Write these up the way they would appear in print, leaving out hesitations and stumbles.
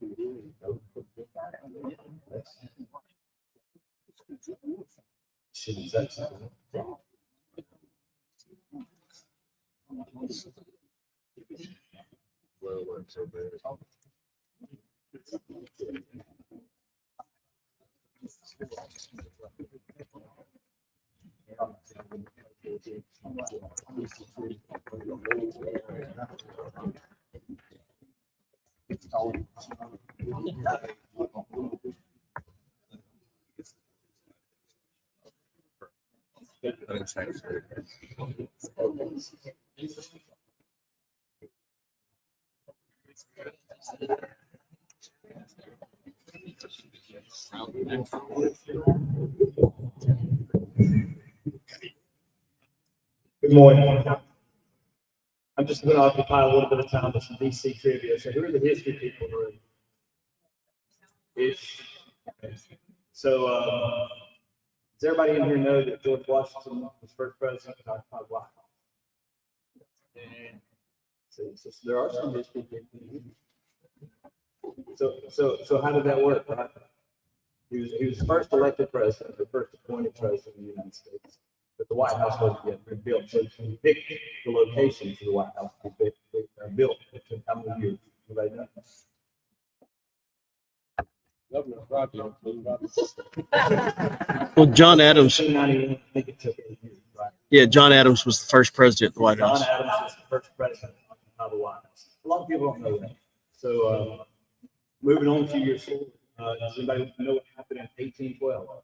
Good morning. I'm just going to occupy a little bit of time with some DC trivia. So who are the history people in the room? Ish. Okay. So does everybody in here know that George Washington was first president of the White House? So there are some history people. So how did that work? Right? He was the first elected president, the first appointed president of the United States. But the White House wasn't yet built. So he picked the location for the White House to be built. It took how many years? Anybody know? Well, John Adams. I think it took 8 years, right? Yeah, John Adams was the first president of the White House. John Adams was the first president of the White House. A lot of people don't know that. So moving on to your story, does anybody know what happened in 1812?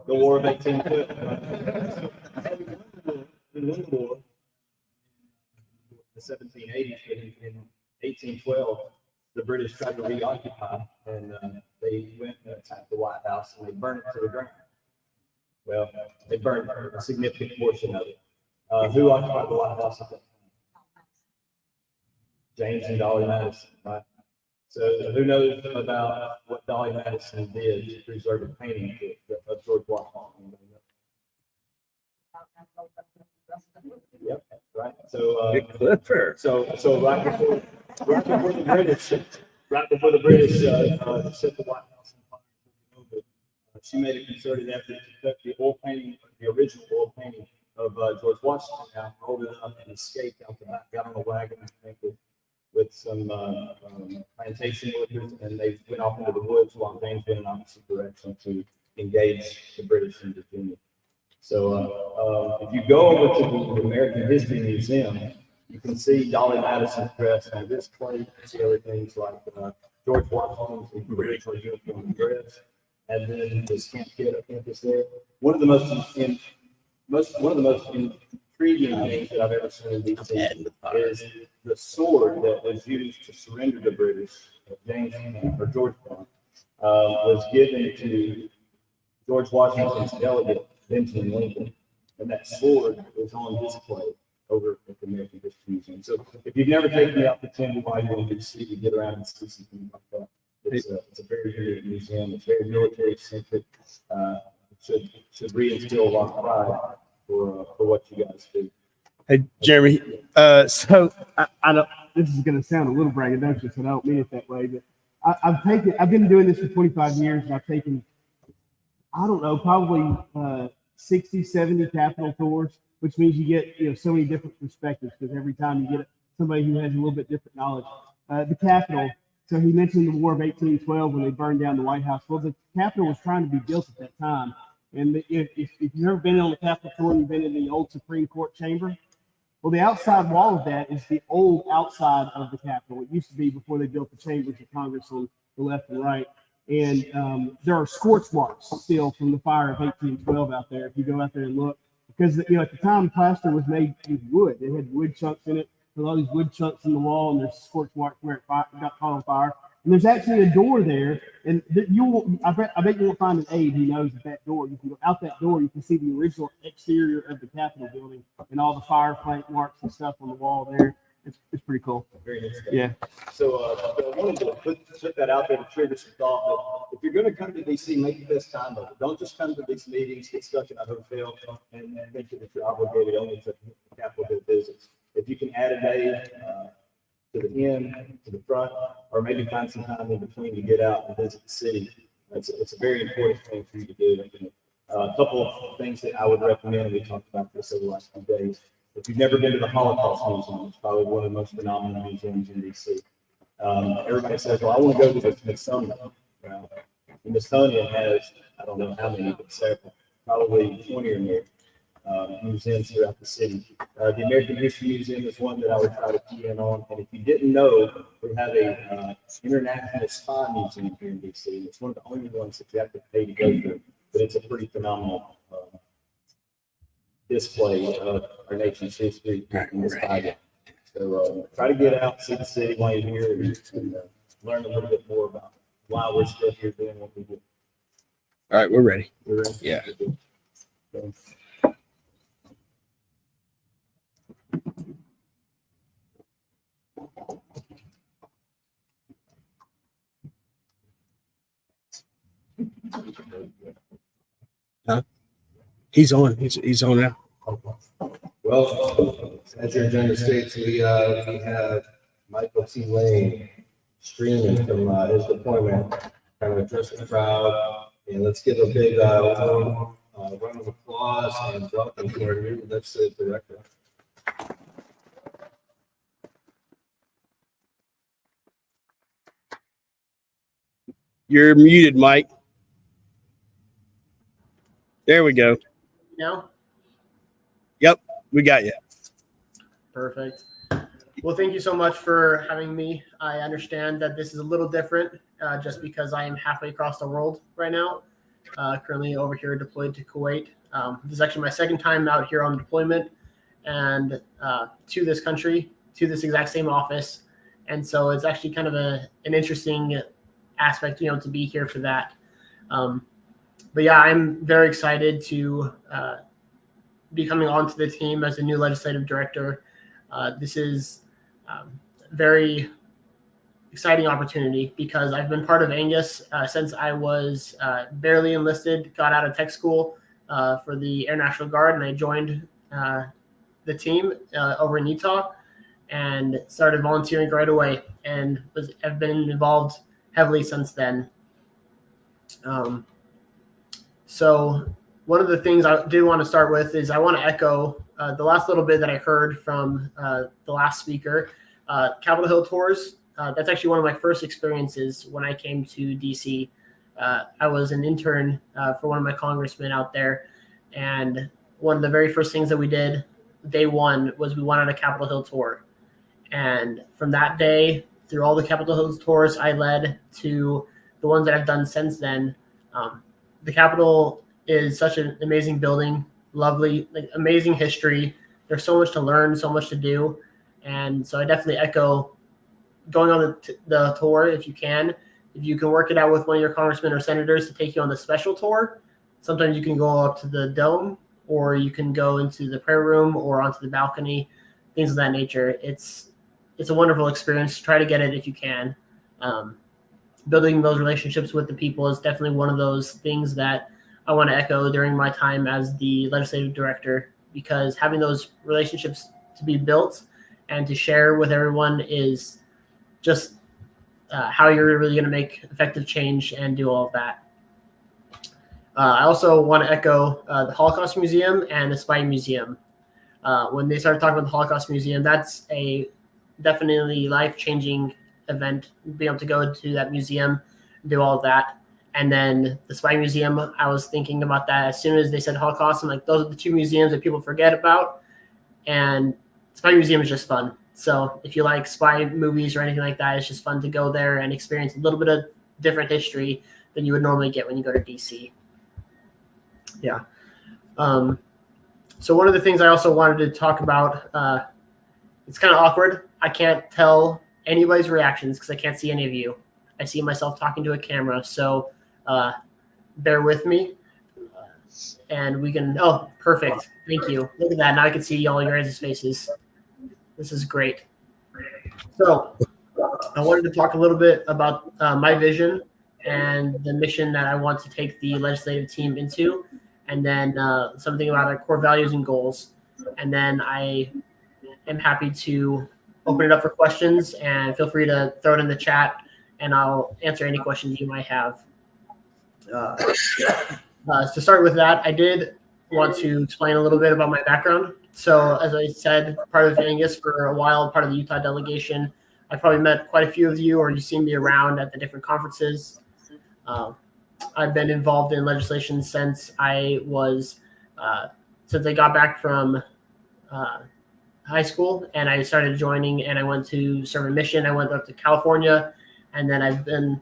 The War of 1812. The war, the 1780s, but in 1812, the British tried to reoccupy, and they went and attacked the White House, and they burned it to the ground. Well, they burned a significant portion of it. Who occupied the White House at that time? James and Dolly Madison, right? So who knows about what Dolly Madison did to preserve a painting of George Washington? Yep, right. So right before the British set the White House on fire, she made a concerted effort to cut the oil painting, the original oil painting of George Washington out, rolled it up, and escaped out the back, got on a wagon, I think, with some plantation workers, and they went off into the woods while James went in opposite direction to engage the British in Virginia. So if you go over to the American History Museum, you can see Dolly Madison's dress on this plate. You see other things like George Washington's original uniform dress, and then this camp kid, I think, is there. One of the most intriguing things that I've ever seen in DC is the sword that was used to surrender the British, James or George was given to George Washington's delegate, Benjamin Lincoln, and that sword is on display over at the American History Museum. So if you've never taken the opportunity while you're in DC to get around and see something like that, it's a very good museum. It's very military centric. Should reinstill a lot of pride for what you guys do. Hey, Jeremy. So I don't. This is going to sound a little braggadocious, and I don't mean it that way. But I've been doing this for 25 years, and I've taken, I don't know, probably 60, 70 Capitol tours, which means you get so many different perspectives because every time you get somebody who has a little bit different knowledge. The Capitol. So he mentioned the War of 1812 when they burned down the White House. Well, the Capitol was trying to be built at that time. And if you've ever been on the Capitol tour, you've been in the old Supreme Court chamber. Well, the outside wall of that is the old outside of the Capitol. It used to be before they built the chambers of Congress on the left and right. And there are scorch marks still from the fire of 1812 out there. If you go out there and look, because at the time plaster was made with wood. It had wood chunks in it. There's all these wood chunks in the wall, and there's scorch marks where it got caught on fire. And there's actually a door there, and I bet you won't find an aide who knows that door. You can go out that door, you can see the original exterior of the Capitol building and all the fire plank marks and stuff on the wall there. It's pretty cool. Very nice stuff. Yeah. So I wanted to put that out there to trigger some thought. But if you're going to come to DC, make the best time of it. Don't just come to these meetings, get stuck in a hotel, and think that you're obligated only to Capitol Hill visits. If you can add a day, to the end, to the front, or maybe find some time in between to get out and visit the city. It's a very important thing for you to do. A couple of things that I would recommend, we talked about this over the last few days. If you've never been to the Holocaust Museum, it's probably one of the most phenomenal museums in DC. Everybody says, well, I want to go to the Smithsonian. Well, the Smithsonian has, I don't know how many, but several, probably 20 or more museums throughout the city. The American History Museum is one that I would try to key in on. And if you didn't know, we have a international spy museum here in DC. It's one of the only ones that you have to pay to go to, but it's a pretty phenomenal display of our nation's history in this time. So try to get out, see the city while you're here, and learn a little bit more about why we're still here doing what we do. All right, we're ready. We're ready? Yeah. So, He's on. He's on now. Well, as your agenda states, we have Michael T. Lane streaming from his deployment, kind of address the crowd. And let's give a big round of applause and welcome to our new legislative director. You're muted, Mike. There we go. Now? Yep, we got you. Perfect. Well, thank you so much for having me. I understand that this is a little different just because I am halfway across the world right now, currently over here deployed to Kuwait. This is actually my second time out here on deployment and to this country, to this exact same office. And so it's actually kind of an interesting aspect, to be here for that. But yeah, I'm very excited to be coming onto the team as a new legislative director. This is a very exciting opportunity because I've been part of EANGUS since I was barely enlisted, got out of tech school for the Air National Guard, and I joined the team over in Utah and started volunteering right away and have been involved heavily since then. So one of the things I did want to start with is I want to echo the last little bit that I heard from the last speaker, Capitol Hill tours. That's actually one of my first experiences when I came to DC. I was an intern for one of my congressmen out there. And one of the very first things that we did day one was we went on a Capitol Hill tour. And from that day through all the Capitol Hill tours I led to the ones that I've done since then, the Capitol is such an amazing building, lovely, amazing history. There's so much to learn, so much to do. And so I definitely echo going on the tour if you can. If you can work it out with one of your congressmen or senators to take you on the special tour, sometimes you can go up to the dome or you can go into the prayer room or onto the balcony, things of that nature. It's a wonderful experience. Try to get it if you can. Building those relationships with the people is definitely one of those things that I want to echo during my time as the legislative director, because having those relationships to be built and to share with everyone is just how you're really going to make effective change and do all of that. I also want to echo the Holocaust Museum and the Spy Museum. When they started talking about the Holocaust Museum, that's a definitely life-changing event, being able to go to that museum, do all of that. And then the Spy Museum, I was thinking about that as soon as they said Holocaust. I'm like, those are the two museums that people forget about. And Spy Museum is just fun. So if you like spy movies or anything like that, it's just fun to go there and experience a little bit of different history than you would normally get when you go to DC. Yeah. So one of the things I also wanted to talk about, it's kind of awkward. I can't tell anybody's reactions because I can't see any of you. I see myself talking to a camera, so bear with me. And we can, oh, perfect. Thank you. Look at that. Now I can see all your guys' faces. This is great. So I wanted to talk a little bit about my vision and the mission that I want to take the legislative team into, and then something about our core values and goals. And then I am happy to open it up for questions, and feel free to throw it in the chat, and I'll answer any questions you might have. To start with that, I did want to explain a little bit about my background. So as I said, part of EANGUS for a while, part of the Utah delegation. I've probably met quite a few of you, or you've seen me around at the different conferences. I've been involved in legislation since I got back from high school, and I started joining, and I went to serve a mission. I went up to California, and then I've been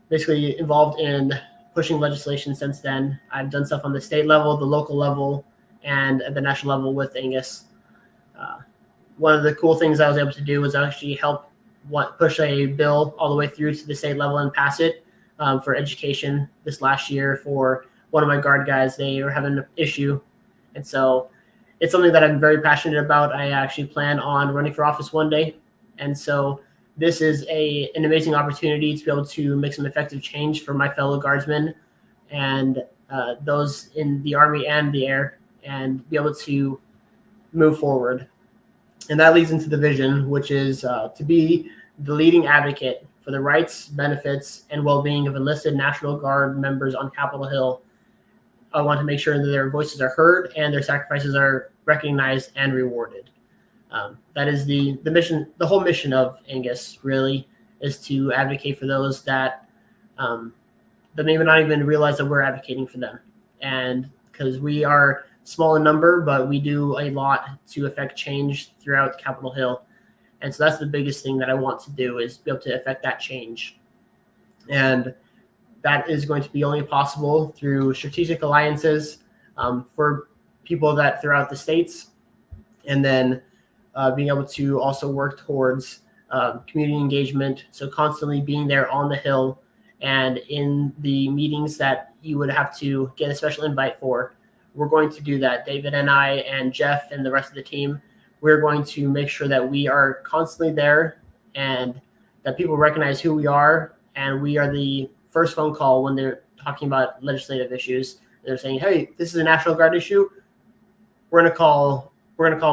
basically involved in pushing legislation since then. I've done stuff on the state level, the local level, and at the national level with EANGUS. One of the cool things I was able to do was actually help push a bill all the way through to the state level and pass it for education this last year for one of my guard guys. They were having an issue, and so it's something that I'm very passionate about. I actually plan on running for office one day, and so this is an amazing opportunity to be able to make some effective change for my fellow guardsmen and those in the Army and the Air, and be able to move forward. And that leads into the vision, which is to be the leading advocate for the rights, benefits, and well-being of enlisted National Guard members on Capitol Hill. I want to make sure that their voices are heard and their sacrifices are recognized and rewarded. That is the mission. The whole mission of EANGUS really is to advocate for those that maybe not even realize that we're advocating for them. And because we are small in number, but we do a lot to affect change throughout Capitol Hill. And so that's the biggest thing that I want to do, is be able to affect that change. And that is going to be only possible through strategic alliances for people that throughout the states, and then being able to also work towards community engagement. So constantly being there on the Hill and in the meetings that you would have to get a special invite for. We're going to do that. David and I and Jeff and the rest of the team, we're going to make sure that we are constantly there and that people recognize who we are. And we are the first phone call when they're talking about legislative issues. They're saying, hey, this is a National Guard issue. We're going to call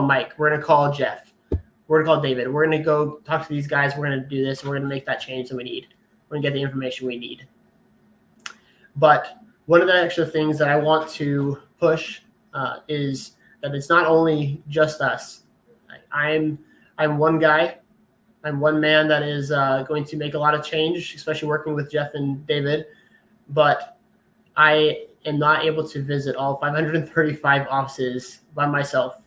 Mike. We're going to call Jeff. We're going to call David. We're going to go talk to these guys. We're going to do this. And we're going to make that change that we need. We're going to get the information we need. But one of the extra things that I want to push is that it's not only just us. I'm one guy. I'm one man that is going to make a lot of change, especially working with Jeff and David. But I am not able to visit all 535 offices by myself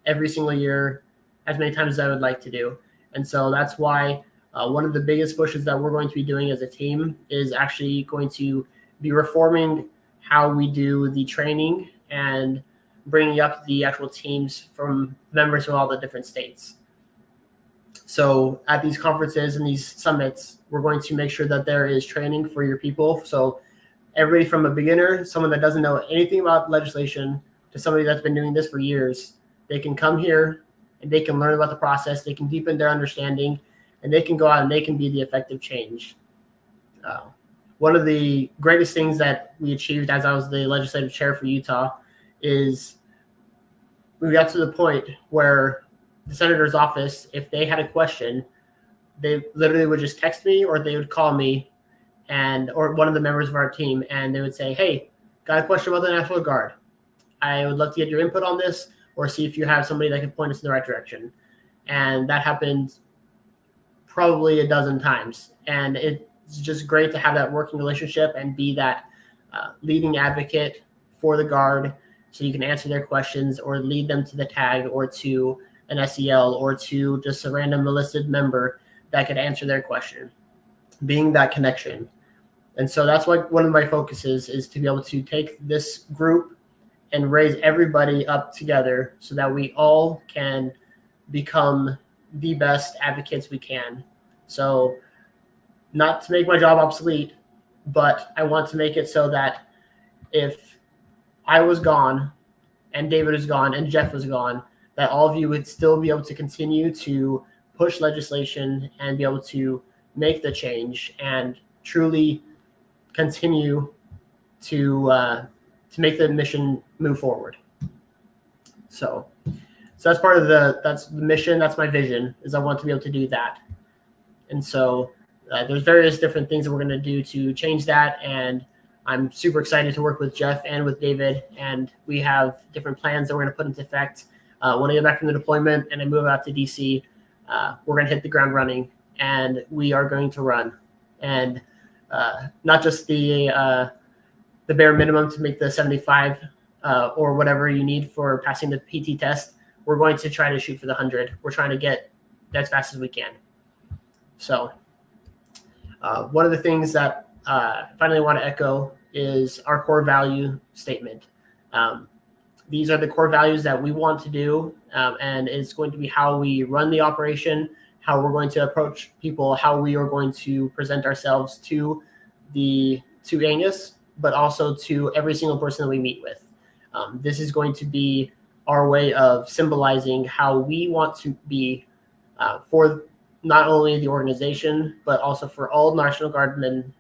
every single year, as many times as I would like to do. And so that's why one of the biggest pushes that we're going to be doing as a team is actually going to be reforming how we do the training and bringing up the actual teams from members from all the different states. So at these conferences and these summits, we're going to make sure that there is training for your people. So everybody from a beginner, someone that doesn't know anything about legislation, to somebody that's been doing this for years, they can come here and they can learn about the process. They can deepen their understanding, and they can go out and they can be the effective change. One of the greatest things that we achieved as I was the legislative chair for Utah is we got to the point where the senator's office, if they had a question, they literally would just text me, or they would call me or one of the members of our team, and they would say, hey, got a question about the National Guard. I would love to get your input on this, or see if you have somebody that can point us in the right direction. And that happened probably a dozen times. And it's just great to have that working relationship and be that leading advocate for the Guard, so you can answer their questions or lead them to the tag or to an SEL or to just a random enlisted member that could answer their question, being that connection. And so that's what one of my focuses is, to be able to take this group and raise everybody up together so that we all can become the best advocates we can. So not to make my job obsolete, but I want to make it so that if I was gone and David is gone and Jeff was gone, that all of you would still be able to continue to push legislation and be able to make the change and truly continue to make the mission move forward. So So that's that's the mission. That's my vision, is I want to be able to do that. And so there's various different things that we're going to do to change that. And I'm super excited to work with Jeff and with David. And we have different plans that we're going to put into effect. When I get back from the deployment and I move out to DC, we're going to hit the ground running, and we are going to run. And not just the bare minimum to make the 75 or whatever you need for passing the PT test. We're going to try to shoot for the 100. We're trying to get as fast as we can. So one of the things that I finally want to echo is our core value statement. These are the core values that we want to do, and it's going to be how we run the operation, how we're going to approach people, how we are going to present ourselves to EANGUS, but also to every single person that we meet with. This is going to be our way of symbolizing how we want to be for not only the organization, but also for all National Guardmen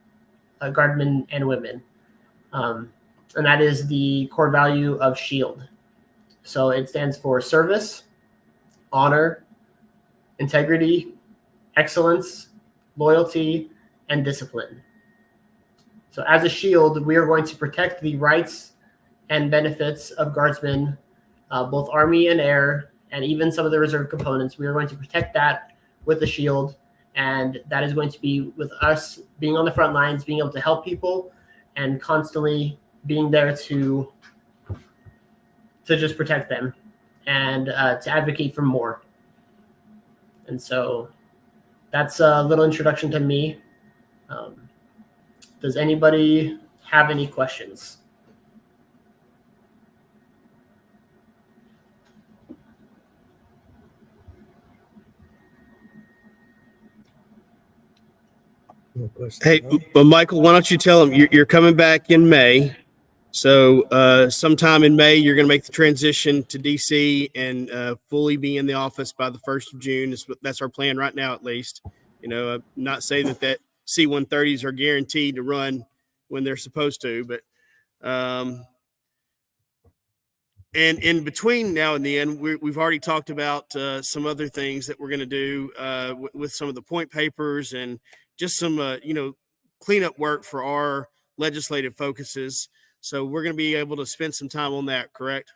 and women. And that is the core value of SHIELD. So it stands for service, honor, integrity, excellence, loyalty, and discipline. So as a SHIELD, we are going to protect the rights and benefits of Guardsmen, both Army and Air, and even some of the reserve components. We are going to protect that with the SHIELD, and that is going to be with us being on the front lines, being able to help people, and constantly being there to just protect them and to advocate for more. And so that's a little introduction to me. Does anybody have any questions? Hey, but Michael, why don't you tell them you're coming back in May? So sometime in May, you're going to make the transition to DC and fully be in the office by the 1st of June. That's our plan right now, at least. You know, I'm not saying that C-130s are guaranteed to run when they're supposed to, but and in between now and then, we've already talked about some other things that we're going to do with some of the point papers and just some, cleanup work for our legislative focuses. So we're going to be able to spend some time on that, correct?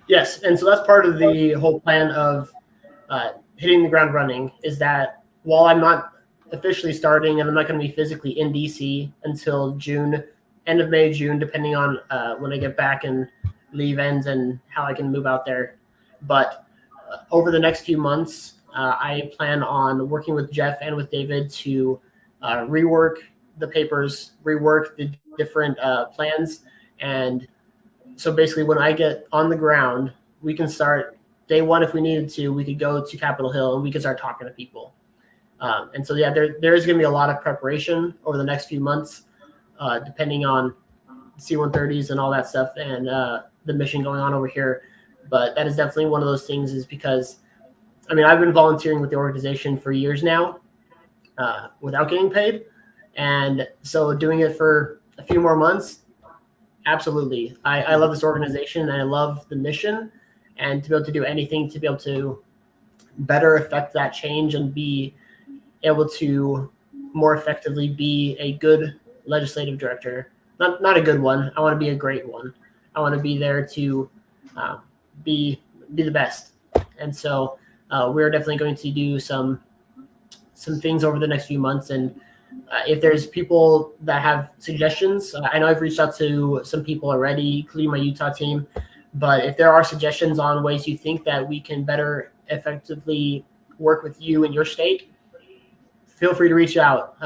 Yes, and so that's part of the whole plan of hitting the ground running, is that while I'm not officially starting and I'm not going to be physically in DC until June, end of May, June, depending on when I get back and leave ends and how I can move out there. But over the next few months, I plan on working with Jeff and with David to rework the papers, rework the different plans. And so basically when I get on the ground, we can start day one. If we needed to, we could go to Capitol Hill and we could start talking to people. And so, yeah, there's going to be a lot of preparation over the next few months, depending on C-130s and all that stuff and the mission going on over here. But that is definitely one of those things, is because, I mean, I've been volunteering with the organization for years now without getting paid. And so doing it for a few more months, absolutely. I love this organization and I love the mission, and to be able to do anything to be able to better affect that change and be able to more effectively be a good legislative director. Not a good one. I want to be a great one. I want to be there to be the best. And so we're definitely going to do some things over the next few months. And if there's people that have suggestions, I know I've reached out to some people already, including my Utah team. But if there are suggestions on ways you think that we can better effectively work with you in your state, feel free to reach out.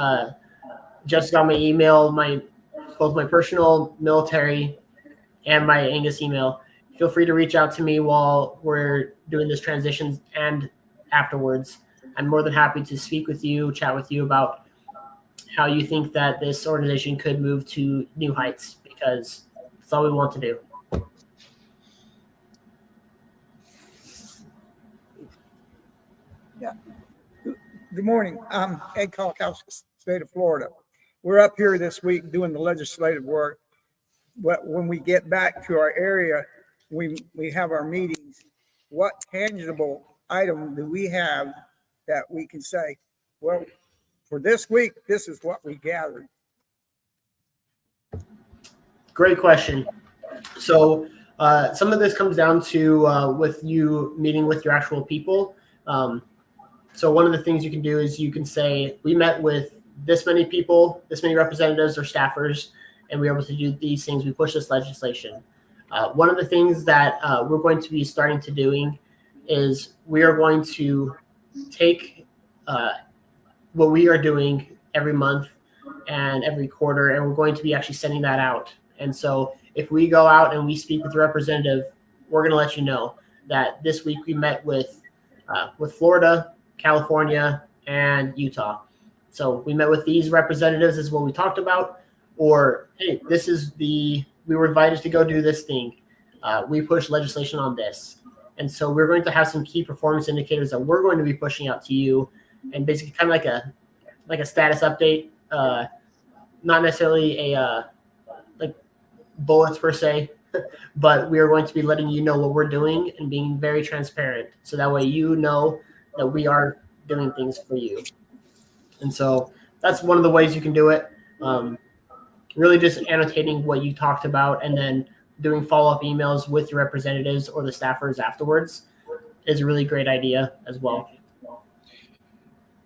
Just got my email, both my personal military and my EANGUS email. Feel free to reach out to me while we're doing this transition and afterwards. I'm more than happy to speak with you, chat with you about how you think that this organization could move to new heights, because that's all we want to do. Yeah. Good morning. I'm Ed Kolakowski, state of Florida. We're up here this week doing the legislative work. But when we get back to our area, we have our meetings, what tangible item do we have that we can say, well, for this week, this is what we gathered? Great question. So some of this comes down to with you meeting with your actual people. So one of the things you can do is you can say, we met with this many people, this many representatives or staffers, and we were able to do these things. We pushed this legislation. One of the things that we're going to be starting to doing is we are going to take what we are doing every month and every quarter, and we're going to be actually sending that out. And so if we go out and we speak with a representative, we're going to let you know that this week we met with Florida, California, and Utah. So we met with these representatives, is what we talked about. Or, hey, we were invited to go do this thing. We pushed legislation on this. And so we're going to have some key performance indicators that we're going to be pushing out to you, and basically kind of like a status update, not necessarily like bullets per se, but we are going to be letting you know what we're doing and being very transparent. So that way you know that we are doing things for you. And so that's one of the ways you can do it. Really just annotating what you talked about and then doing follow-up emails with your representatives or the staffers afterwards is a really great idea as well.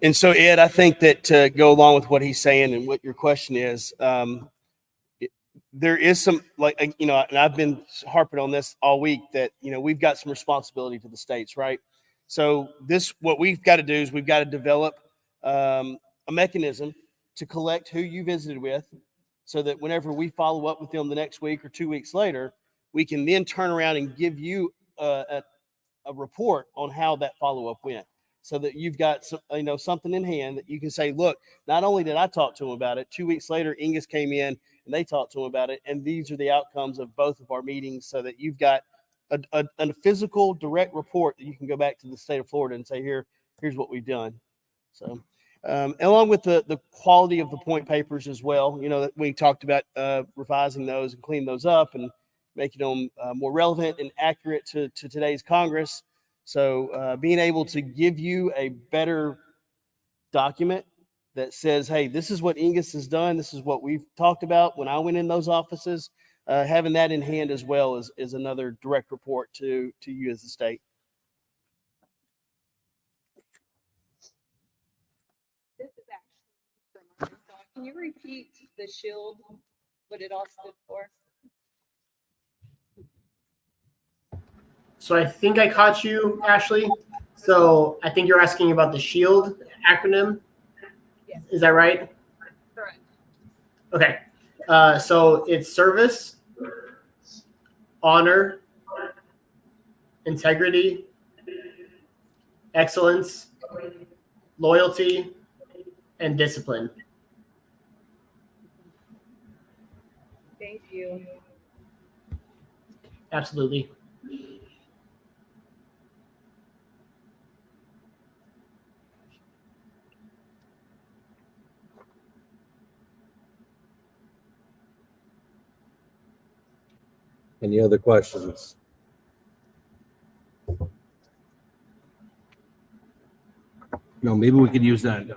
And so, Ed, I think that to go along with what he's saying and what your question is, there is some, like, you know, and I've been harping on this all week, that, you know, we've got some responsibility to the states, right? So what we've got to do is we've got to develop a mechanism to collect who you visited with, so that whenever we follow up with them the next week or 2 weeks later, we can then turn around and give you a report on how that follow-up went, so that you've got something in hand that you can say, look, not only did I talk to them about it, 2 weeks later, EANGUS came in and they talked to them about it, and these are the outcomes of both of our meetings, so that you've got a physical, direct report that you can go back to the state of Florida and say, here's what we've done. So, along with the quality of the point papers as well, you know, that we talked about revising those and cleaning those up and making them more relevant and accurate to today's Congress. So being able to give you a better document that says, hey, this is what EANGUS has done, this is what we've talked about when I went in those offices, having that in hand as well is another direct report to you as the state. This is actually from Arkansas. Can you repeat the shield, what it all stood for? So I think I caught you, Ashley. So I think you're asking about the SHIELD acronym. Yes. Is that right? Correct. Okay. So it's service, honor, integrity, excellence, loyalty, and discipline. Thank you. Absolutely. Any other questions? No, maybe we could use that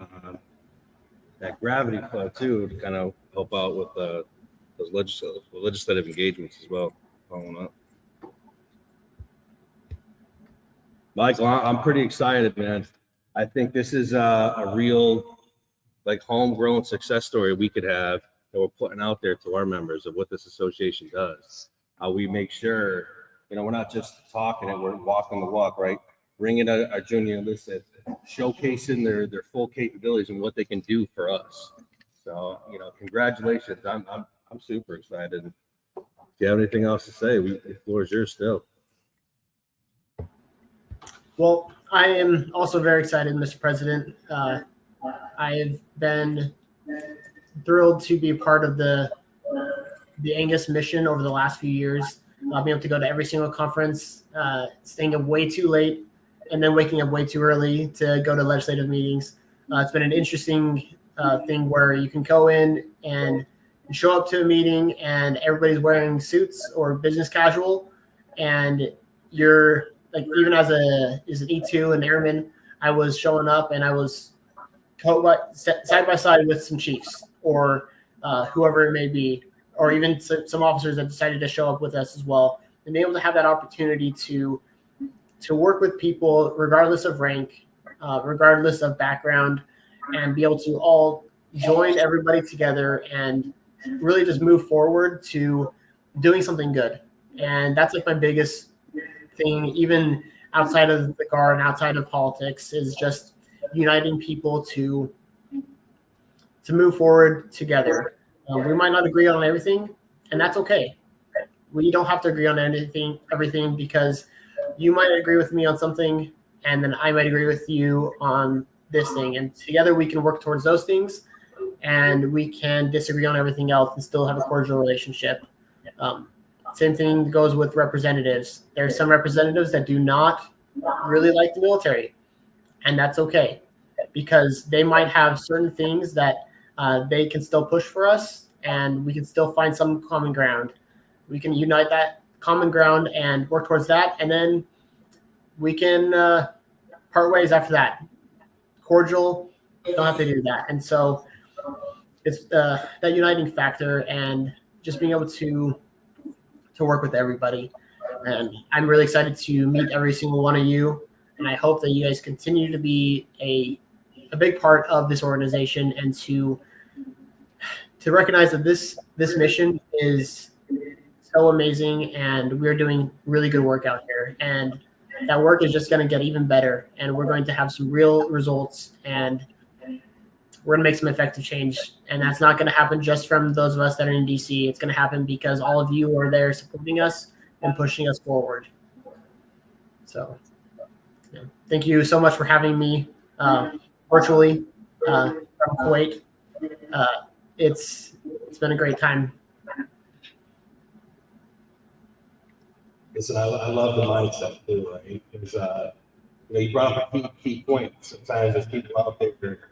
gravity flow too to kind of help out with those legislative engagements as well. Following up, Michael, I'm pretty excited, man. I think this is a real, like, homegrown success story we could have that we're putting out there to our members of what this association does. How we make sure, you know, we're not just talking it, we're walking the walk, right? Bringing our junior enlisted, showcasing their full capabilities and what they can do for us. So, you know, congratulations. I'm super excited. If you have anything else to say, the floor is yours still. Well, I am also very excited, Mr. President. I have been thrilled to be a part of the EANGUS mission over the last few years. Being able to go to every single conference, staying up way too late, and then waking up way too early to go to legislative meetings. It's been an interesting thing where you can go in and show up to a meeting and everybody's wearing suits or business casual, and you're like, even as an E2 and airman, I was showing up and I was side by side with some chiefs or whoever it may be, or even some officers that decided to show up with us as well, and be able to have that opportunity to work with people regardless of rank, regardless of background, and be able to all join everybody together and really just move forward to doing something good. And that's like my biggest thing, even outside of the Guard and outside of politics, is just uniting people to move forward together. We might not agree on everything, and that's okay. We don't have to agree on everything, because you might agree with me on something, and then I might agree with you on this thing, and together we can work towards those things, and we can disagree on everything else and still have a cordial relationship. Same thing goes with representatives. There are some representatives that do not really like the military, and that's okay, because they might have certain things that they can still push for us, and we can still find some common ground. We can unite that common ground and work towards that, and then we can part ways after that. Cordial, don't have to do that. And so it's that uniting factor, and just being able to work with everybody. And I'm really excited to meet every single one of you, and I hope that you guys continue to be a big part of this organization, and to recognize that this mission is so amazing, and we're doing really good work out here, and that work is just going to get even better, and we're going to have some real results, and we're going to make some effective change. And that's not going to happen just from those of us that are in DC. It's going to happen because all of you are there supporting us and pushing us forward. So yeah. Thank you so much for having me virtually from Kuwait. It's been a great time. Listen, I love the mindset too, right? Because you brought up a key point. Sometimes there's people out there,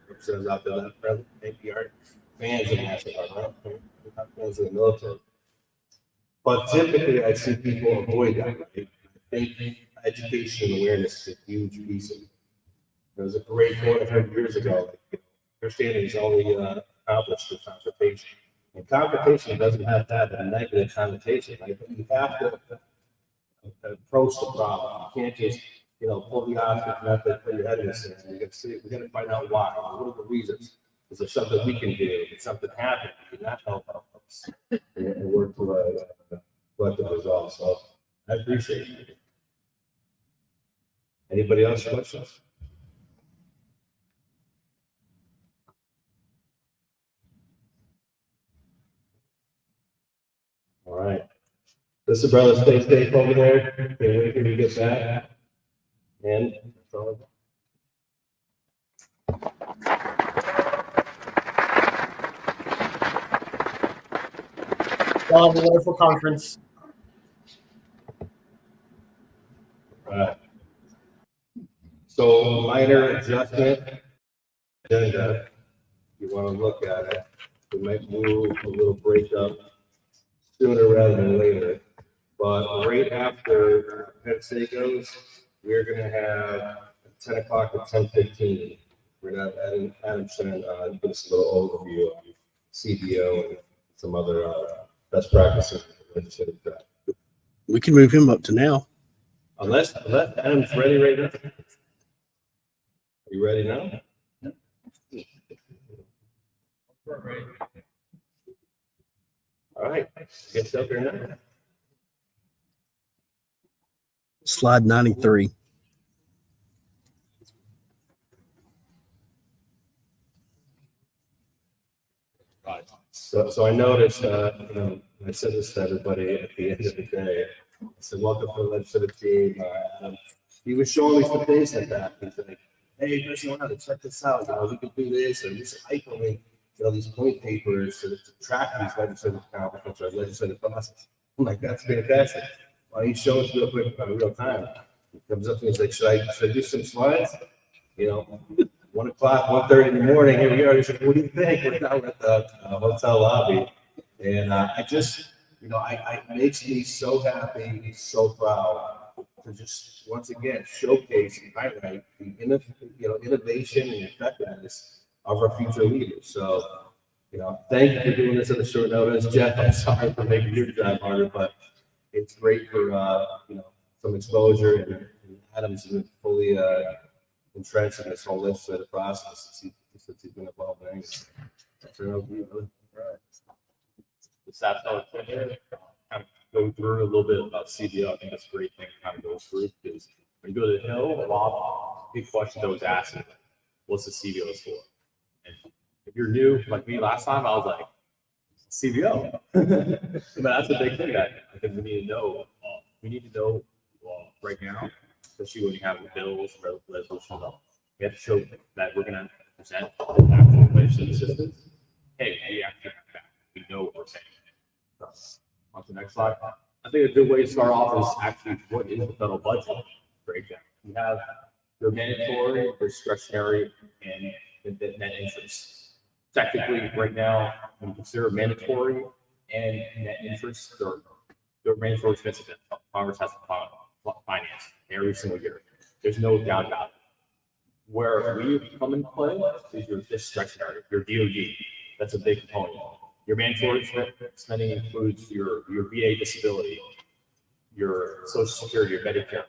representatives out there that maybe aren't fans of National Guard, right? Not fans of the military. But typically, I see people avoid that. Right? I think education and awareness is a huge piece of it. There was a great quote I heard years ago: like, understanding is only accomplished through confrontation. And confrontation doesn't have to have a negative connotation. Right? But you have to approach the problem. You can't just, pull the Oscar method, put your head in the sand. We got to find out why. What are the reasons? Is there something we can do? If something happened, we can not help us and work to a collective resolve. So I appreciate it. Anybody else questions? All right. Listen, brother, stay safe over there. Can't wait till you get back. And that's all. Y'all have a wonderful conference. All right. So minor adjustment agenda. If you want to look at it, we might move a little breakup sooner rather than later. But right after Penn State goes, we're going to have 10 o'clock at 10:15. We're going to have Adam Chen give us a little overview of CBO and some other best practices. We can move him up to now. Unless Adam's ready right now. Are you ready now? All right. Get up here now. Slide 93. So I noticed, I said this to everybody at the end of the day. I said, welcome to the legislative team. He was showing me some things like that. He's like, hey, listen, you know, check this out. We can do this, or we should hyperlink, these point papers to track these legislative accomplishments or legislative process. I'm like, that's fantastic. Why don't you show us real quick, real time? He comes up to me, he's like, should I do some slides? 1 o'clock, 1:30 in the morning, here we are. He said, what do you think? We're down at the hotel lobby. And I just you know, it makes me so happy, so proud to just once again showcase and highlight the innovation and effectiveness of our future leaders. So, you know, thank you for doing this at a short notice, Jeff. I'm sorry for making your job harder, but it's great for you know, some exposure, and Adam's been fully entrenched in this whole legislative process since he's been involved in it. The staff notes in here, kind of go through a little bit about CBO. I think that's a great thing to kind of go through, because when you go to the Hill, a lot of big questions that was asked, what's the CBO for? And if you're new, like me last time, I was like, CBO. But that's a big thing that I think we need to know. We need to know right now, especially when you have bills, resolutions. We have to show that we're going to present actual legislative assistance. Hey, we actually have that. We know what we're saying. On to the next slide. I think a good way to start off is actually what is the federal budget breakdown. We have your mandatory, discretionary, and the net interest. Technically, right now, when you consider mandatory and net interest, they're mandatory expenses that Congress has to finance every single year. There's no doubt about it. Where we come into play is your discretionary, your DOD. That's a big component. Your mandatory spending includes your VA disability, your Social Security, your Medicare.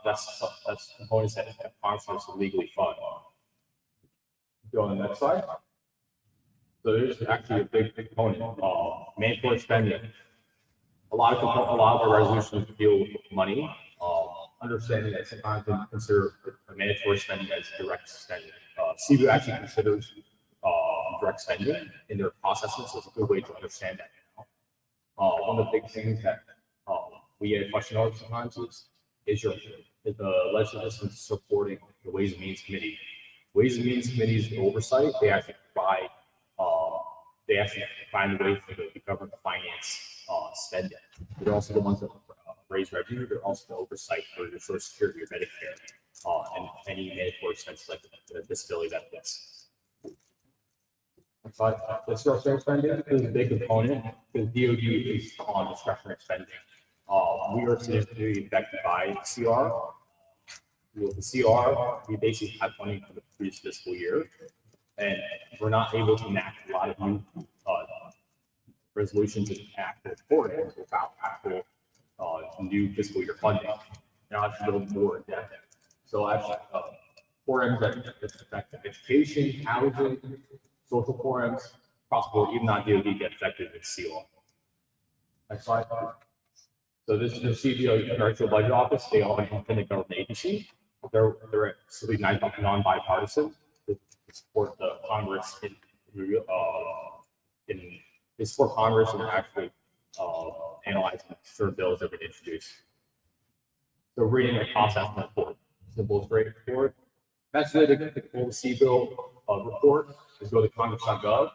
That's components that Congress has to legally fund. Go on the next slide. So there's actually a big component of mandatory spending. A lot of our resolutions deal with money. Understanding that sometimes they consider mandatory spending as direct spending. CBO actually considers direct spending in their processes, so it's a good way to understand that now. One of the big things that we get a question on sometimes is the legislation supporting the Ways and Means Committee. Ways and Means Committee's oversight, they actually find a way for the government to finance spending. They're also the ones that raise revenue. They're also the oversight for your Social Security, your Medicare, and any mandatory expenses like the disability benefits. Discretionary spending is a big component because DOD is on discretionary spending. We are significantly affected by CR. With the CR, we basically have funding for the previous fiscal year, and we're not able to enact a lot of new resolutions and actual programs without actual new fiscal year funding. Now it's a little more in depth. So actually, programs that affect education, housing, social programs, across the board, even non-DOD get affected with CR. Next slide. So this is the CBO, Congressional Budget Office. They are an independent government agency. They're simply non-bipartisan to support the Congress they support Congress and actually analyzing certain bills that have been introduced. So reading a cost estimate report, simple, straightforward. That's really to pull the CBO report is go to congress.gov.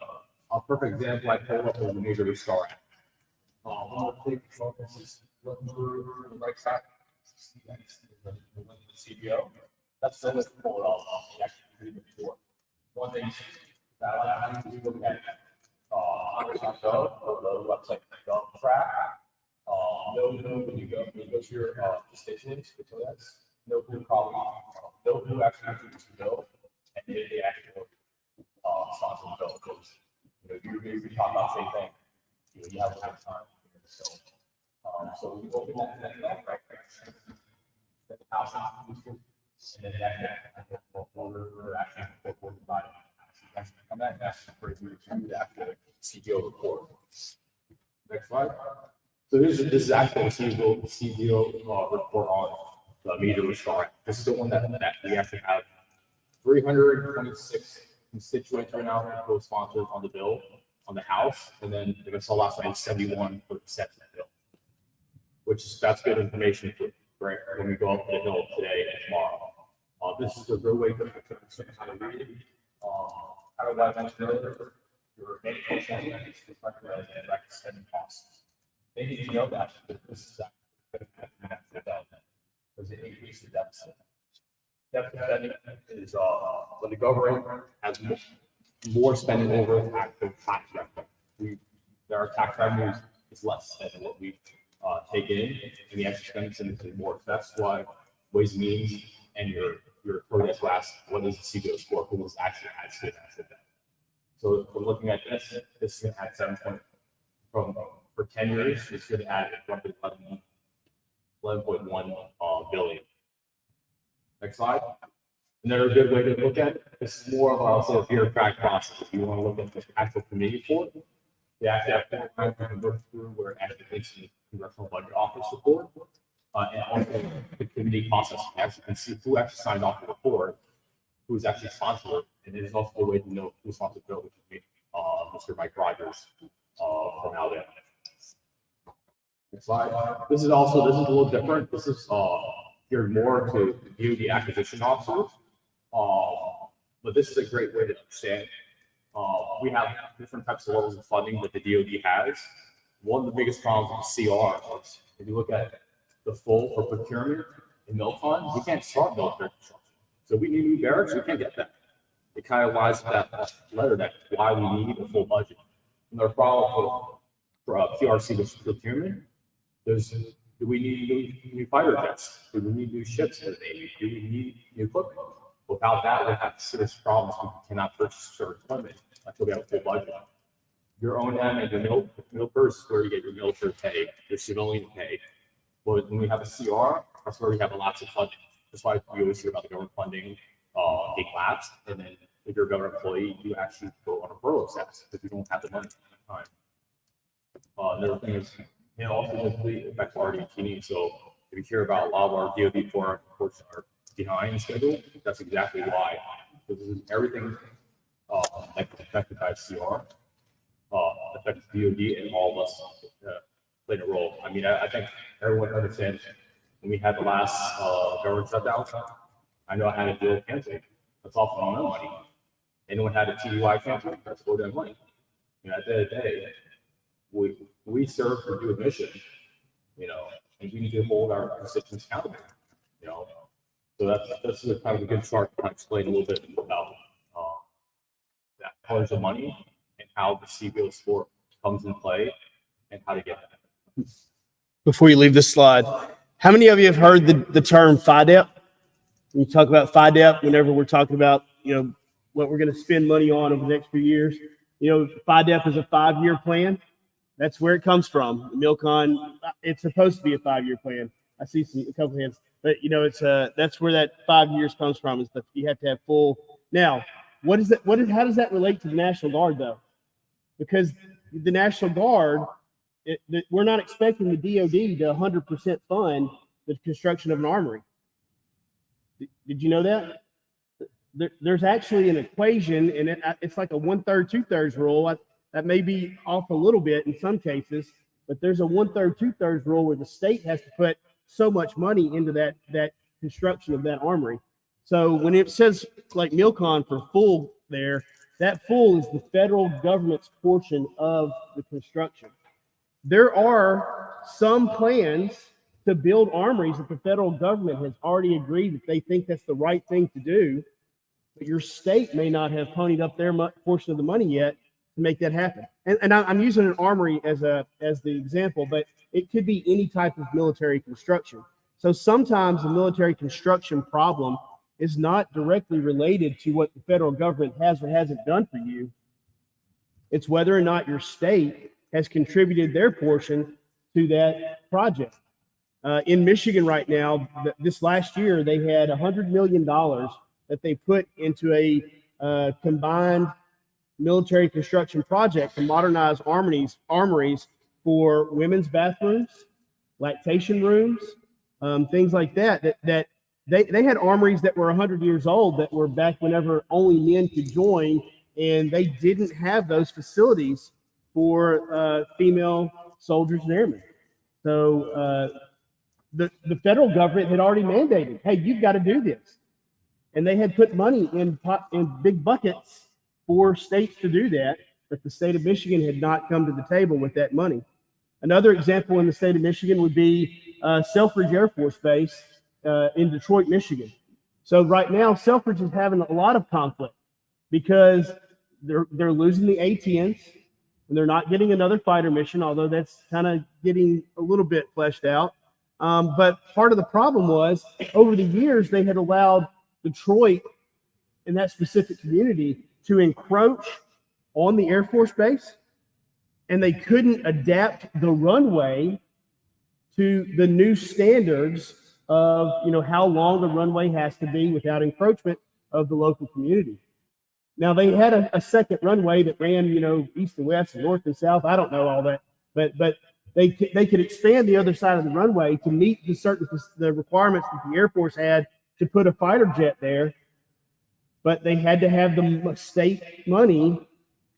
A perfect example I pulled up was the Major Restore Act. One more thing, this is looking through the right side. CBO. That's the list pull it all off. Actually, before. One thing that I need to look at congress.gov or the website gov track. Know when you go to your constituents, so that's know who probably know who actually introduced the bill and they actually sponsor the bill because you talk about the same thing. You have a lot of time. So we open that right there. The house and then that order actually by come back and ask for the actual CBO report. Next slide. So this is actually a CBO report on the Major Restore Act. This is the one that we actually have 326 constituents right now who are sponsored on the bill on the House, and then I saw last night 71 for the Senate bill, that's good information for when we go up to the Hill today and tomorrow. This is a good way to how to read it. How do I mention earlier? Your medication is reflected as direct spending costs. They need to know that this is because it increases the deficit. Deficit spending is when the government has more spending over actual tax revenue. There are tax revenues is less than what we take in, and the extra spending is more. That's why Ways and Means and your code as last, what is the CBO score? Who was actually to that? So if we're looking at this is going to add 7 point for 10 years. It's going to add roughly 11.1 billion. Next slide. Another good way to look at it, this is more of also a bureaucratic process. If you want to look at the actual committee report, they actually have 4 times we can go through where it actually links to the Congressional Budget Office report, and also the committee process. You actually can see who actually signed off the report, who's actually sponsored, and it is also a way to know who sponsored the bill, which is Mr. Mike Rogers from Alabama. Next slide. This is a little different. This is geared more to view the acquisition officers. But this is a great way to understand. We have different types of levels of funding that the DoD has. One of the biggest problems with CR is if you look at the full for procurement in MilCon, we can't start military construction. So we need new barracks, we can't get that. It kind of lies with that letter that's why we need a full budget. And the problem for PRC procurement, do we need new fighter jets? Do we need new ships for the Navy? Do we need new equipment? Without that, we'll have serious problems. We cannot purchase certain equipment until we have a full budget. Your own M and your middle purse is where you get your military pay, your civilian pay. But when we have a CR, that's where we have lots of funding. That's why we always hear about the government funding get collapsed. And then if you're a government employee, you actually go on a furlough status because you don't have the money at the time. Another thing is, also typically affects our RDT. So if you hear about a lot of our DoD foreign reports are behind schedule, that's exactly why. Because everything affected by CR affects DoD, and all of us played a role. I mean, I think everyone understands when we had the last government shutdown, I know I had a deal canceled. That's all from my own money. Anyone had a TDY canceled, that's for their money. You know, at the end of the day, we serve for do a mission, and we need to hold our constituents accountable, So that's a kind of a good chart to explain a little bit about that colors of money and how the CBO score comes in play and how to get that. Before you leave this slide, how many of you have heard the term FIDEP? When you talk about FIDEP, whenever we're talking about, what we're going to spend money on over the next few years, FIDEP is a 5-year plan. That's where it comes from. MilCon, it's supposed to be a 5-year plan. I see a couple of hands, but that's where that 5 years comes from. Is that you have to have full. Now, how does that relate to the National Guard though? Because the National Guard, we're not expecting the DoD to 100% fund the construction of an armory. Did you know that? There's actually an equation, and it's like a 1/3, 2/3 rule. That may be off a little bit in some cases, but there's a 1/3, 2/3 rule where the state has to put so much money into that construction of that armory. So when it says like MilCon for full there, that full is the federal government's portion of the construction. There are some plans to build armories that the federal government has already agreed that they think that's the right thing to do, but your state may not have ponied up their portion of the money yet to make that happen. And I'm using an armory as the example, but it could be any type of military construction. So sometimes the military construction problem is not directly related to what the federal government has or hasn't done for you. It's whether or not your state has contributed their portion to that project. In Michigan right now, this last year, they had $100 million that they put into a combined military construction project to modernize armories for women's bathrooms, lactation rooms, things like that they had armories that were 100 years old that were back whenever only men could join, and they didn't have those facilities for female soldiers and airmen. So the federal government had already mandated, hey, you've got to do this. And they had put money in big buckets for states to do that, but the state of Michigan had not come to the table with that money. Another example in the state of Michigan would be Selfridge Air Force Base in Detroit, Michigan. So right now, Selfridge is having a lot of conflict because they're losing the A-10s. and they're not getting another fighter mission, although that's kind of getting a little bit fleshed out. But part of the problem was over the years, they had allowed Detroit in that specific community to encroach on the Air Force Base, and they couldn't adapt the runway to the new standards of, how long the runway has to be without encroachment of the local community. Now they had a second runway that ran, east and west and north and south. I don't know all that, but they could expand the other side of the runway to meet the requirements that the Air Force had to put a fighter jet there. But they had to have the state money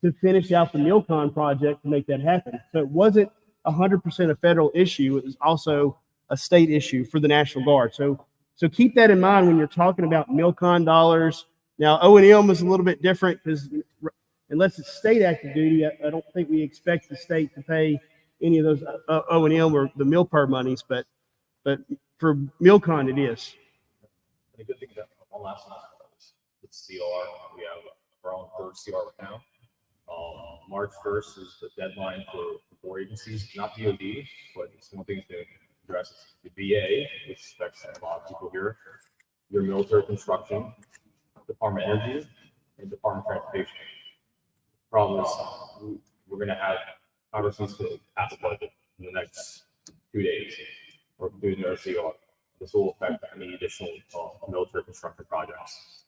to finish out the MILCON project to make that happen. So it wasn't 100% a federal issue. It was also a state issue for the National Guard. So keep that in mind when you're talking about MILCON dollars. Now, O&M is a little bit different because unless it's state active duty, I don't think we expect the state to pay any of those O&M or the MILPER monies, but for MILCON it is. The good thing that one last one is CR. We have our own third CR account. March 1st is the deadline for agencies, not DOD, but it's one thing to address. The VA, which affects a lot of people here, your military construction, Department of Energy, and Department of Transportation. Problem is, we're going to have conversations to pass a budget in the next 2 days, or doing our CR. This will affect any additional military construction projects.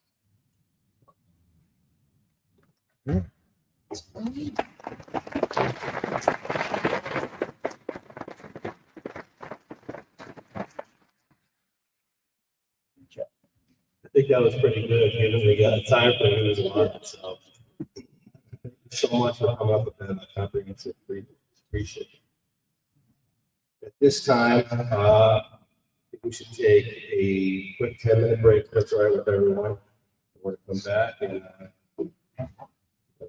I think that was pretty good, given we got time for news and markets. So much for coming up with that comprehensive brief. Appreciate it. At this time, I think we should take a quick 10-minute break. That's all right with everyone. We're going to come back and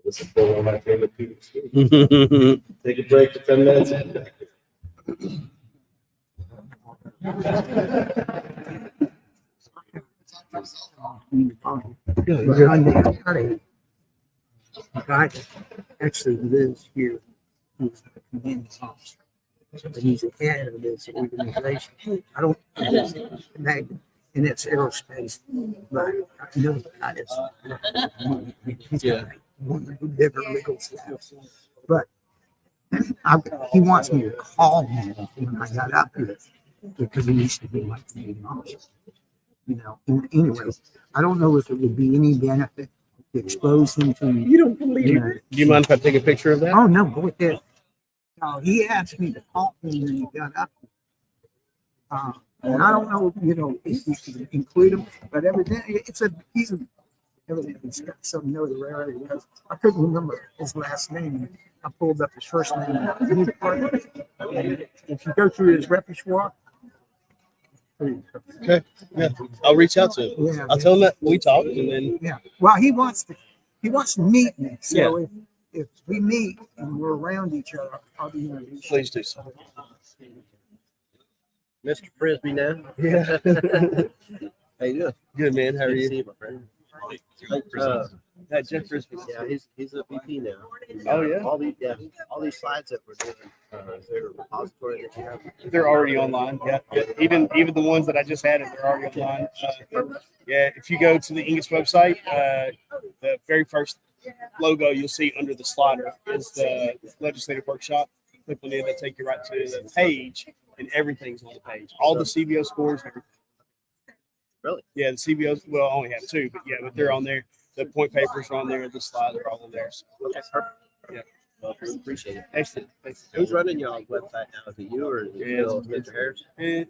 listen to one of my favorite people speak. Take a break for 10 minutes. And back. The guy that actually lives here, he's a commanding officer. But he's the head of this organization. I don't imagine, and it's aerospace, but I know that is. He's got one of the bigger legal staffs. But he wants me to call him when I got up here because he used to be my commanding officer. And anyways, I don't know if it would be any benefit to expose him to. You don't believe it? Do you mind if I take a picture of that? Oh no, go ahead. No, he asked me to call him when he got up. And I don't know, if you should include him, but evidently evidently he's got some notoriety. I couldn't remember his last name. I pulled up his first name. And if you go through his repertoire. Okay. Yeah. I'll reach out to him. Yeah, I'll tell him that we talked, and then yeah. Well, he wants to meet me. So if we meet and we're around each other, I'll be introduced. please do so. Mr. Frisbee now. Yeah. How you doing? Good, man. How are Good to you? see you, my friend. Jeff Frisbee. Yeah, he's a VP now. Oh, yeah? All these slides that we're doing, is there a repository that you have? They're already online. Yeah. Even the ones that I just added, they're already online. Yeah. If you go to the EANGUS website, the very first logo you'll see under the slider is the legislative workshop. Click on it, they'll take you right to the page, and everything's on the page. All the CBO scores, everything. Really? Yeah, the CBOs, well, I only have 2, but they're on there. The point papers are on there, the slides are all on there. So, Okay, perfect. Yeah. Well, we appreciate it. excellent. Thanks. Who's running y'all's website now? Is it you or is it still Mr. Harris? And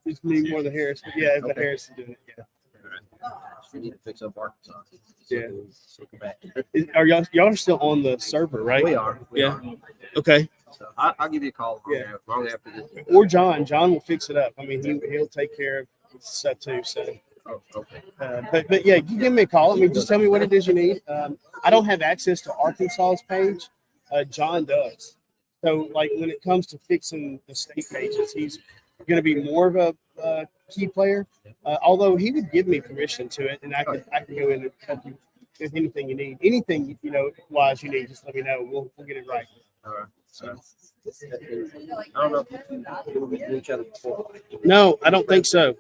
it's me more than Harris. But yeah, the Harris is doing it. Yeah. All right. We need to fix up Arkansas. Yeah. Circle back. Are y'all are still on the server, right? We are. We Yeah. are. Okay. So I'll give you a call long after this. Or John will fix it up. I mean, he'll take care of stuff too. So, Oh, okay. but yeah, you give me a call. I mean, just tell me what it is you need. I don't have access to Arkansas's page. John does. So, like when it comes to fixing the state pages, he's going to be more of a key player. Although he would give me permission to it, and I could go in and help you If anything you need, anything wise you need, just let me know. We'll get it right. All right. So, I don't know if we knew each other before. No, I don't think so.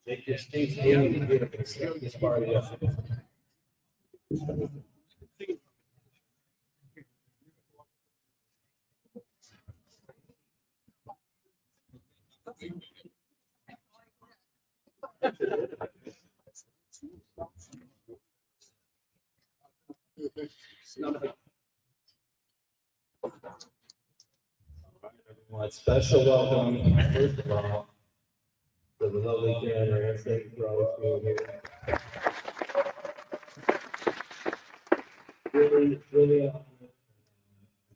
Take your seats, and get started. Everyone, special welcome, first of all, to the lovely Karen Rance. Thank you for always being here. Really, I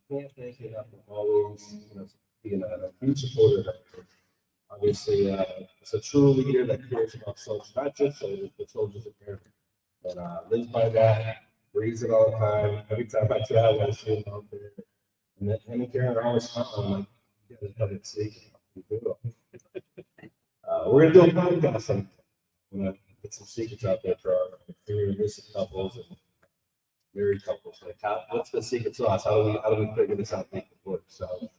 can't thank you enough for always, being a huge supporter of her. Obviously, it's a true leader that cares about soldiers, not just soldiers, but soldiers and parents. And lives by that, breathes it all the time. Every time I travel, I see him out there. And then him and Karen are always smiling. I'm like, you guys come and see. We're gonna do a podcast. I'm gonna get some secrets out there for our missing couples and married couples. Like, what's the secret sauce? How do we figure this out? Make it work. So,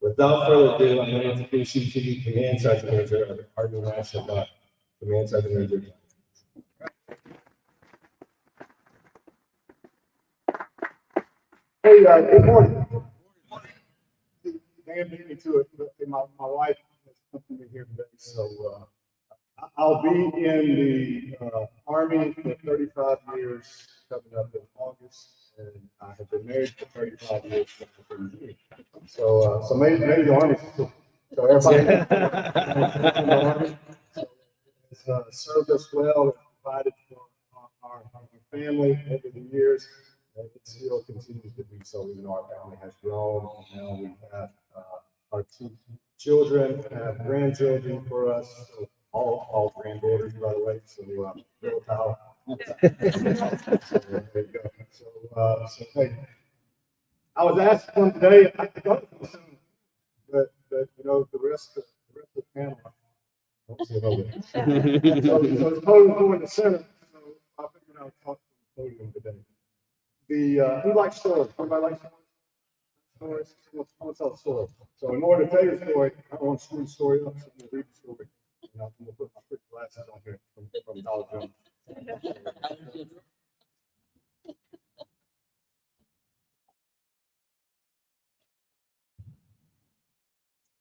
without further ado, I'm going to introduce you to the Command Sergeant Major of the Army National Guard. Command Sergeant Major. Hey, good morning. Dan beat me to it, but my wife has something to here today, so I'll be in the Army for 35 years coming up in August, and I have been married for 35 years. So maybe the Army. So everybody has served us well and provided for our family over the years. And it still continues to be so, even though our family has grown. And now we have our two children, have grandchildren for us, so all granddaughters, by the way. So, little Kyle. So, there you go. So hey, I was asked one today, I thought it was soon, but the rest of the panel, I don't see it over there. So it's totally going to center. So I figured I would talk to the podium today. Who likes stories? Everybody likes stories? I'll tell a story. So in order to tell you a story, I want to screw the story up, so I'm going to read the story. And I'm going to put my pretty glasses on here from Dollar General.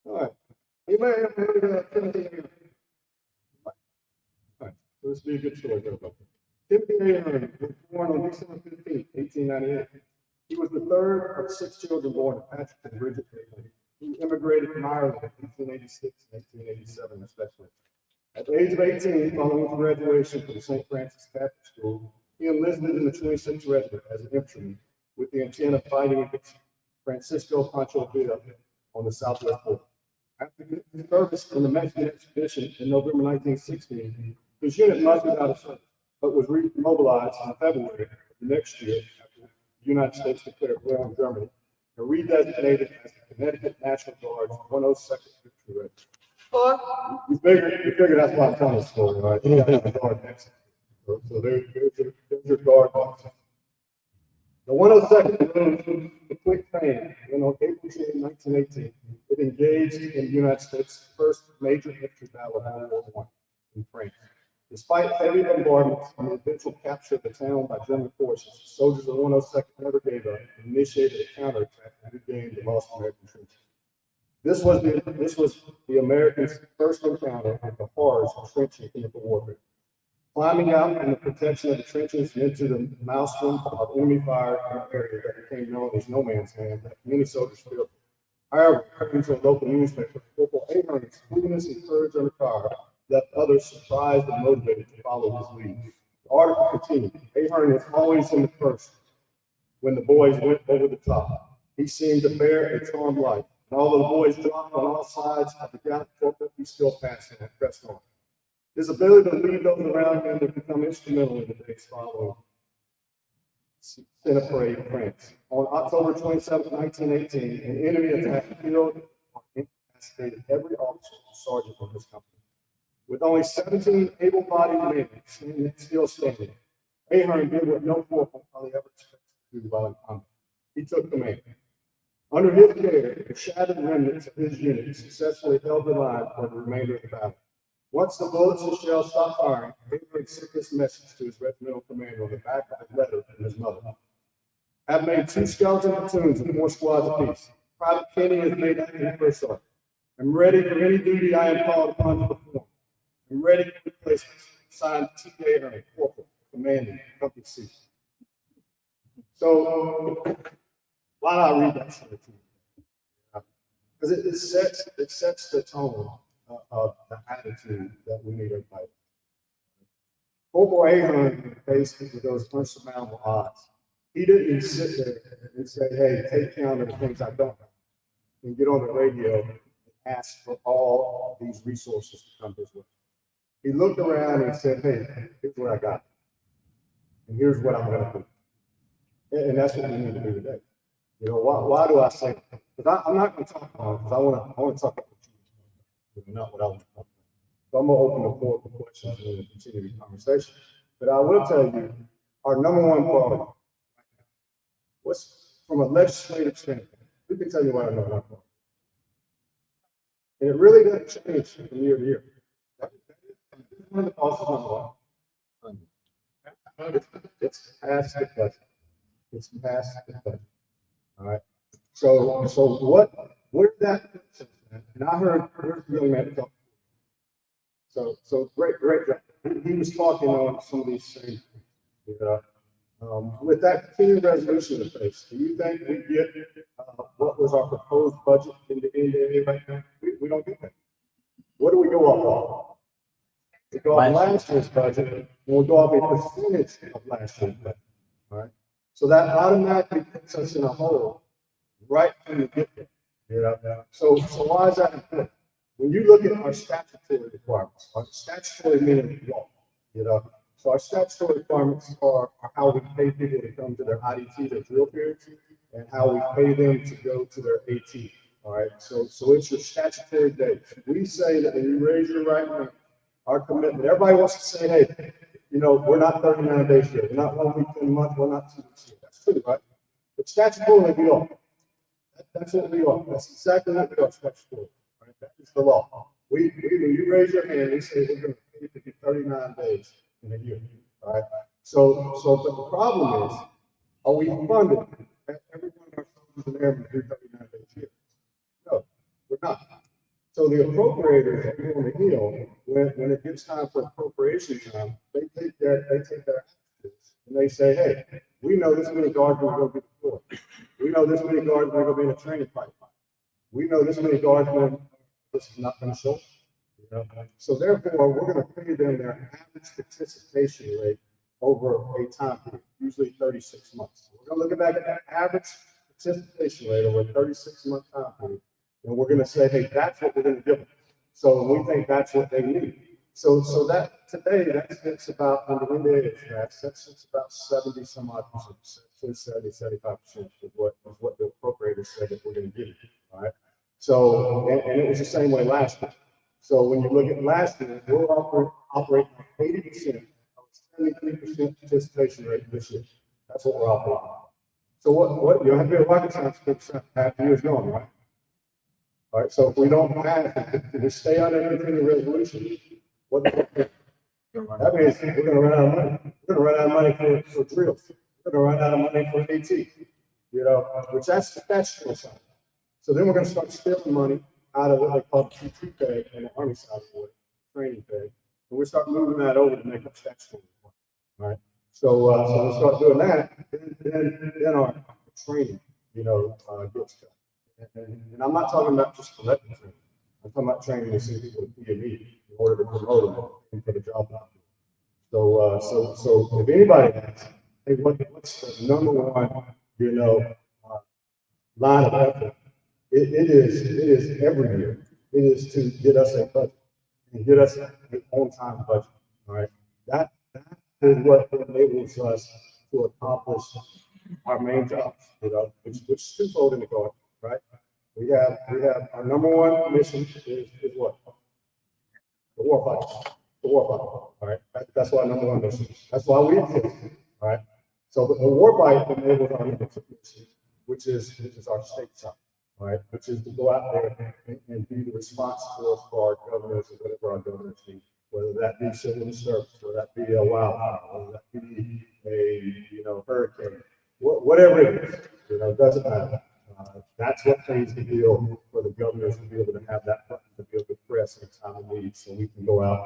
All right. Anybody ever heard of Timothy Ahern? All right. So this will be a good story, everybody. Timothy Ahern was born on December 15, 1898. He was the third of 6 children born to Patrick and Bridget Ahern. He immigrated from Ireland in 1886 and 1887, respectively. At the age of 18, following graduation from St. Francis Catholic School, he enlisted in the 26th Regiment as an infantryman with the intent of fighting against Francisco Pancho Villa on the southwest border. After his service in the Mexican expedition in November 1916, his unit mustered out of service, but was remobilized in February of the next year after the United States declared war on Germany and redesignated as the Connecticut National Guard's 102nd Infantry Regiment. You figured that's why I'm telling the story, right? You gotta have a guard next. So there's your guard box. The 102nd rose to quick fame when on April 10, 1918, it engaged in the United States' first major infantry battle of World War I in France. Despite heavy bombardments and the eventual capture of the town by German forces, soldiers of the 102nd never gave up and initiated a counterattack and regained the lost American trenches. This was the Americans' first encounter with the horrors of trench and chemical warfare. Climbing out in the protection of the trenches and into the maelstrom of enemy fire in an area that became known as no man's land that many soldiers feared. However, according to a local newspaper, Corporal Ahern's coolness and courage under fire left others surprised and motivated to follow his lead. The article continued. Ahern was always in the first when the boys went over the top. He seemed to bear a charmed life. And although the boys dropped on all sides of the gallant corporal, he still passed and pressed on. His ability to lead those around him would become instrumental in the days following in a parade in France. On October 27, 1918, an enemy attack killed or incapacitated every officer and sergeant of his company. With only 17 able-bodied men still standing, Ahern did what no corporal probably ever expected to do while in combat. He took command. Under his care, the shattered remnants of his unit successfully held the line for the remainder of the battle. Once the bullets and shells stopped firing, Avery sent this message to his regimental commander on the back of a letter from his mother. I've made 2 skeleton platoons and 4 squads apiece. Private Kenny has made acting first sergeant. I'm ready for any duty I am called upon to perform. I'm ready for replacements. Signed T.A. Ernie, Corporal, Commanding, Company C. So, why do I read that to you? Because it sets the tone of the attitude that we need everybody. Corporal Ahern, faced with those unsurmountable odds, he didn't sit there and say, hey, take count of the things I don't have, and get on the radio and ask for all these resources to come his way. He looked around and said, hey, here's what I got, and here's what I'm going to do. And that's what we need to do today. You know, why do I say that? Because I'm not going to talk about it, because I want to talk about the truth, not what I want to talk about. So I'm going to open the floor for questions and we'll continue the conversation. But I will tell you, our number one priority, what's from a legislative standpoint, we can tell you what our number one priority. And it really doesn't change from year to year. One of the costs number one. It's past the budget. It's past the budget. All right. So where did that? And I heard the young man talk. So great job. He was talking on some of these things. With that continuing resolution in place, do you think we get what was our proposed budget in the NDA right now? We don't get that. What do we go off of? We go off last year's budget, and we'll go off a percentage of last year's budget. All right. So that automatically puts us in a hole right from the get-go. So why is that important? When you look at our statutory requirements, our statutory meaning law, so our statutory requirements are how we pay people to come to their IDT, their drill periods, and how we pay them to go to their AT. All right. So it's your statutory dates. We say that when you raise your right hand, our commitment, everybody wants to say, hey, we're not 39 days here. We're not 1 week in a month. We're not 2 weeks here. That's true, right? But statutorily, we are. That's what we are. That's exactly what we are statutorily. Right? That is the law. When you raise your hand, we say we're going to pay you 39 days in a year. All right. So the problem is, are we funded every one of our soldiers and airmen do 39 days a year? No, we're not. So the appropriators on the Hill, when it gets time for appropriation time, they take their actions and they say, hey, we know this many guards are going to be deployed. We know this many guards are going to be in a training pipeline. We know this many guards this is not going to show. So therefore, we're going to pay them their average participation rate over a time period, usually 36 months. We're going to look back at that average participation rate over a 36-month time period. And we're going to say, hey, that's what we're going to give them. So we think that's what they need. So that today, that's about, on the NDA it's about 70 some odd percent, 70, 75% of what the appropriators said that we're going to give you. All right. So, and it was the same way last year. So when you look at last year, we're operating 80% of 73% participation rate this year. That's what we're operating. So what you have to be a rocket science percent half the year's gone, right? All right, so if we don't have, if we stay on that continuing resolution, what that means we're going to run out of money. We're going to run out of money for drills. We're going to run out of money for AT, which that's the statutory side. So then we're going to start stealing money out of what they call the PT pay and the Army side of the training pay. And we'll start moving that over to make up statutory. All right, so we'll start doing that, then our training, gets cut. And I'm not talking about just collective training. I'm talking about training to see people with PME in order to promote them into the job. So if anybody asks, hey, what's the number one, line of effort? It is every year. It is to get us a budget and get us an on-time budget. All right, that is what enables us to accomplish our main jobs. Which is twofold in the guard. Right? We have our number one mission is what? The warfighter. The warfighter. All right. That's why our number one mission. That's why we exist. All right. So the warfighter enables our number two mission, which is our state side. all right, which is to go out there and be the response force for our governors or whatever our governors need, whether that be civil service, whether that be a wildfire, whether that be a hurricane, whatever it is, it doesn't matter. That's what pays the bill for the governors to be able to have that button to be able to press in time of need, so we can go out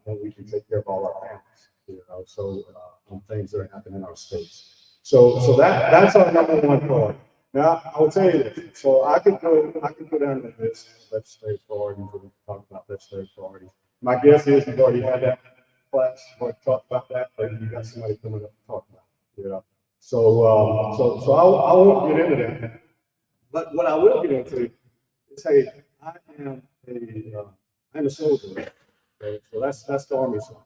and we can take care of all our families, on things that are happening in our states. So that's our number one priority. Now, I will tell you this. So I could go down to this legislative priorities, and we can talk about legislative priorities. My guess is you've already had that class, or talked about that, but you got somebody coming up to talk about it. So I won't get into that. But what I will get into is, hey, I'm a soldier. Okay? So that's the Army side.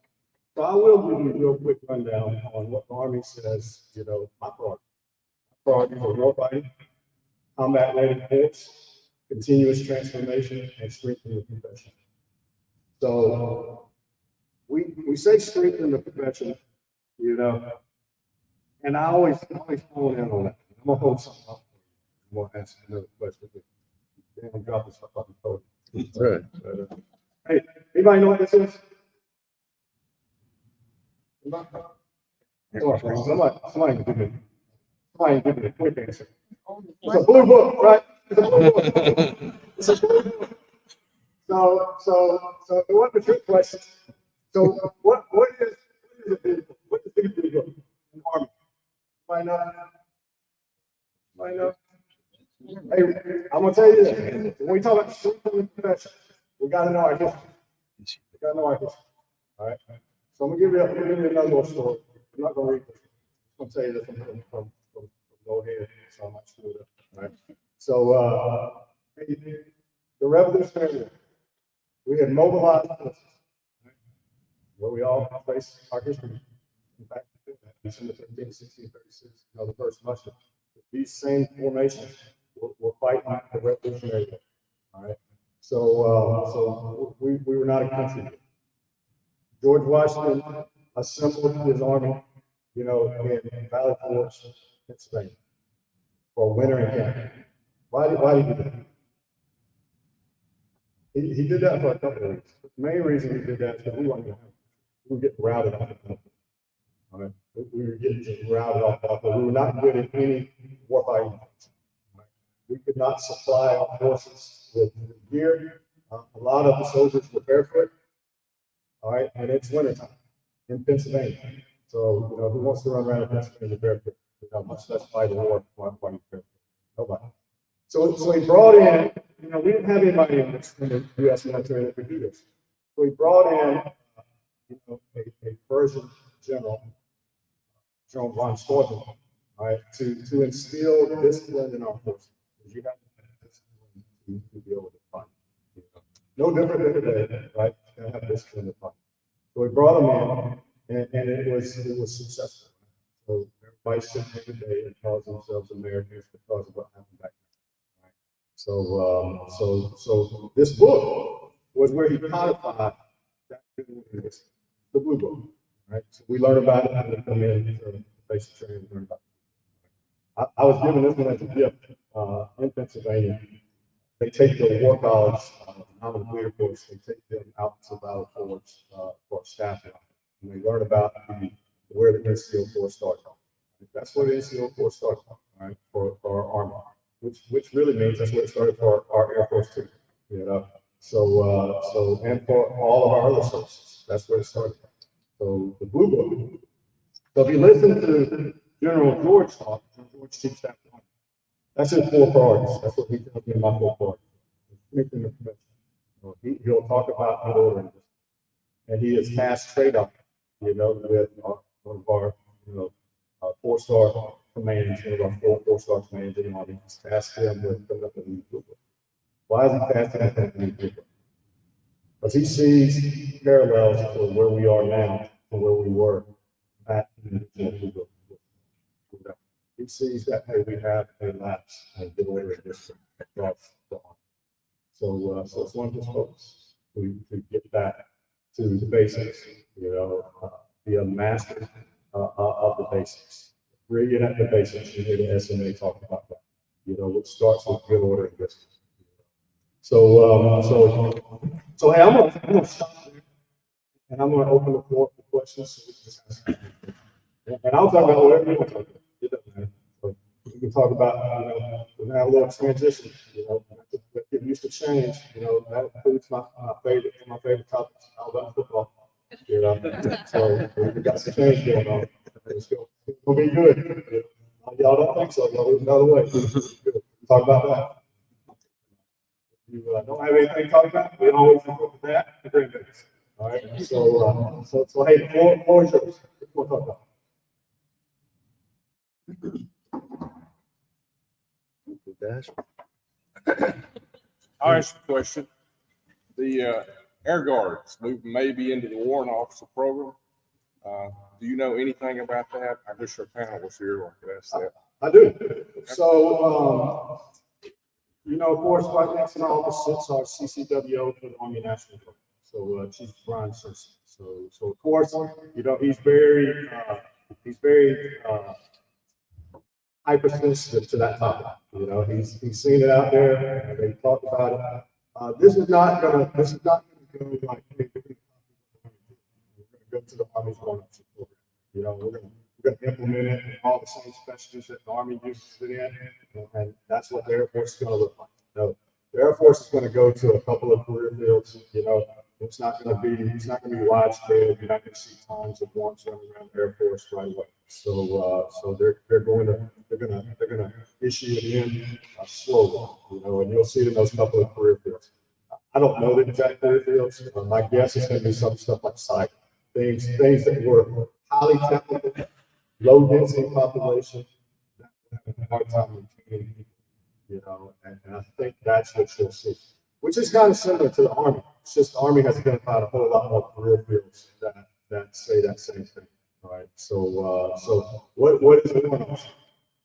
So I will give you a real quick rundown on what the Army says, my priorities. Priorities are warfighting, combat-ready force, continuous transformation, and strengthening the profession. So we say strengthen the profession, and I always hone in on that. I'm gonna hold something up. I'm gonna ask another question. I'm dropping stuff off the podium. All right. Hey, anybody know what this is? Somebody give me a quick answer. It's a blue book, right? It's a blue book. It's a blue book. So it wasn't a trick question. So what is a blue book? What is a blue book in the Army? Might know. Hey, I'm gonna tell you this. When we talk about strengthening the profession, we gotta know our history. All right. So I'm gonna give you another little story. I'm not gonna read this. I'm gonna tell you this from go ahead. So I'm not screwed up. All right. So the Revolutionary War, we had mobilized forces, right, where we all face our history. In fact, December 13, 1636, the first muster. These same formations were fighting the Revolutionary War. All right. So we were not a country. George Washington assembled his army, in Valley Forge, Pennsylvania, for winter encampment. Why did he do that? He did that for a couple of reasons. The main reason he did that is because we were getting routed off the country. All right. We were getting just routed off the country. We were not good at any warfighting. Right? We could not supply our forces with gear. A lot of the soldiers were barefoot. All right, and it's wintertime in Pennsylvania. So, who wants to run around in Pennsylvania barefoot? Much less fight a war while barefoot. Nobody. So he brought in, we didn't have anybody in the U.S. military that could do this. So he brought in, a Persian general, General von Steuben, all right, to instill discipline in our forces. Because you have to have discipline to be able to fight. No different than today, right? You have discipline to fight. So we brought them in, and it was successful. So everybody sitting here today and calls themselves Americans because of what happened back then. Right? So this book was where he codified that, the blue book. Right? So we learn about it and we come in to basic training and learn about it. I was given this one as a gift in Pennsylvania. They take the War College, nominal leader course, they take them out to Valley Forge for staffing, and they learn about where the NCO Force started. That's where the NCO Force started, right, for our Army, which really means that's where it started for our Air Force too, So and for all of our other services, that's where it started. So the Blue Book. So if you listen to General George talk, George Chief Staff, that's his 4 priorities. That's what he tells me in my 4 priorities. Strengthen the profession. He'll talk about the ordering, and he has tasked trade-off, with one of our, 4-star commands, one of our 4-star commands in the Army. He's tasked them with coming up with a new blue book. Why is he tasking them with a new blue book? Because he sees parallels to where we are now and where we were back in the original blue book. He sees that, hey, we have a lapse and delivery district across the Army. So it's one of his focus to get back to the basics, be a master of the basics. Brilliant at the basics. You hear the SMA talk about that. which starts with good order and discipline. So hey, I'm gonna stop there, and I'm gonna open the floor for questions. So we can just ask them. And I'll talk about whatever you want to talk about. It doesn't matter. So we can talk about, we're gonna have a little transition, get used to change, that includes my favorite topics, all about football. So we got some change going on. It's gonna be good. Y'all don't think so, y'all move another way. Talk about that. You don't have anything to talk about, we always look at that and bring things. All right. So hey, floor is yours. What do you want to talk about? I'll ask you a question. The Air Guards moving maybe into the warrant officer program. Do you know anything about that? I wish our panel was here or I could ask that. I do. So, of course, right next in our office sits our CCWO for the Army National Guard. So, Chief Brian Simpson. So of course, he's very hypersensitive to that topic. He's seen it out there, and they talked about it. This is not going to go like we're going to go to the Army's warrant officer program. We're going to implement it in all the same specialties that the Army uses it in, and that's what the Air Force is going to look like. The Air Force is going to go to a couple of career fields. It's not going to be widespread. You're not going to see tons of warrants running around the Air Force right away. So they're going to issue it in slowly. And you'll see it in those couple of career fields. I don't know the exact career fields. My guess is going to be some stuff like psych, things that were highly technical, low density population, that have a hard time retaining people, and I think that's what you'll see, which is kind of similar to the Army. It's just the Army has identified a whole lot more career fields that say that same thing. All right. So what is it?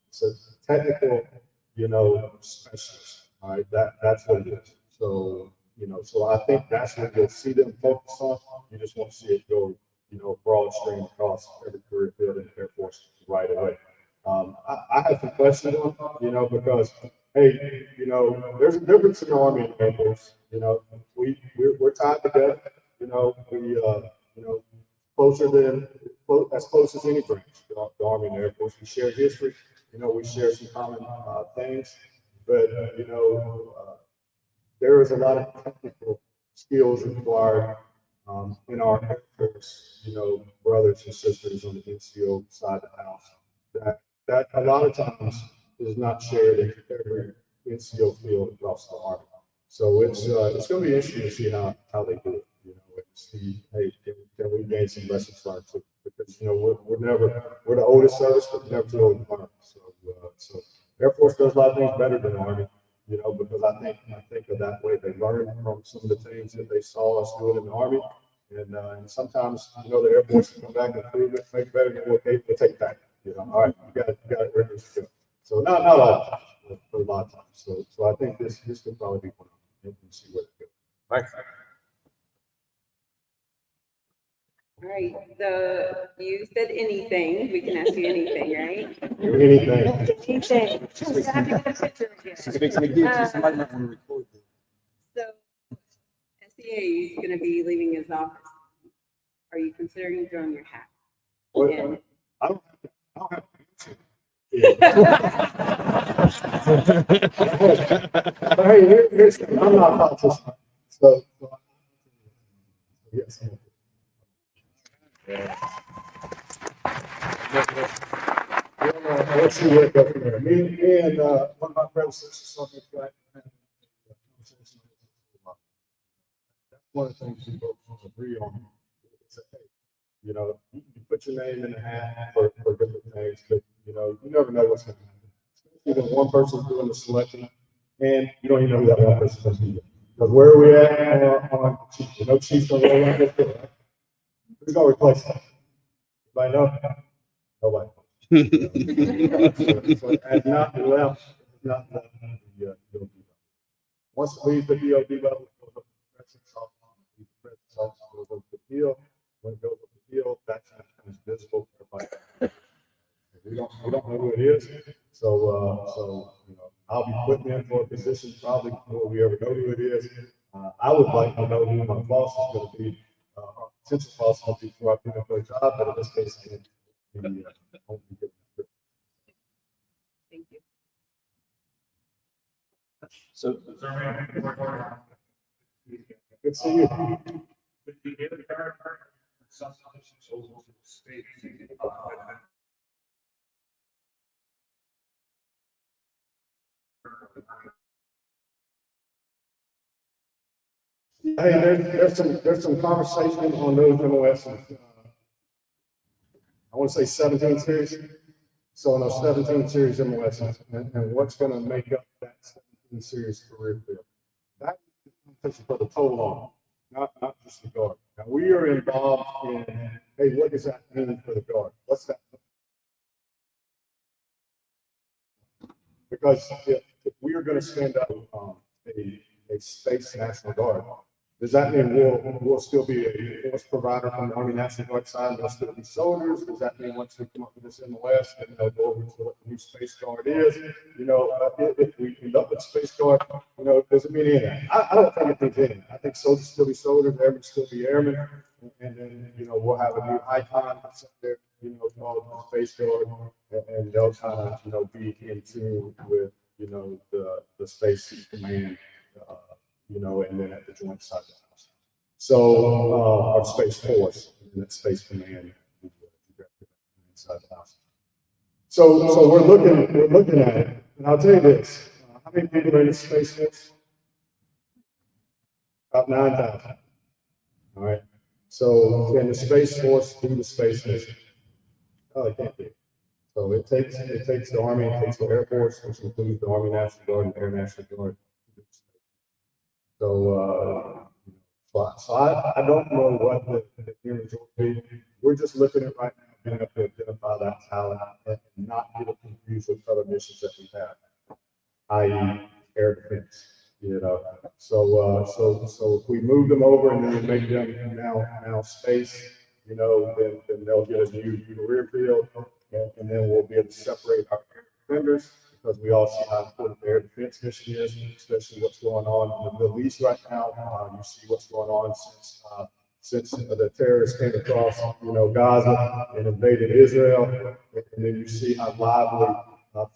It's a technical, specialist. All right. That's what it is. So I think that's what you'll see them focus on. You just won't see it go, broad stream across every career field in the Air Force right away. I have some questions on, because hey, there's a difference in the Army and the Air Force. We're tied together. As close as any branch, the Army and the Air Force. We share history. We share some common things, but there is a lot of technical skills required in our Air Force, brothers and sisters on the NCO side of the house. That a lot of times is not shared in every NCO field across the Army. So it's going to be interesting to see how they do it. And see, hey, can we gain some lessons learned too? Because we're the oldest service, but never too old to learn. So Air Force does a lot of things better than the Army. Because I think of that way. They learn from some of the things that they saw us doing in the Army, and sometimes the Air Force will come back and improve it, make it better, and we'll take it back. All right, you got it ready to go. So not a lot of times, but a lot of times. So I think this could probably be one of them, and see where it goes. Thanks. All right, so you said anything, we can ask you anything, right? Anything. Anything. So I have to get a picture again. So SEA is going to be leaving his office. Are you considering throwing your hat? Well, I don't have but hey, here's the thing. I'm not a politician. So yes. Let's see where it goes from there. Me and one of my predecessors, something like that. That's one of the things we both agree on. Is that, hey, you put your name in the hat for different things, but you never know what's going to happen. Even one person's doing the selection, and you don't even know who that one person's going to be. Because where are we at on Chief? Chief's going to roll around this field, right? Who's going to replace him? Anybody know? Nobody. So and not left the DOD. Once it leaves the DOD level, it goes up to the president's office. The president's office goes up to the field. When it goes up the field, that's when it becomes visible to everybody. We don't know who it is. So I'll be putting in for a position probably before we ever know who it is. I would like to know who my boss is going to be, our potential boss will be before I put in for a job, but in this case, I can't be, won't be given it. Thank you. So, Good to see you. Hey, there's some conversation on those MOSs. I want to say 17 series. So on those 17 series MOSs, and what's going to make up that 17 series career field? That is for the total arm, not just the guard. Now we are involved in, hey, what does that mean for the guard? What's that? Because if we are going to stand up a space National Guard, does that mean we'll still be a force provider from the Army National Guard side? There'll still be soldiers. Does that mean once we come up with this in the West, and they'll go over to what the new Space Guard is? You know, if we end up with Space Guard, you know, does it mean anything? I don't think it means anything. I think soldiers still be soldiers, airmen still be airmen, and then, you know, we'll have a new icon that's up there, you know, called the Space Guard, and they'll kind of, you know, be in tune with, you know, the Space Command, you know, and then at the joint side of the house. So, our Space Force, and then Space Command inside the house. So we're looking at it, and I'll tell you this: how many people are in the Space Force? About 9,000. All right. So can the Space Force do the space mission? Oh, it can't be. So it takes the Army, it takes the Air Force, which includes the Army National Guard and Air National Guard. So, I don't know what the image will be. We're just looking at right now, being able to identify that talent and not get it confused with other missions that we have, i.e. air defense, you know. So if we move them over and then we make them now space, you know, then they'll get a new career field, and then we'll be able to separate our air defenders, because we all see how important the air defense mission is, especially what's going on in the Middle East right now. You see what's going on since the terrorists came across, you know, Gaza and invaded Israel, and then you see how lively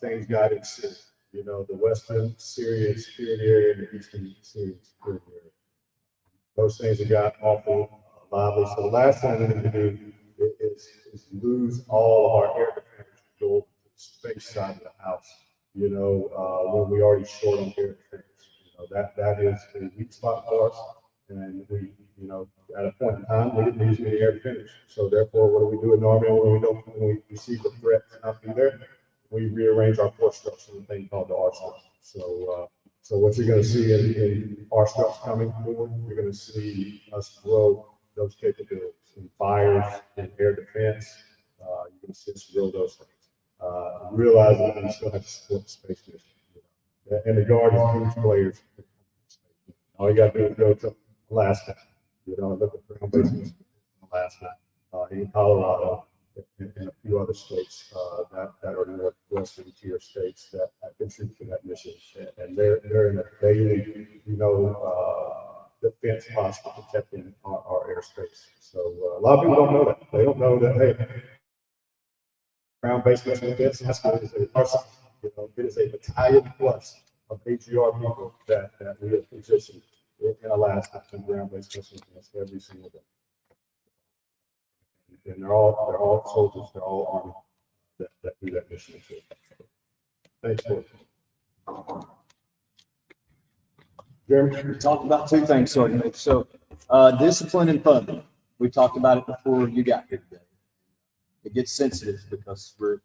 things got in Syria. You know, the Western Syrian security area and the Eastern Syrian security area. Those things have got awful lively. So the last thing we need to do is lose all of our air defenders to go to the space side of the house. You know, when we already short on air defenders. You know, that is a weak spot for us. And we, you know, at a point in time, we didn't use many air defenders. So therefore, what do we do in the Army when we see the threat to not be there? We rearrange our force structure in a thing called the R structure. So what you're going to see in R structure coming forward, you're going to see us grow those capabilities in fires and air defense. You're going to see us grow those things. Realize that we still have to support the space mission. You know? And the Guard is huge players. All you got to do is go to Alaska, you know, and look at ground bases in Alaska, in Colorado, and a few other states that are northwestern tier states that contribute to that mission. And they're in a daily, you know, defense posture protecting our airspace. So a lot of people don't know that. They don't know that, hey, ground-based mission defense, that's what it is. You know, it is a battalion plus of AGR people that we have positioned in Alaska and ground-based mission defense every single day. And they're all soldiers, they're all Army that do that mission. Thanks for it. Jeremy? We talked about two things, Sergeant Mitch. So, discipline and funding. We talked about it before you got here today. It gets sensitive because we're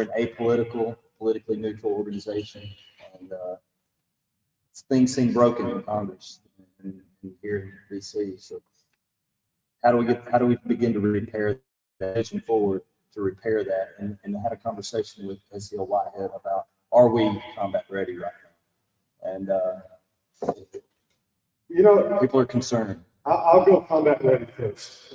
an apolitical, politically neutral organization, and things seem broken in Congress and here in DC. So, how do we begin to repair that, mission forward to repair that, and had a conversation with SEL Whitehead about, are we combat ready right now? And you know, people are concerned. I'll go combat ready first.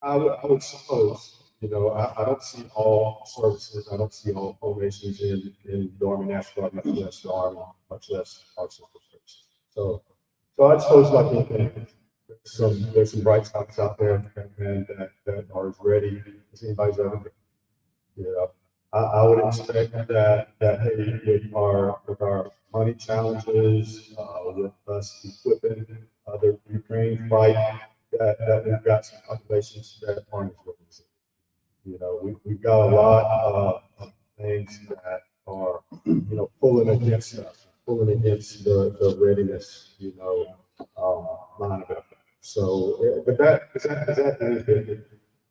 I would suppose you know, I don't see all services, I don't see all formations in the Army National Guard, much less the Army, much less our civil services. So I suppose like anything, there's some bright spots out there and that are as ready as anybody's ever been. You know, I would expect that hey, with our money challenges, with us equipping the Ukraine fight, that we've got some populations that aren't as ready. You know, we've got a lot of things that are, you know, pulling against us, pulling against the readiness, you know, line of effort. So, but is that anything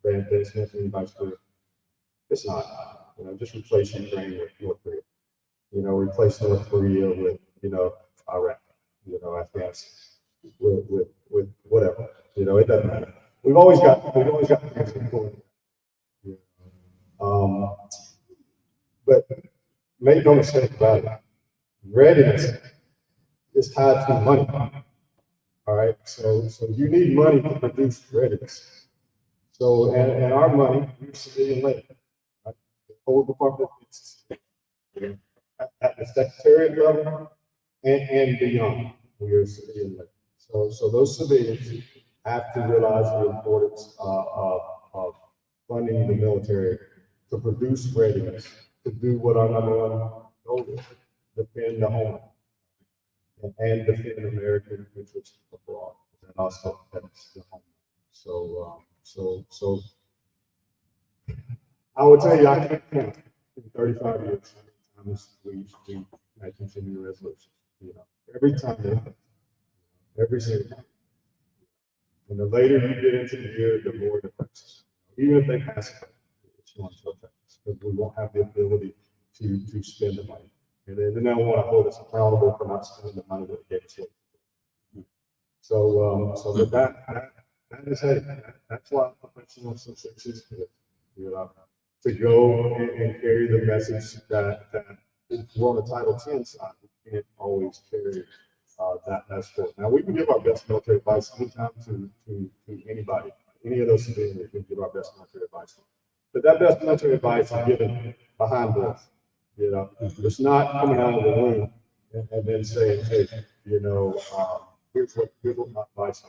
that's making anybody's career? It's not. You know, just replace Ukraine with North Korea. You know, replace North Korea with, you know, Iraq, you know, Afghanistan, with whatever. You know, it doesn't matter. We've always got things to pull. But make no mistake about it. Readiness is tied to money. All right. So you need money to produce readiness. So and our money, we're civilian labor. Right? The whole Department of Defense, at the secretariat level and beyond, we are civilian labor. So those civilians have to realize the importance of funding the military to produce readiness, to do what our number one goal is, defend the home and defend American interests abroad, and also that's the home. So I would tell you, I can't count in 35 years how many times we make continuing resolutions. You know, every time, every single time. And the later you get into the year, the more the crisis. Even if they pass it, it's going to affect us because we won't have the ability to spend the money. And then they want to hold us accountable for not spending the money that they gave us. So with that is, hey, that's why professional associations, you know, to go and carry the message that if we're on the Title 10 side, we can't always carry that sport. Now we can give our best military advice anytime to anybody, any of those civilians, we can give our best military advice. But that best military advice is given behind doors. You know, it's not coming out of the room and then saying, hey, you know, here's what my advice is.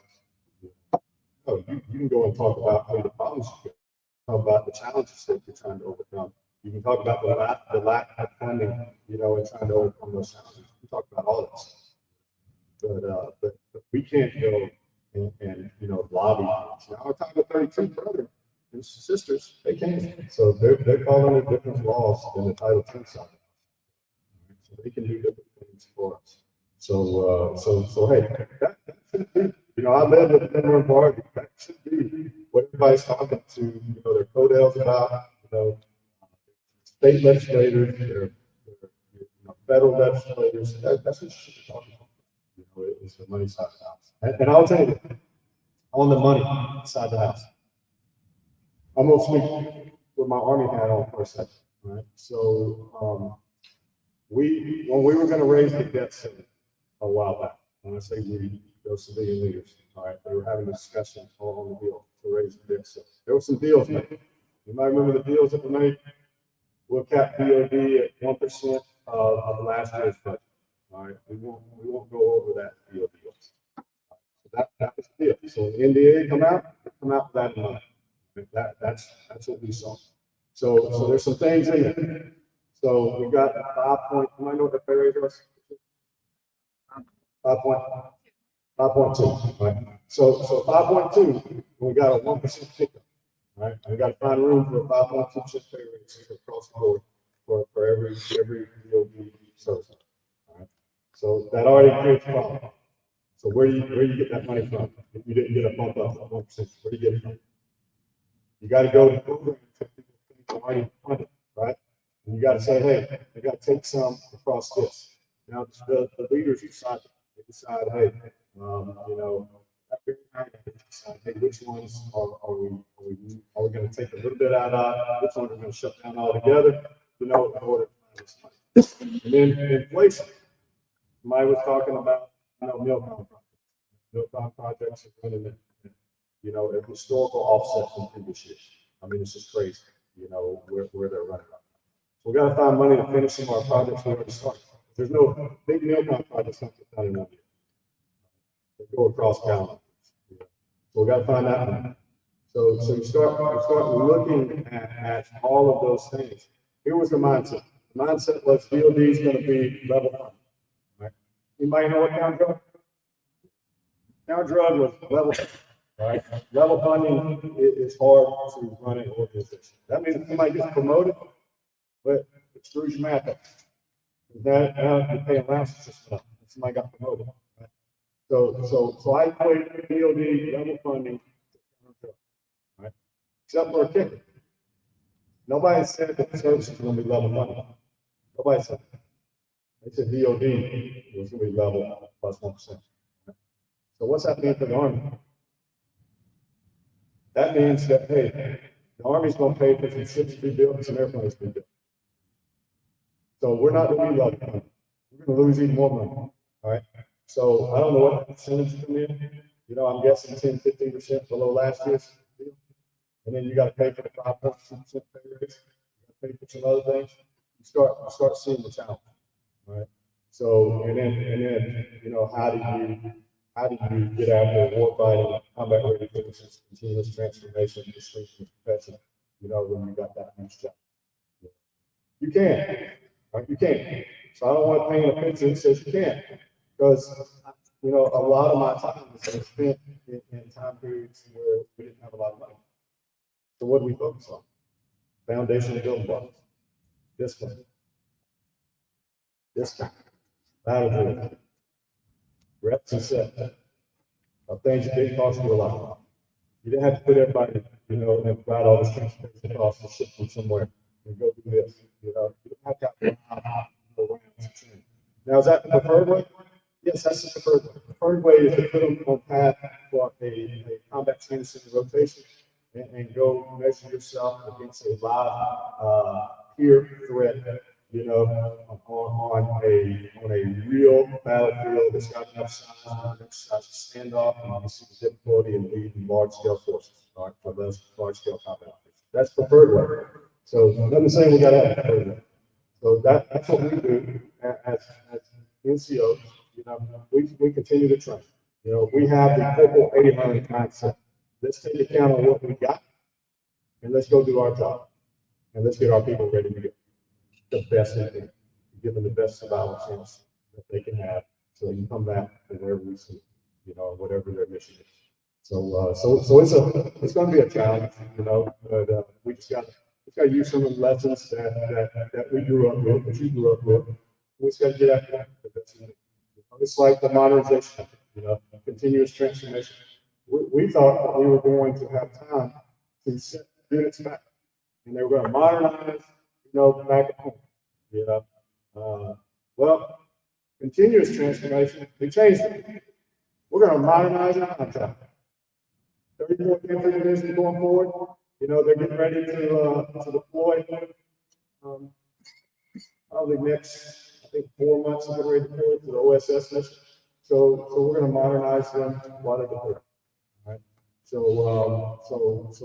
No, you can go and talk about the problems you get, talk about the challenges that you're trying to overcome. You can talk about the lack of funding, you know, and trying to overcome those challenges. You talk about all this. But we can't go and you know, lobby. Now our Title 32 brothers and sisters, they can't. So they're following different laws than the Title 10 side. So they can do different things for us. So hey, that should be, you know, I led with the member party. That should be what everybody's talking to, you know, their codels about, you know, state legislators, their you know, federal legislators. That's what you should be talking about. You know, it's the money side of the house. And I'll tell you, on the money side of the house, I'm going to speak with my Army hat on for a second. Right? So when we were going to raise the debt ceiling a while back, when I say we, those civilian leaders, all right, they were having a discussion on the bill to raise the debt ceiling. There were some deals made. You might remember the deals that were made. We'll cap DOD at 1% of last year's budget. All right, we won't go over that deal. So that was the deal. So when the NDA come out with that in mind. That's what we saw. So there's some things in it. So we got 5 point. You might know what the pay raise was. 5.2. Right. So 5.2. We got a 1% pickup. Right. And we got to find room for a 5.2% pay raise across the board for every DOD service. So that already creates a problem. So where do you get that money from? If you didn't get a bump up of 1%, where do you get it from? You got to go to programs that people think are already funded, right? And you got to say, hey, they got to take some across this. Now the leaders decide. They decide, hey, you know, they decide, hey, which ones are we going to take a little bit out of? Which ones are going to shut down altogether? You know, in order to find this money. And then inflation. Somebody was talking about, you know, Milcom projects. Milcom projects are running, you know, a historical offset from previous years. I mean, it's just crazy, you know, where they're running. So we got to find money to finish some of our projects we already started. There's no big Milcom projects not done in one year. They go across calendars. So we got to find that money. So you start looking at all of those things. Here was the mindset. The mindset was DOD is going to be level funded. Right? Anybody know what town drug? Town drug was level funded. Right? Level funding is hard to run an organization. That means if somebody gets promoted, but it screws your math up. Now you're paying allowances just enough. Somebody got promoted. Right? So I equate DOD level funding, right? Except for a kicker. Nobody said that the service is going to be level funded. Nobody said that. They said DOD was going to be level plus 1%. So what's that mean for the Army? That means that, hey, the Army's going to pay for some ships to be built and some airplanes to be built. So we're not going to be level funded. We're going to lose even more money. All right. So I don't know what percentage come in. You know, I'm guessing 10, 15% below last year's deal. And then you got to pay for the 5.2% pay raise. You got to pay for some other things. You start seeing the challenge. All right. So and then you know, how do you get after war fighting, combat ready forces, continuous transformation, distinction, profession? You know, when you got that huge job. You can, right? You can. So I don't want to paint a picture that says you can't, because you know a lot of my time is spent in time periods where we didn't have a lot of money. So what do we focus on? Foundational building blocks, discipline, battlefield, reps and sets. Things that didn't cost you a lot. You didn't have to put everybody, you know, and provide all this transportation costs to ship them somewhere and go do this. You know, you don't have to go around. Now, is that the preferred way? Yes, that's the preferred way. The preferred way is to put them on path for a combat transition rotation and go measure yourself against a live peer threat, you know, on a real battlefield that's got enough size to standoff, and you see the difficulty in leading large scale forces, right, for those large scale combat operations. That's the preferred way. So nothing saying we got to have a preferred way. So that's what we do as NCOs. You know, we continue to train. You know, we have the Corporal 800 mindset. Let's take account of what we got, and let's go do our job, and let's get our people ready to go. The best they can, give them the best survival chance that they can have, so they can come back to wherever we see, you know, whatever their mission is. So it's going to be a challenge, you know, but we just got to use some of the lessons that we grew up with, that you grew up with. We just got to get after the best we can. It's like the modernization, you know, continuous transformation. We thought that we were going to have time to set units back, and they were going to modernize, you know, back at home, you know. Well, continuous transformation, we changed it. We're going to modernize our contract. 34th Infantry Division going forward, you know, they're getting ready to deploy. Probably next, I think 4 months, they're ready to deploy to the OSS mission. So we're going to modernize them while they're deployed. Right? So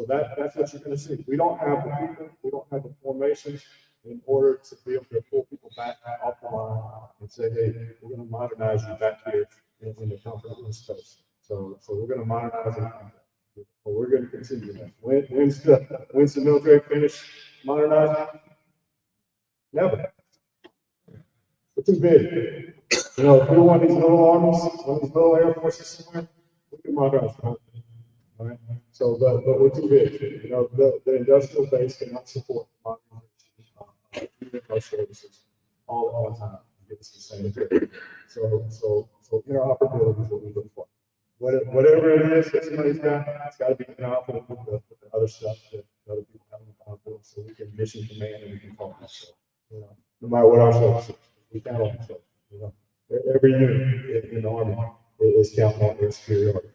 that's what you're going to see. We don't have the people, we don't have the formations in order to be able to pull people back off the line and say, hey, we're going to modernize you back here in the comfort of this space. So we're going to modernize it. But we're going to continue that. When's the military finish modernizing? Never. We're too big. You know, if we want these little armies, one of these little air forces somewhere, we can modernize them. All right. So, but we're too big. You know, the industrial base cannot support modernization of our services all at one time. It's the same thing. So interoperability is what we look for. Whatever it is that somebody's got, it's got to be interoperable with the other stuff that other people have in common, so we can mission command and we can talk ourselves. You know, no matter what our service is, we count on ourselves. You know, every unit in the Army is counting on their superiority.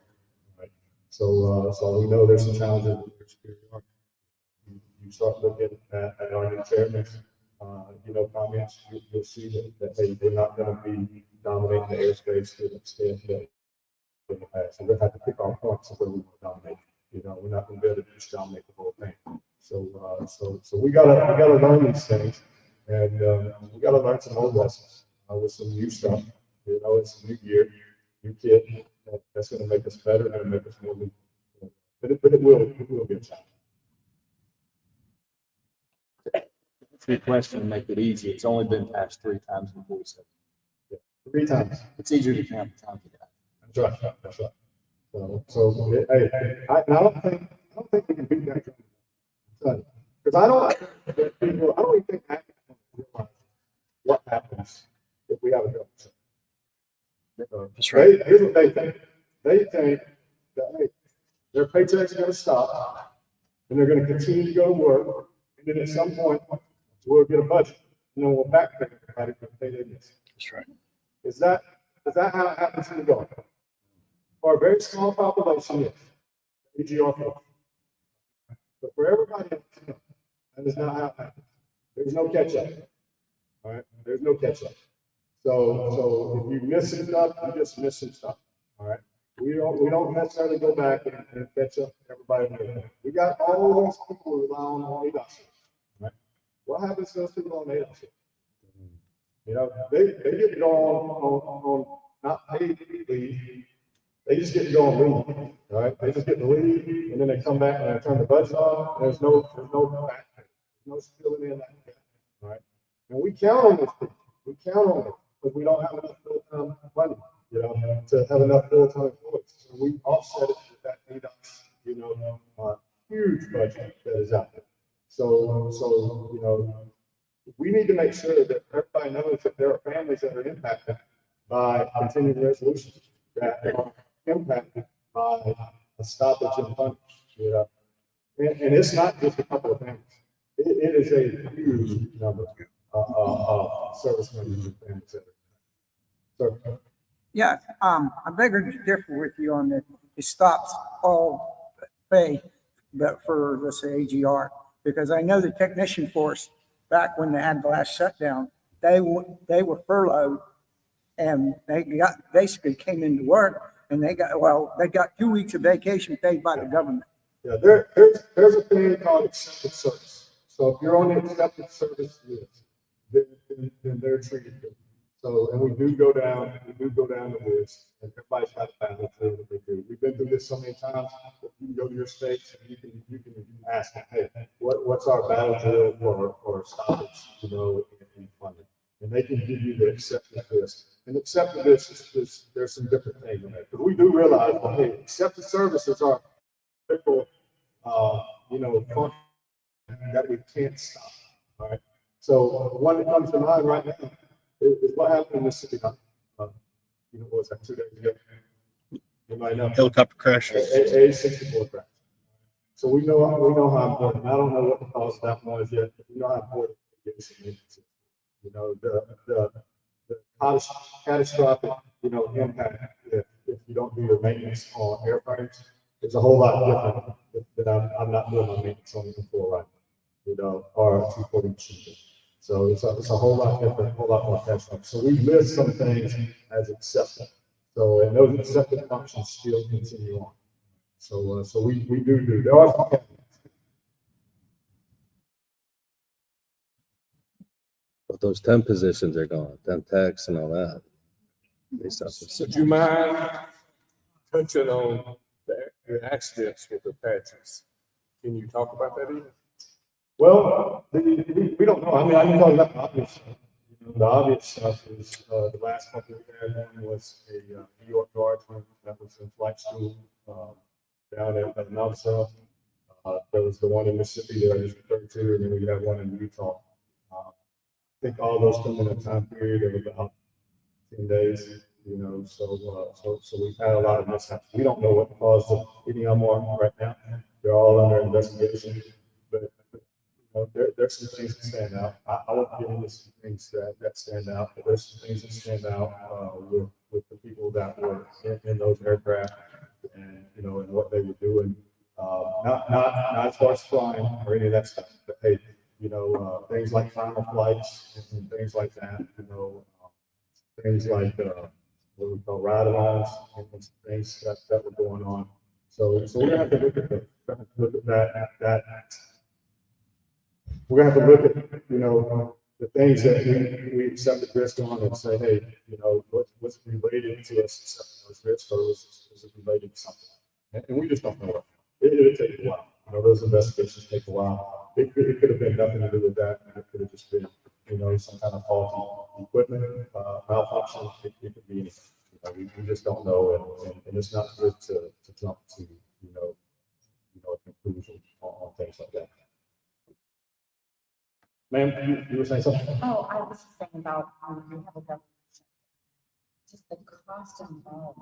Right? So we know there's some challenges with their superiority. You start looking at our new chairman, you know, comments, you'll see that hey, they're not going to be dominating the airspace to the extent that in the past. So we're going to have to pick our points of where we want to dominate. You know, we're not going to be able to just dominate the whole thing. So we gotta learn these things, and we gotta learn some old lessons with some new stuff. You know, it's a new year, new kid. That's gonna make us better, gonna make us more. But it will be a challenge. Good question to make it easy. It's only been passed 3 times in 47. 3 times. It's easier to count the times. That's right. That's right. Hey, I don't think we can beat that. Because I don't even think I realize what happens if we have a government. That's right. Here's what they think. They think that, hey, their paychecks are going to stop, and they're going to continue to go to work, and then at some point we'll get a budget, and then we'll backpay everybody for the pay they miss. That's right. Is that how it happens in the government? For a very small population, yes. EGR folks. But for everybody else, no. That is not how it happens. There's no catch up. All right. There's no catch up. So if you miss some stuff, you just miss some stuff. All right. We don't necessarily go back and catch up everybody. We got all those people who rely on ADOS. Right. What happens to those people on ADOS? You know, they get to go on not paid leave. They just get to go on leave, all right? They just get to leave, and then they come back and they turn the budget on. There's no back pay. There's no filling in that gap, all right? And we count on this people. We count on it because we don't have enough full-time money, you know, to have enough full-time employees. So we offset it with that ADOS, you know, huge budget that is out there. So you know, we need to make sure that everybody knows that there are families that are impacted by continuing resolutions that are impacted by a stoppage in funding. You know? And it's not just a couple of families. It is a huge number of service members and families. So, Yeah, I beg to differ with you on that. It stops all pay, but for, let's say, AGR, because I know the technician force, back when they had the last shutdown, they were furloughed, and they basically came into work, and they got 2 weeks of vacation paid by the government. Yeah, there's a thing called accepted service. So if you're on the accepted service list, then they're treated good. So, and we do go down the list, and everybody's got a balance of what they do. We've been through this so many times. You can go to your states and you can ask them, hey, what's our battle drill for stoppage, you know, in funding? And they can give you the accepted list. And accepted list is there's some different things in there. Because we do realize that, hey, accepted services are critical, you know, function that we can't stop. All right. So one that comes to mind right now is what happened in Mississippi. You know, what was that, 2 days ago? You might know. Helicopter crash. A64 crash. So we know how important. I don't know what the cause of that was yet, but we know how important it is. You know, the catastrophic, you know, impact if you don't do your maintenance on airframes is a whole lot different than I'm not doing my maintenance on the 4 right now, you know, or 240 machine. So it's a whole lot different, a whole lot more catastrophic. So we list some things as accepted. So, and those accepted functions still continue on. So we do. There are some caveats. But those 10 positions are gone, 10 techs and all that. Would you mind touching on the accidents with Apaches? Can you talk about that even? Well, we don't know. I mean, I can talk about the obvious stuff. You know, the obvious stuff is the last one we had was a New York Guardsman that was in flight school down at Mount South. There was the one in Mississippi that I just referred to, and then we have one in Utah. I think all those come in a time period of about 10 days. You know, so we've had a lot of mishaps. We don't know what caused any of them right now. They're all under investigation, but there's some things that stand out. I won't get into some things that stand out, but there's some things that stand out with the people that were in those aircraft, and you know, and what they were doing. Not as far as flying or any of that stuff, but hey, you know, things like final flights and things like that. You know, things like what we call ride-alongs and some things that were going on. So we're gonna have to look at that we're gonna have to look at, you know, the things that we accepted risk on and say, hey, you know, what's related to us accepting those risks, or is it related to something? And we just don't know. It'll take a while. You know, those investigations take a while. It could have been nothing to do with that. It could have just been, you know, some kind of faulty equipment, malfunction. It could be anything. You know, we just don't know, and it's not good to jump to, you know, a conclusion on things like that. Ma'am, you were saying something? Oh, I was just saying about, we have a government, just the cost involved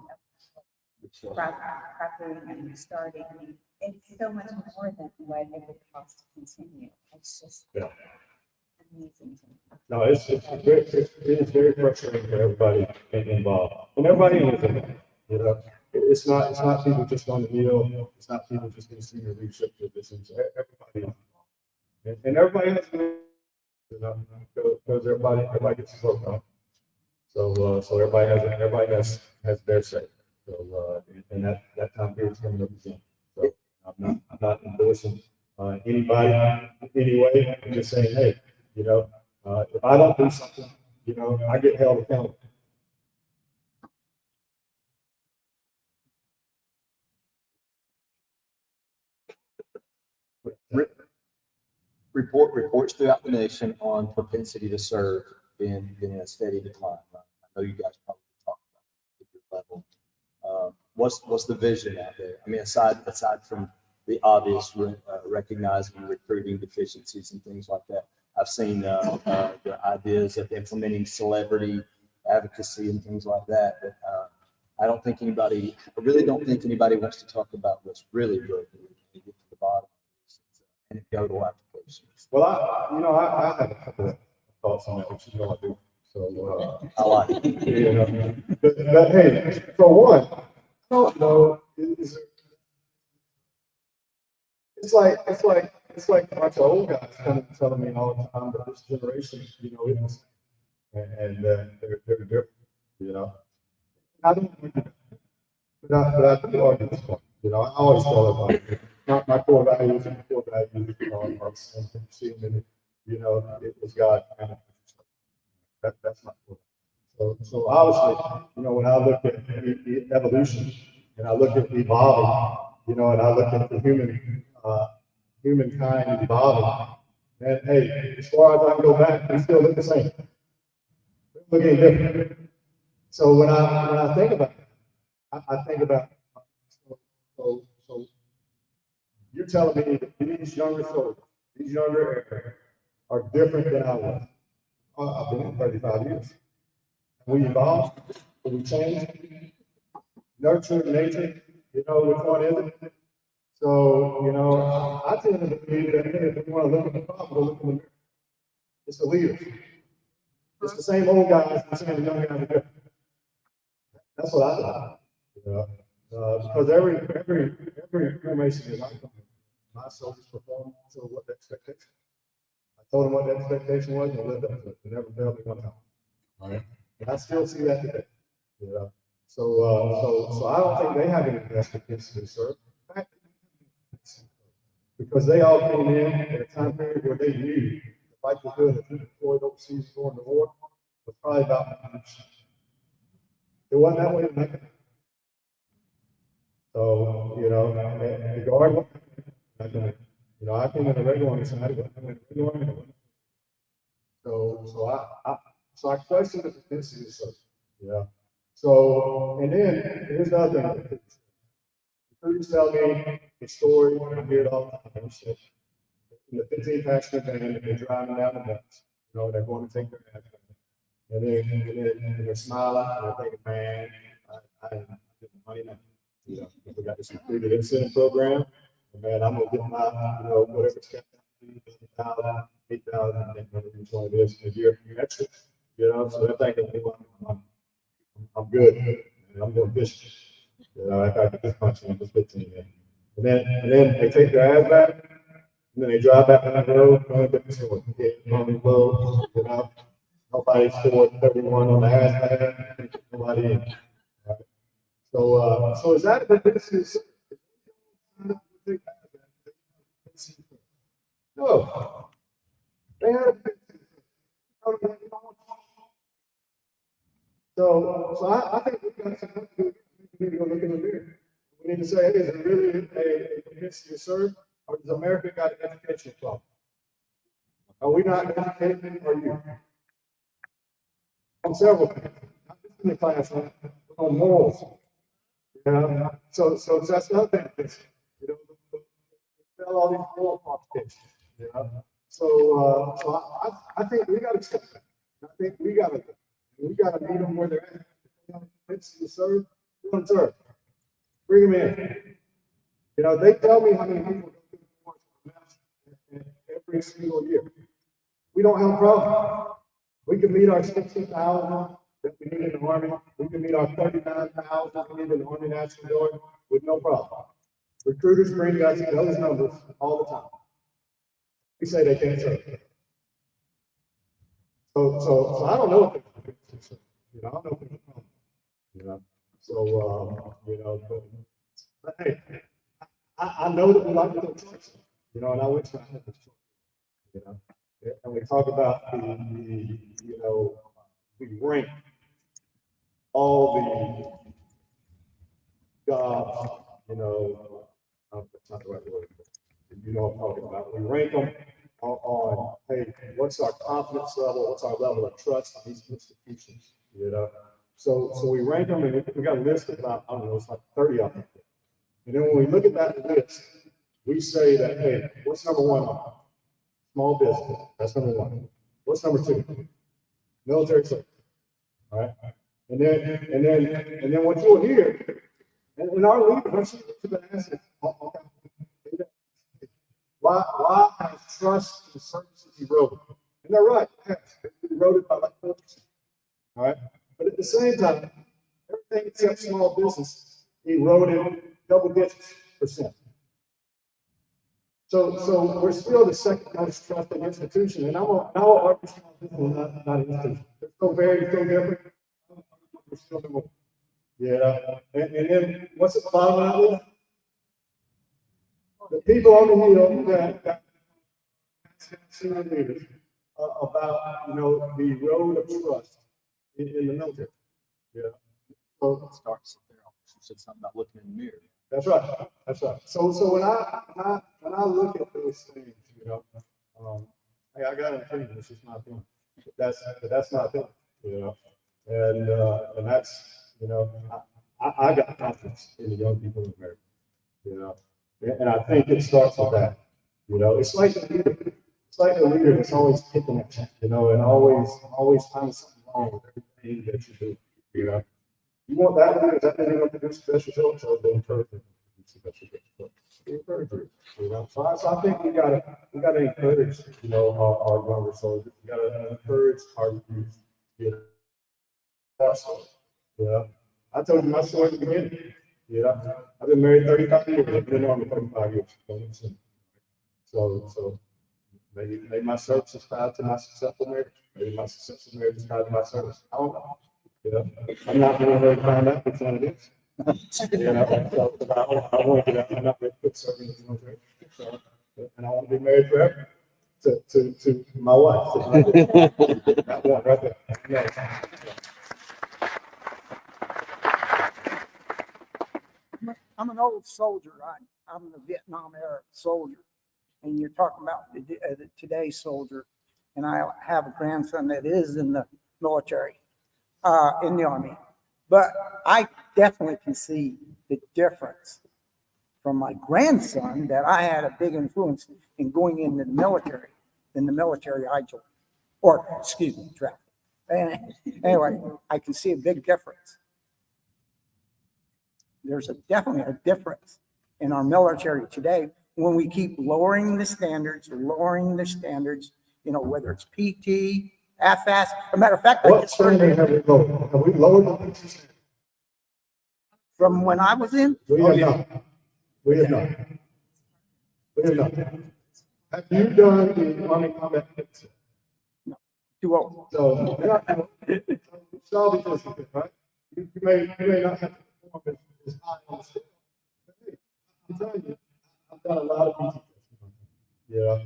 of prepping and restarting. I mean, it's so much more than what it would cost to continue. It's just amazing to me. No, it's very frustrating for everybody involved, and everybody knows that. You know, it's not people just on the deal. It's not people just in senior leadership positions. Everybody, and everybody has, you know, because everybody gets spoken on. So everybody has their say. So and that time period is coming up again. So I'm not endorsing anybody anyway. I'm just saying, hey, you know, if I don't do something, you know, I get held accountable. Reports throughout the nation on propensity to serve being in a steady decline. I know you guys probably talk about it at your level. What's the vision out there? I mean, aside from the obvious recognizing and recruiting deficiencies and things like that, I've seen the ideas of implementing celebrity advocacy and things like that. But I really don't think anybody wants to talk about what's really good and get to the bottom. Anecdotal applications. Well, I have a couple of thoughts on that, which you know I do. So I like it. you know, but hey, for one, I don't know. It's like a bunch of old guys kind of telling me all the time that this generation, you know, is, and they're different. You know, I don't. But I do argue this point. You know, I always tell everybody. My core values and core values are the same thing. See, and you know, it was God. That's my core. So obviously, you know, when I look at evolution and I look at evolving, you know, and I look at the humankind evolving, and hey, as far as I can go back, we still look the same. We're looking different. So when I think about it, I think about so you're telling me that these younger soldiers, these younger airmen are different than I was. I've been in 35 years. We evolved, we changed, nurture, nature, you know, which one is it? So, you know, I tend to believe that if you want to look at the problem, look in the mirror. It's the leaders. It's the same old guys, the same young guys are different. That's what I thought. You know? Because every formation is like my soldiers perform to what the expectation. I told them what the expectation was, and I lived up to it. They never failed me one time. All right. And I still see that today. You know? So I don't think they have any expectations, sir. Because they all came in at a time period where they knew the likelihood of being deployed overseas going to war was probably about 90%. It wasn't that way in Mecca. So, you know, regardless, you know, I came in a regular one, so I came in a regular one. So I question the propensity of service. Yeah. So, and then here's the other thing. Recruiters tell me the story, I hear it all the time. So, in the 15 passenger van, they're driving down the bus, you know, they're going to take their ass. And they're smiling, and they're thinking, man, I get the money now. You know, we got this included incentive program, and man, I'm gonna get my, you know, whatever it's got, 8,000, and each one of this a year extra. You know, so they're thinking, I'm good, and I'm going fishing. You know, I get this much in this 15 man. And then they take their ass back, and then they drive back down the road, going to the store, going low, you know. Nobody scored 31 on the ass, nobody in. Right? So is that the business? No. They had a so I think we got some work to do. We need to go look in the mirror. We need to say, hey, is it really a propensity to serve, or does America got an education problem? Are we not educated, or you? On several things, not just in the classroom, but on morals. So that's another thing. You know, tell all these moral qualifications. You know, so I think we got to step back. I think we got to meet them where they're at. It's to serve, don't serve. Bring them in. You know, they tell me how many people go through the course every single year. We don't have a problem. We can meet our 60,000 that we need in the Army. We can meet our 39,000 we need in the Army National Guard with no problem. Recruiters bring us those numbers all the time. We say they can't serve. So I don't know what they're doing. You know, I don't know what they're doing. You know, so you know, but hey, I know that we like to take choices. You know, and I wish I had this choice. You know, and we talk about the you know, we rank all the jobs. You know, that's not the right word. You know what I'm talking about. We rank them on, hey, what's our confidence level? What's our level of trust in these institutions? You know, so we rank them, and we got a list of about, I don't know, it's like 30 of them. And then when we look at that list, we say that, hey, what's number one? Small business. That's number one. What's number two? Military service. All right. And then what you'll hear, and our leader, once you get to the answer, why has trust in services eroded? And they're right, it eroded by like 4%. All right. But at the same time, everything except small business eroded double digits %. So we're still the second most trusted institution, and I will argue small business is not an institution. It's so different. We're still the most. Yeah. And then what's at the bottom of that list? The people on the hill that senior leaders about, you know, the road of trust in the military. Yeah. So It starts there. You said something about looking in the mirror. that's right. That's right. So when I look at those things, you know, hey, I got an opinion. This is my opinion. That's my opinion. You know, and that's, you know, I got confidence in the young people in America. You know, and I think it starts with that. You know, it's like the leader that's always picking at you, you know, and always finding something wrong with everything that you do. You know, you want that leader that they're going to produce the best results, or they encourage them to produce the best results. Encourage them, you know. So I think we gotta encourage, you know, our younger soldiers. We gotta encourage our youth. You know, yeah. I told you my story at the beginning. Yeah, I've been married 35 years. I've been in the Army 35 years. So maybe my service is tied to my successful marriage. Maybe my successful marriage is tied to my service. I don't know. You know, I'm not going to find out which one it is. You know, I want to get out. I'm not going to quit serving in the military. So, and I want to be married forever to my wife. That one right there. Yeah. I'm an old soldier. I'm a Vietnam era soldier, and you're talking about today's soldier. And I have a grandson that is in the military, in the Army. But I definitely can see the difference from my grandson, that I had a big influence in going into the military. In the military, I joined, or excuse me, drafted. And anyway, I can see a big difference. There's definitely a difference in our military today when we keep lowering the standards, you know, whether it's PT, FS. As a matter of fact, What standard have we lowered? Have we lowered the PT standard? From when I was in? We have not. We have not. We have not. Have you done the Army combat fitness? No, too old. So, it's all because of it, right? You may not have to perform as high on the scale. But hey, I'm telling you, I've done a lot of PT testing. Yeah.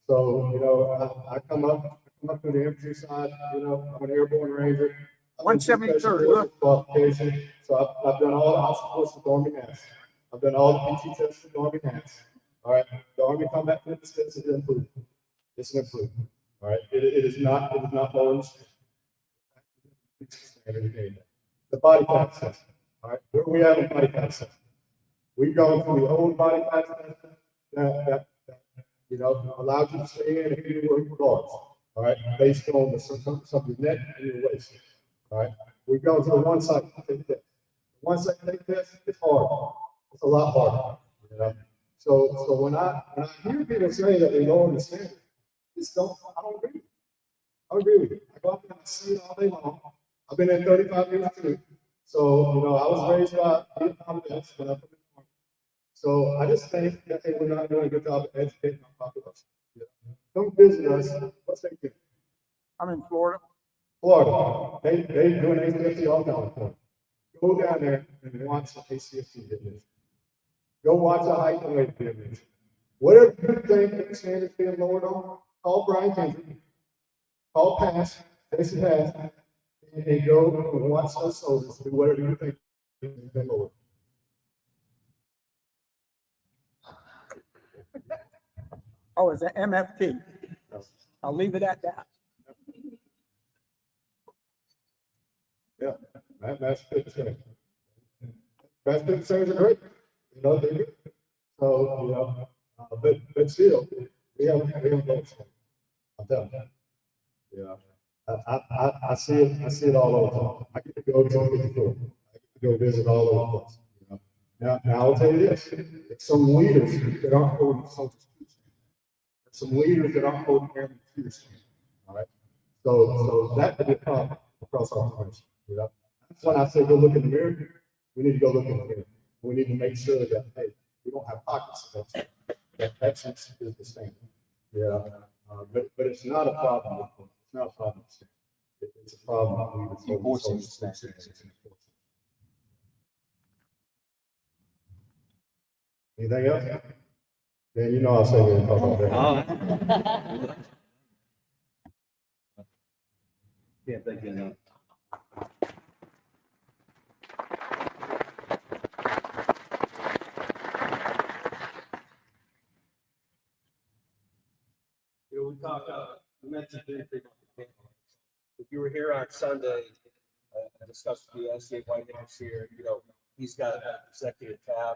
So, you know, I come up to the infantry side, you know, I'm an airborne ranger. 173rd, look. Qualification. So I've done all the obstacles the Army has. I've done all the PT tests the Army has. All right, the Army Combat Fitness Test is an improvement. It's an improvement. All right, it is not low. The body fat test. All right, where we have a body fat test. We've gone through the old body fat test that you know allows you to stay in and do your regardless. All right, based on the circumference of your neck and your waist. All right, we've gone through one side take test. One side take test, it's hard. It's a lot harder. You know? So when I hear people say that they don't understand, I don't agree. I agree with you. I go out there and I see it all day long. I've been in 35 years too. So, you know, I was raised by Vietnam vets when I put in the Army. So I just think that they were not doing a good job of educating our population. You know? Come visit us. What's they do? I'm in Florida. Florida. They doing ACFT all the time. Go down there and watch the ACFT videos. Go watch a height and weight videos. Whatever you think that the standard's being lowered on, call Brian Kendrick. Call Pass, Jason Pass, and go and watch those soldiers do whatever you think is been lowered. Oh, it's an MFT. I'll leave it at that. Yeah, that's good. That's good. Things are great. You know, they're good. So, you know, but still, we have those. I'm telling you. Yeah. I see it all over the time. I get to go to 54. I get to go visit all over the place. You know? Now I'll tell you this: it's some leaders that aren't holding soldiers to the standard. Some leaders that aren't holding airmen to the standard. All right. So that could be a problem across our country. You know? That's when I say go look in the mirror. We need to go look in the mirror. We need to make sure that hey, we don't have pockets of that. That excellence is the standard. Yeah. But it's not a problem. It's not a problem. It's a problem. Enforcing the standards. Anything else? Then you know I'll say we'll talk about that. Can't think of that. You know, we mentioned briefly about the panel. If you were here on Sunday, I discussed with the SCA Whitehouse here, you know, he's got an executive tab.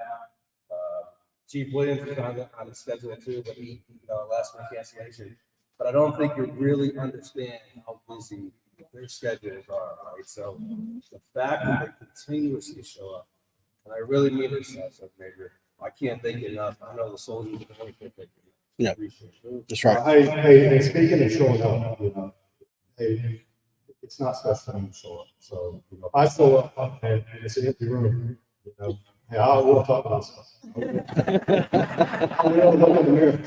Chief Williams is on the schedule too, but he, last minute cancellation. But I don't think you really understand how busy their schedules are, right? So the fact that they continuously show up, and I really mean it, Major, I can't thank you enough. I know the soldiers can only thank you. Yeah. That's right. Hey, and speaking of showing up, you know, hey, it's not special when you show up. So, you know, if I show up and it's an empty room, you know, hey, I will talk about stuff. I will look in the mirror.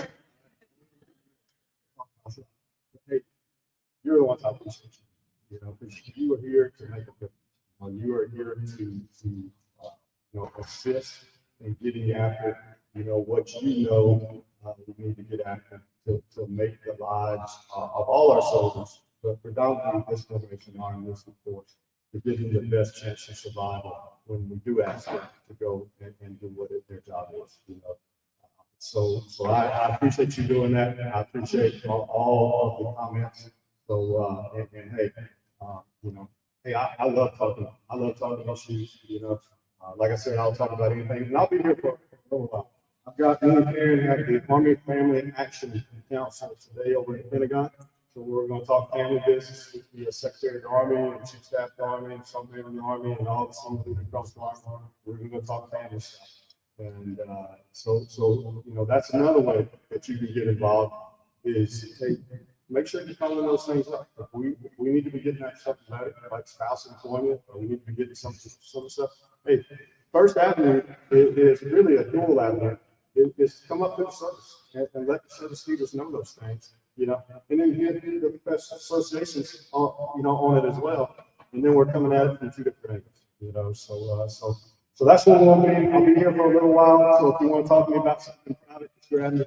Hey, you're the one talking to you know, because you are here to make a difference. You are here to you know, assist in getting after, you know, what you know we need to get after to make the lives of all our soldiers, but predominantly this generation Army, this force, to give them the best chance of survival when we do ask them to go and do what their job is, you know. So I appreciate you doing that. I appreciate all of the comments. So and hey, you know, hey, I love talking. I love talking about shoes. You know, like I said, I'll talk about anything, and I'll be here for a little while. I've got me and Karen at the Army Family Action Council today over in the Pentagon. So we're going to talk family business with the Secretary of the Army and Chief Staff of the Army and some men in the Army and all the soldiers across the Army. We're going to talk family stuff. And so you know, that's another way that you can get involved is hey, make sure you're following those things up. If we need to be getting that stuff like spouse employment, or we need to be getting some stuff. Hey, First Avenue is really a dual avenue. It's come up through the service and let the service leaders know those things, you know, and then get the professional associations, you know, on it as well. And then we're coming at it from two different angles, you know. So that's what we'll be. I'll be here for a little while. So if you want to talk to me about something private, just grab me.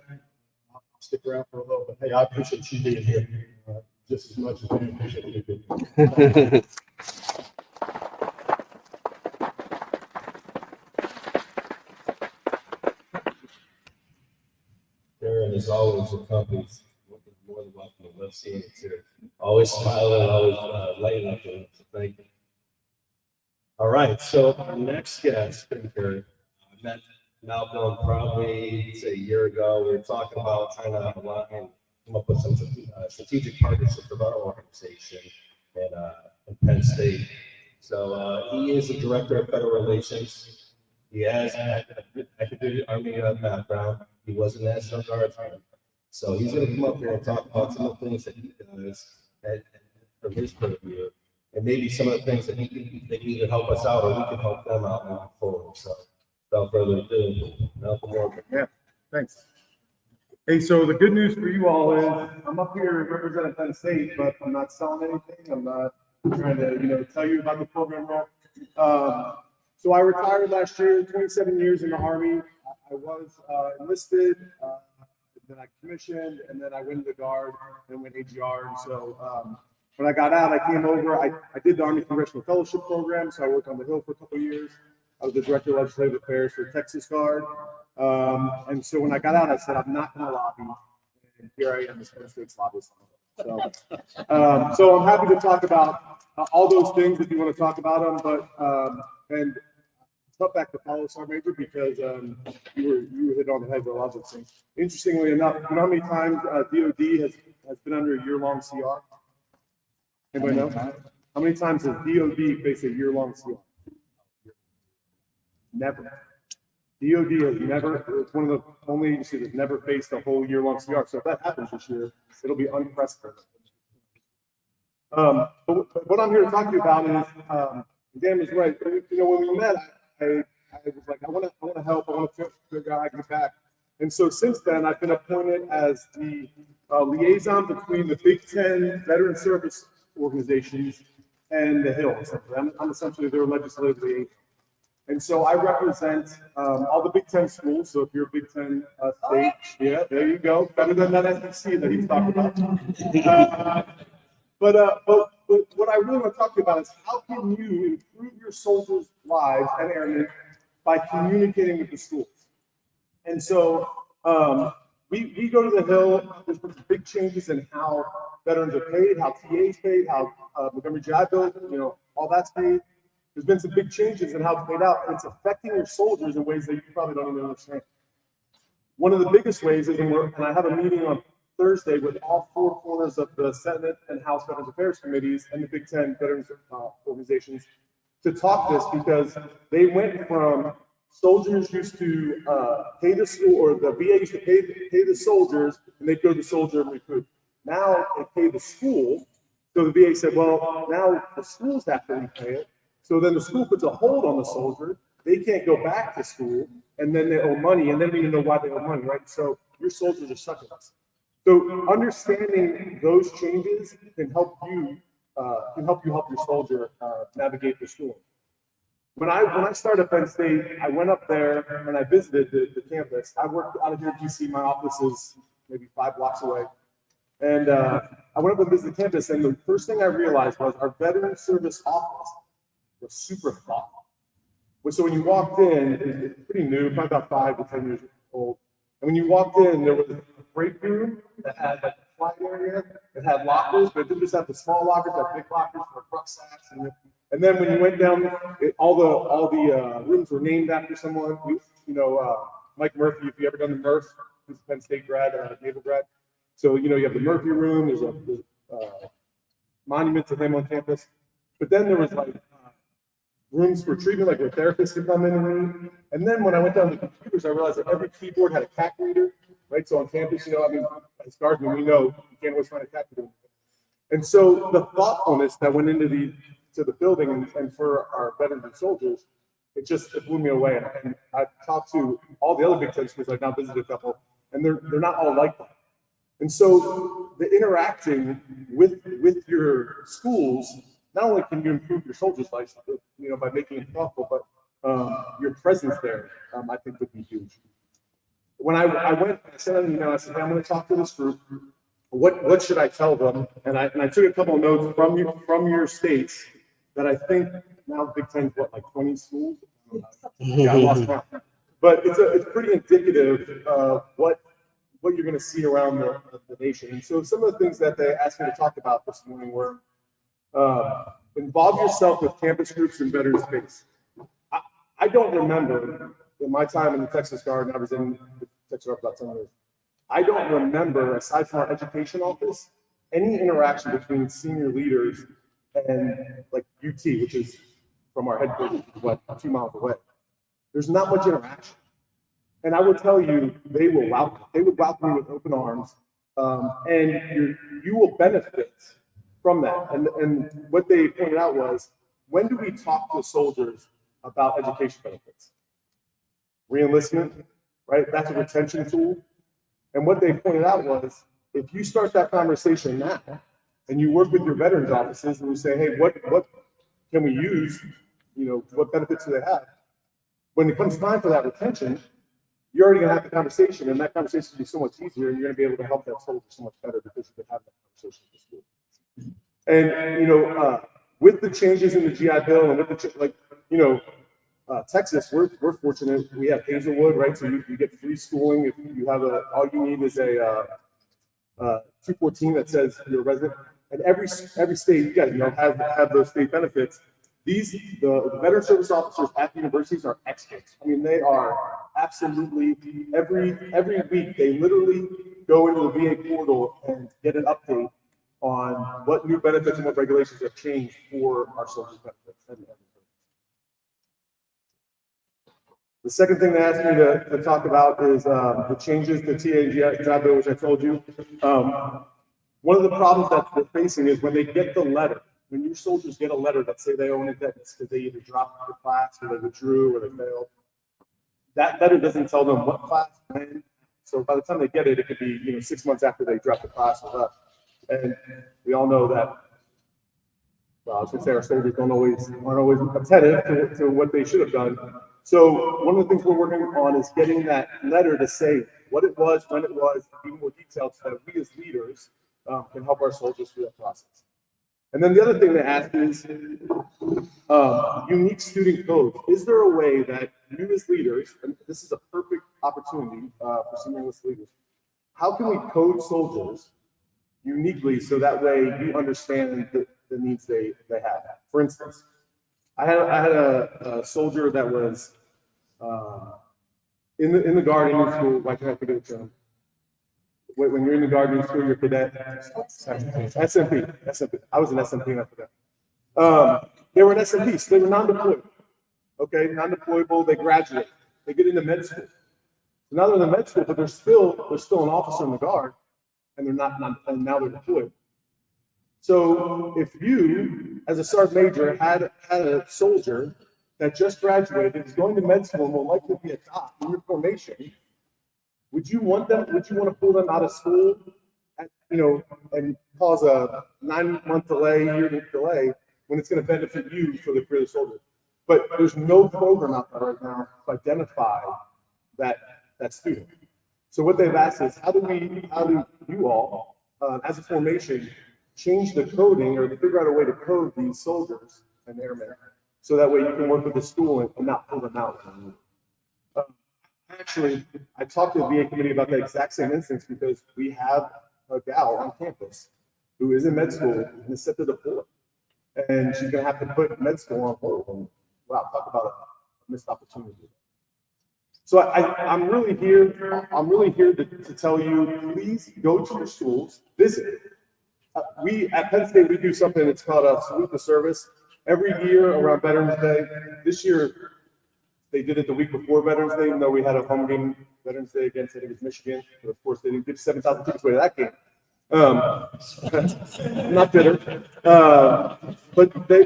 I'll stick around for a little bit. Hey, I appreciate you being here just as much as I appreciate you being here. Aaron is always accompanied, more than welcome. I love seeing it here. Always smiling, always lighting up. So thank you. All right, so our next guest speaker, I met Malcolm probably say a year ago. We were talking about trying to align and come up with some strategic partnerships with our organization in Penn State. So he is the director of federal relations. He has academic Army background. He was a National Guardsman. So he's going to come up here and talk about some of the things that he does from his purview, and maybe some of the things that they can either help us out or we can help them out moving forward. So without further ado, Malcolm Morgan. Yeah, thanks. Hey, so the good news for you all is I'm up here representing Penn State, but I'm not selling anything. I'm not trying to, tell you about the program. So I retired last year, 27 years in the Army. I was enlisted, then I commissioned, and then I went into the Guard, and went AGR. And so when I got out, I came over. I did the Army Congressional Fellowship Program, so I worked on the Hill for a couple of years. I was the Director of Legislative Affairs for Texas Guard. And so when I got out, I said, I'm not going to lobby. And here I am, as Penn State's lobbyist. So I'm happy to talk about all those things if you want to talk about them. But and tough back to follow, Sergeant Major, because you hit on the head with a lot of those things. Interestingly enough, you know how many times DOD has been under a year-long CR? Anybody know? How many times has DOD faced a year-long CR? Never. DOD has never, it's one of the only agencies that's never faced a whole year-long CR. So if that happens this year, it'll be unprecedented. But what I'm here to talk to you about is, Dan is right. When we met, I was like, I want to help. I want to figure out how to get back. And so since then, I've been appointed as the liaison between the Big Ten veteran service organizations and the Hill. I'm essentially their legislative liaison. And so I represent all the Big Ten schools. So if you're a Big Ten state, yeah, there you go. Better than that SEC that he's talking about. But what I really want to talk to you about is how can you improve your soldiers' lives and airmen by communicating with the schools? And so we go to the Hill. There's been some big changes in how veterans are paid, how TA's paid, how Montgomery GI Bill, all that's paid. There's been some big changes in how it's paid out, and it's affecting your soldiers in ways that you probably don't even understand. One of the biggest ways is, and I have a meeting on Thursday with all four corners of the Senate and House Veterans Affairs Committees and the Big Ten veterans organizations to talk this, because they went from soldiers used to pay the school, or the VA used to pay the soldiers, and they'd go to the soldier and recruit. Now they pay the school. So the VA said, well, now the schools have to repay it. So then the school puts a hold on the soldier. They can't go back to school, and then they owe money, and they don't even know why they owe money, right? So your soldiers are stuck with us. So understanding those changes can help you help your soldier navigate the storm. When I started at Penn State, I went up there and I visited the campus. I worked out of here in DC. My office is maybe 5 blocks away. And I went up and visited the campus, and the first thing I realized was our veteran service office was super thoughtful. So when you walked in, it's pretty new, probably about 5 to 10 years old. And when you walked in, there was a break room that had like a flight area, that had lockers, but it didn't just have the small lockers, it had big lockers for rucksacks. And then when you went down, all the rooms were named after someone. Mike Murphy, if you ever done the Murph, who's a Penn State grad, naval grad. So, you have the Murphy room, there's a monument to him on campus. But then there was like rooms for treatment, like where therapists could come in and read. And then when I went down to computers, I realized that every keyboard had a CAC reader, right? So on campus, as guardsmen, we know you can't always find a CAC reader. And so the thoughtfulness that went into the building and for our veterans and soldiers, it blew me away. And I talked to all the other Big Ten schools. I've now visited a couple, and they're not all like that. And so the interacting with your schools, not only can you improve your soldiers' lives, by making it thoughtful, but your presence there, I think, would be huge. when I went, I said, I said, hey, I'm going to talk to this group. What should I tell them? And I took a couple of notes from your states that I think now Big Ten's what, like 20 schools? Yeah, I lost count. But it's pretty indicative of what you're going to see around the nation. And so some of the things that they asked me to talk about this morning were involve yourself with campus groups and veteran space. I don't remember in my time in the Texas Guard, and I was in the Texas Guard for about 10 years. I don't remember, aside from our education office, any interaction between senior leaders and like UT, which is from our headquarters, what, 2 miles away. There's not much interaction. And I would tell you, they would welcome you with open arms, and you will benefit from that. And what they pointed out was, when do we talk to soldiers about education benefits? Reenlistment, right? That's a retention tool. And what they pointed out was, if you start that conversation now, and you work with your veterans offices, and you say, hey, what can we use? What benefits do they have? When it comes time for that retention, you're already gonna have the conversation, and that conversation will be so much easier, and you're gonna be able to help that soldier so much better because you can have that conversation with the school. And with the changes in the GI Bill and with the Texas, we're fortunate. We have Hazelwood, right? So you get free schooling if you have all you need is a 214 that says you're a resident. And every state, you guys have those state benefits. The veteran service officers at the universities are experts. I mean, they are absolutely every week they literally go into the VA portal and get an update on what new benefits and what regulations have changed for our soldiers' benefits. The second thing they asked me to talk about is the changes to TA and GI Bill, which I told you. One of the problems that they're facing is when they get the letter, when your soldiers get a letter that say they own a debt because they either dropped the class or they withdrew or they failed, that letter doesn't tell them what class, when. So by the time they get it, it could be 6 months after they drop the class or left. And we all know that. Well, I was gonna say our soldiers aren't always attentive to what they should have done. So one of the things we're working on is getting that letter to say what it was, when it was, even more detailed, so that we as leaders can help our soldiers through that process. And then the other thing they asked is unique student codes. Is there a way that you as leaders, and this is a perfect opportunity for senior enlisted leaders, how can we code soldiers uniquely so that way you understand the needs they have? For instance, I had a soldier that was in the Guard in your school. Why can't I forget the term? When you're in the Guard in your school, you're cadet. SMP. I was an SMP, and I forgot. They were an SMP, so they were non-deployable. Okay, non-deployable. They graduate. They get into med school. So now they're in the med school, but they're still an officer in the Guard, and they're not and now they're deployed. So if you, as a sergeant major, had a soldier that just graduated, is going to med school, and will likely be a doc in your formation, would you want to pull them out of school, and cause a 9-month delay, year delay, when it's going to benefit you for the career of the soldier? But there's no program out there right now to identify that student. So what they've asked is, how do you all, as a formation, change the coding or figure out a way to code these soldiers and airmen so that way you can work with the school and not pull them out? Actually, I talked to the VA committee about that exact same instance because we have a gal on campus who is in med school and is set to deploy. And she's going to have to put med school on hold. And wow, talk about a missed opportunity. So I'm really here to tell you, please go to your schools, visit. We at Penn State, we do something that's called a Salute the Service every year around Veterans Day. This year, they did it the week before Veterans Day, even though we had a home game Veterans Day against, I think it was Michigan. But of course, they didn't give 7,000 tickets away to that game. Not bitter. But they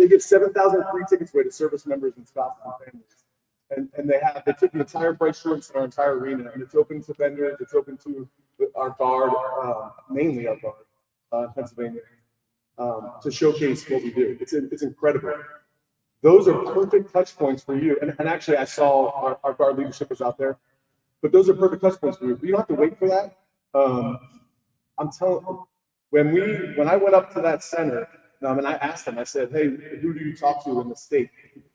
give 7,000 free tickets away to service members and spouses and families. And they took the entire price shorts in our entire arena, and it's open to vendors, it's open to our Guard, mainly our Guard, Pennsylvania, to showcase what we do. It's incredible. Those are perfect touch points for you. And actually, I saw our Guard leadership was out there. But those are perfect touch points for you. You don't have to wait for that. I'm telling when I went up to that center, and I asked them, I said, hey, who do you talk to in the state?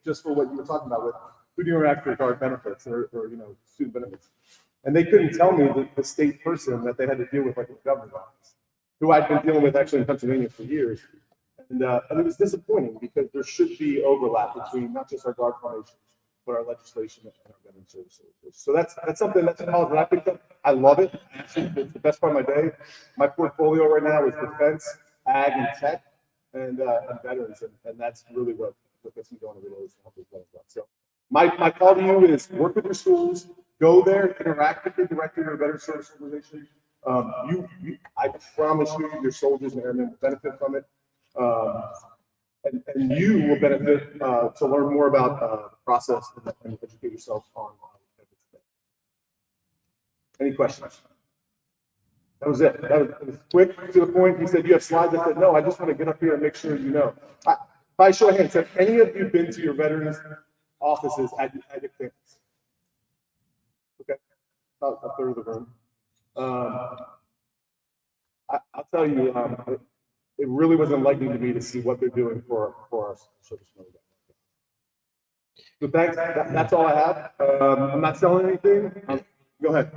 Just for what you were talking about with who do you interact with regarding benefits or student benefits? And they couldn't tell me the state person that they had to deal with, like the governor's office, who I'd been dealing with actually in Pennsylvania for years. And it was disappointing because there should be overlap between not just our guard formations, but our legislation and our veteran services. So that's something that's a knowledge that I picked up. I love it. Actually, it's the best part of my day. My portfolio right now is defense, ag, and tech, and veterans, and that's really what gets me going every day is to help these veterans out. So my call to you is work with your schools, go there, interact with the director of your veteran service organization. I promise you, your soldiers and airmen will benefit from it. And you will benefit to learn more about the process and educate yourself on it. Any questions? That was it. That was quick, to the point. He said, you have slides? I said, no, I just want to get up here and make sure you know. By show of hands, have any of you been to your veterans offices at your campus? Okay, about a third of the room. I'll tell you, it really was enlightening to me to see what they're doing for our service members. So thanks. That's all I have. I'm not selling anything. Go ahead.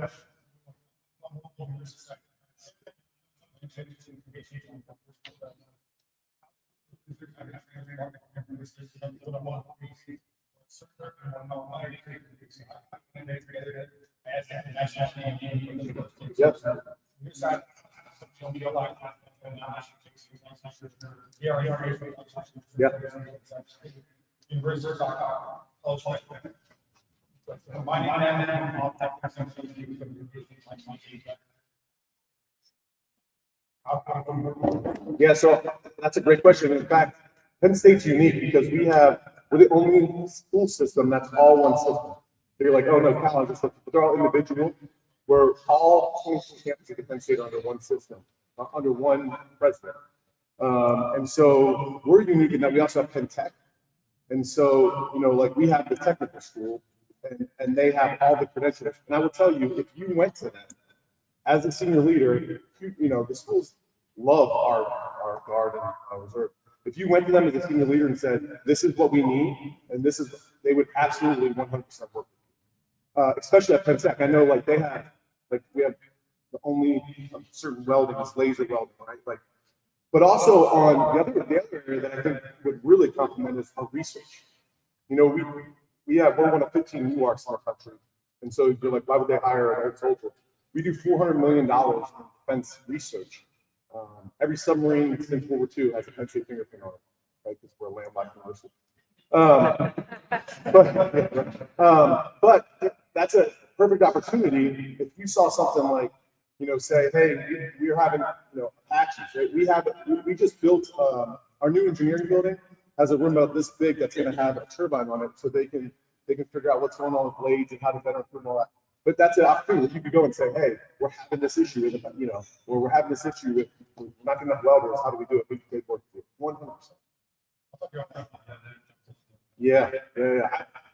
Yes. Yeah. Yeah, so that's a great question. In fact, Penn State's unique because we're the only school system that's all one system. They're like, oh no, colleges, but they're all individual. We're all 22 campuses at Penn State under one system, under one president. And so we're unique in that we also have Penn Tech. And so, like we have the technical school and they have all the credentials. And I will tell you, if you went to them as a senior leader, the schools love our guard and our reserve. If you went to them as a senior leader and said, this is what we need, and they would absolutely 100% work. Especially at Penn Tech. I know we have the only certain welding is laser welding, right? But also on the other area that I think would really complement is our research. We're one of 15 UARCs in our country. And so you're like, why would they hire an old soldier? We do $400 million in defense research. Every submarine since World War II has a Penn State fingerprint on it, right? Because we're a landlocked university. But that's a perfect opportunity if you saw something like, say, hey, we're having, Apaches, right? We just built our new engineering building has a room about this big that's going to have a turbine on it, so they can figure out what's going on with blades and how to better improve all that. But that's an opportunity. You could go and say, hey, we're having this issue with, or we're having this issue with not getting enough welders. How do we do it? We can take work to do it. 100%. Yeah.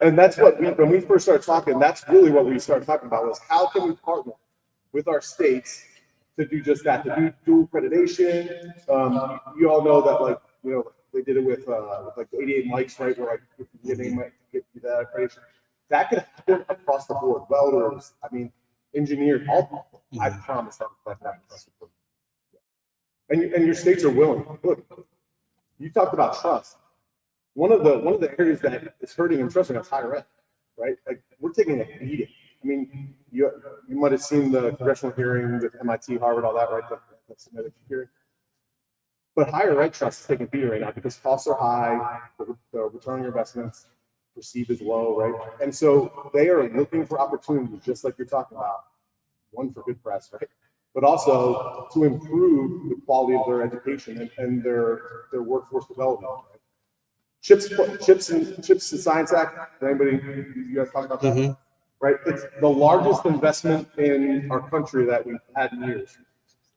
And that's what when we first started talking, that's really what we started talking about was how can we partner with our states to do just that, to do dual accreditation. You all know that, they did it with the 88 mics, right? Where if you get that accreditation, that could happen across the board. Welders, engineers, all. I promise that happen across the board. And your states are willing. Look, you talked about trust. One of the areas that is hurting and trusting us higher ed, right? We're taking a beating. You might have seen the congressional hearing with MIT, Harvard, all that, right? That's another hearing. But higher ed trust is taking a beating right now because costs are high, the return on your investments perceived as low, right? And so they are looking for opportunities, just like you're talking about. One, for good press, right? But also to improve the quality of their education and their workforce development. Right? Chips and Science Act. Anybody, you guys talk about that? Mm-hmm. Right? It's the largest investment in our country that we've had in years.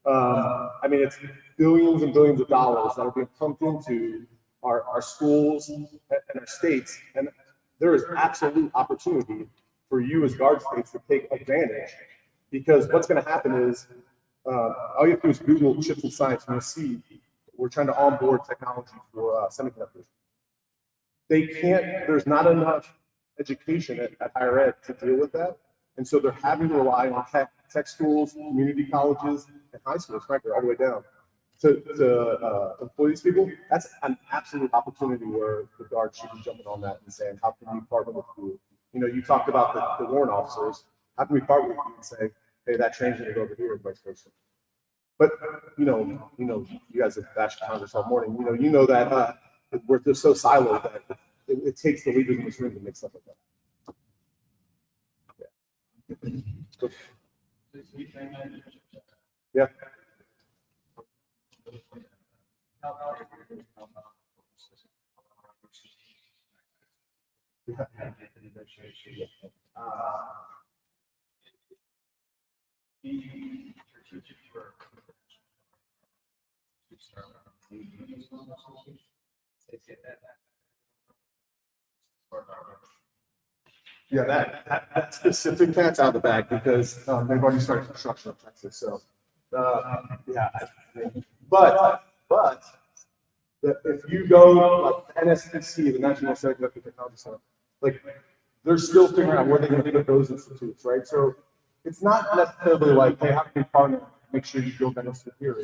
It's billions and billions of dollars that are being pumped into our schools and our states. And there is absolute opportunity for you as guard states to take advantage, because what's going to happen is all you have to do is Google chips and science, and you'll see we're trying to onboard technology for semiconductors. There's not enough education at higher ed to deal with that. And so they're having to rely on tech schools, community colleges, and high schools, frankly, all the way down to employ these people. That's an absolute opportunity where the guard should be jumping on that and saying, how can we partner with you? You know, you talked about the warrant officers. How can we partner with you and say, hey, that train's gonna go over here and vice versa? But you guys have bashed Congress all morning. You know that we're just so siloed that it takes the leaders in this room to make stuff like that. Yeah. Yeah, that specific cat's out of the bag because they've already started construction in Texas. So, yeah, but if you go like NSTC, the National Semiconductor Technology Center, like they're still figuring out where they're going to put those institutes, right? So it's not necessarily like, hey, how can we partner? Make sure you build that institute here.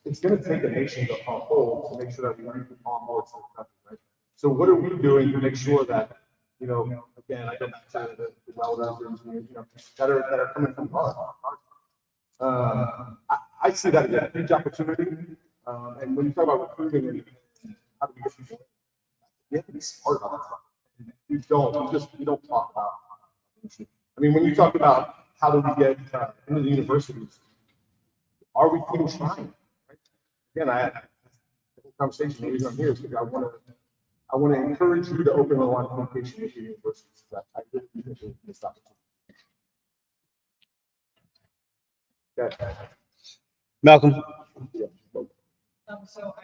It's going to take a nation to whole to make sure that we bring people on board to the country, right? So what are we doing to make sure that, again, I go back to the welders, that are coming from I see that as a huge opportunity. And when you talk about recruiting and how do we get people, you have to be smart about that stuff. You don't talk about it. I mean, when you talk about how do we get into the universities, are we putting trying? Right? Again, I had a conversation. The reason I'm here is because I want to encourage you to open a line of communication with your universities. I really think this opportunity. Okay. Malcolm. So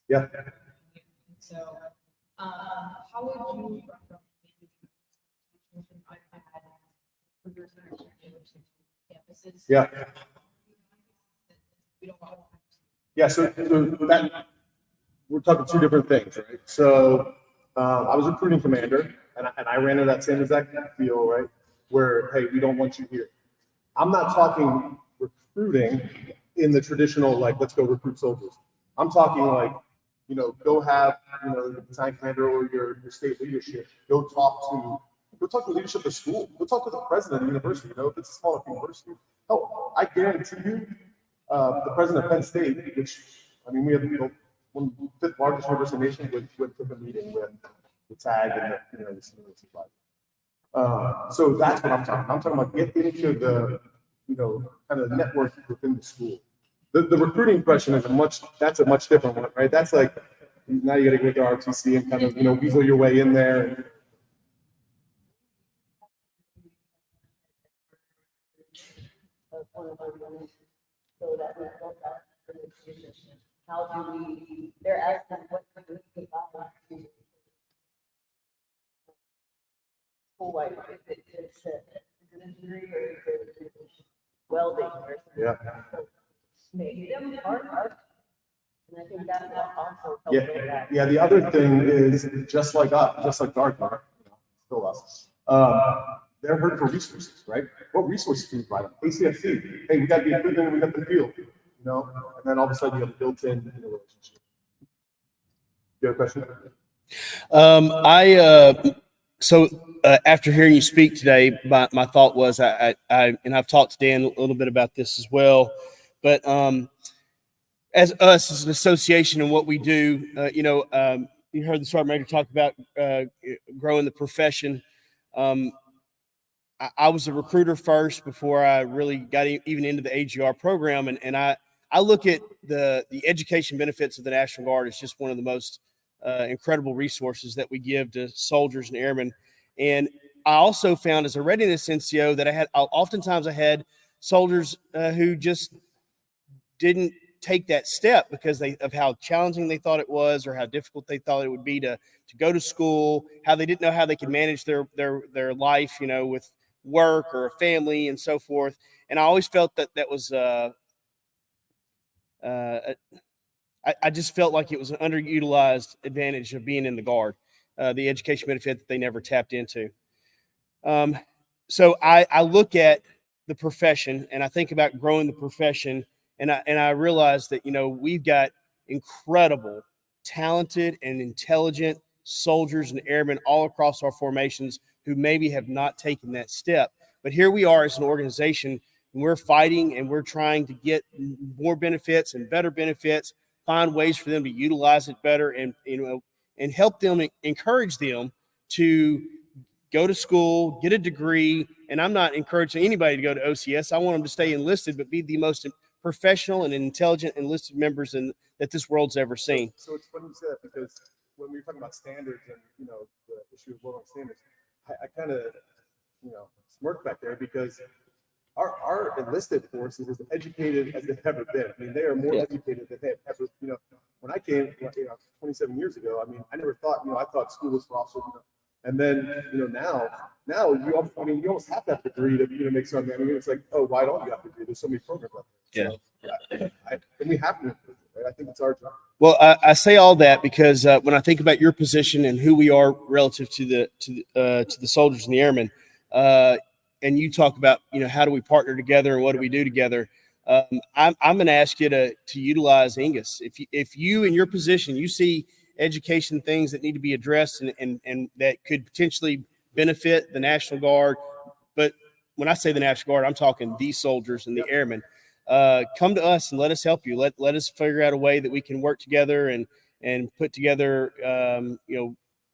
Yeah. So, how would you recommend campuses? Yeah. Yeah. So that we're talking two different things, right? So I was a recruiting commander, and I ran into that same exact deal, right? Where, hey, we don't want you here. I'm not talking recruiting in the traditional, like, let's go recruit soldiers. I'm talking like, go have, the battalion commander or your state leadership, go talk to leadership of the school, go talk to the president of the university, if it's a smaller university. Oh, I guarantee you, the president of Penn State, which, I mean, we have one of the fifth largest university in the nation, with a meeting with the tag and the university. So that's what I'm talking about. I'm talking about get into the, kind of network within the school. The recruiting question is a much different one, right? That's like, now you got to go to RTC and kind of, weasel your way in there. How do we, they're asking what do we provide to school-wide, if it's an injury or if it's welding or something. Yeah. Maybe them are, and I think that will also help Yeah. with that. Yeah. The other thing is just like Dartmouth, still us. They're hurting for resources, right? What resources do we provide them? ACFC. Hey, we got the equipment, we got the field, and then all of a sudden you have a built-in relationship. You have a question? After hearing you speak today, my thought was and I've talked to Dan a little bit about this as well, but as an association and what we do, you heard the sergeant major talk about growing the profession. I was a recruiter first before I really got even into the AGR program, and I look at the education benefits of the National Guard as just one of the most incredible resources that we give to soldiers and airmen. And I also found as a readiness NCO that oftentimes I had soldiers who just didn't take that step because of how challenging they thought it was, or how difficult they thought it would be to go to school, how they didn't know how they could manage their life, with work or a family and so forth. And I always felt that was I just felt like it was an underutilized advantage of being in the Guard, the education benefit that they never tapped into. So I look at the profession and I think about growing the profession, and I realize that, we've got incredible, talented, and intelligent soldiers and airmen all across our formations who maybe have not taken that step. But here we are as an organization, and we're fighting and we're trying to get more benefits and better benefits, find ways for them to utilize it better, and and help them, encourage them to go to school, get a degree. And I'm not encouraging anybody to go to OCS. I want them to stay enlisted, but be the most professional and intelligent enlisted members that this world's ever seen. So it's funny you say that, because when we were talking about standards and, the issue of low standards, I kind of, smirked back there, because our enlisted force is as educated as they've ever been. I mean, they are more educated than they have ever, when I came, 27 years ago, I mean, I never thought, I thought school was for officers, and then, now you almost have that degree to make something. I mean, it's like, oh, why don't you have to do? There's so many programs out there. So, and we have to, right? I think it's our job. Well, I say all that because when I think about your position and who we are relative to the soldiers and the airmen, and you talk about, how do we partner together and what do we do together? I'm going to ask you to utilize EANGUS. If you in your position, you see education things that need to be addressed and that could potentially benefit the National Guard. But when I say the National Guard, I'm talking the soldiers and the airmen. Come to us and let us help you. Let us figure out a way that we can work together and put together,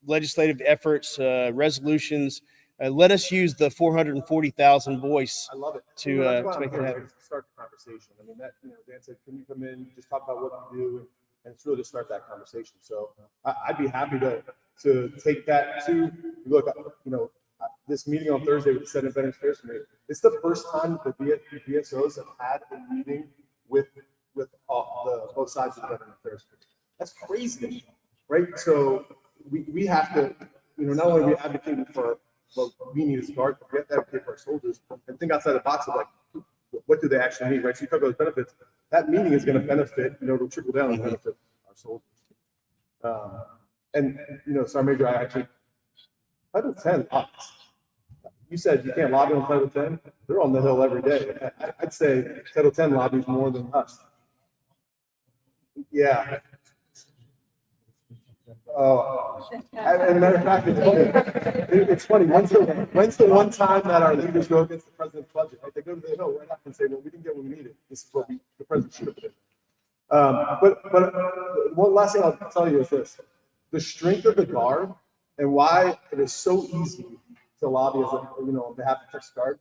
legislative efforts, resolutions. Let us use the 440,000 voice. I love it. To make it happen. Start the conversation. I mean, Dan said, can you come in, just talk about what you do, and it's really just start that conversation. So I'd be happy to take that to look. This meeting on Thursday with the Senate Veterans Affairs Committee, it's the first time the VSOs have had a meeting with both sides of the Veterans Affairs Committee. That's crazy, right? So we have to, not only are we advocating for what we need as Guard, we have to advocate for our soldiers and think outside the box of like, what do they actually need, right? So you talk about those benefits. That meeting is going to benefit, it'll trickle down and benefit our soldiers. Sergeant Major, I actually, Title 10 lobbies. You said you can't lobby on Title 10. They're on the Hill every day. I'd say Title 10 lobbies more than us. Yeah. Oh, as a matter of fact, it's funny. When's the one time that our leaders go against the president's budget? Right? They go to the Hill right after and say, "Well, we didn't get what we needed. This is what the president should have done." But one last thing I'll tell you is this: the strength of the Guard and why it is so easy to lobby as on behalf of Texas Guard.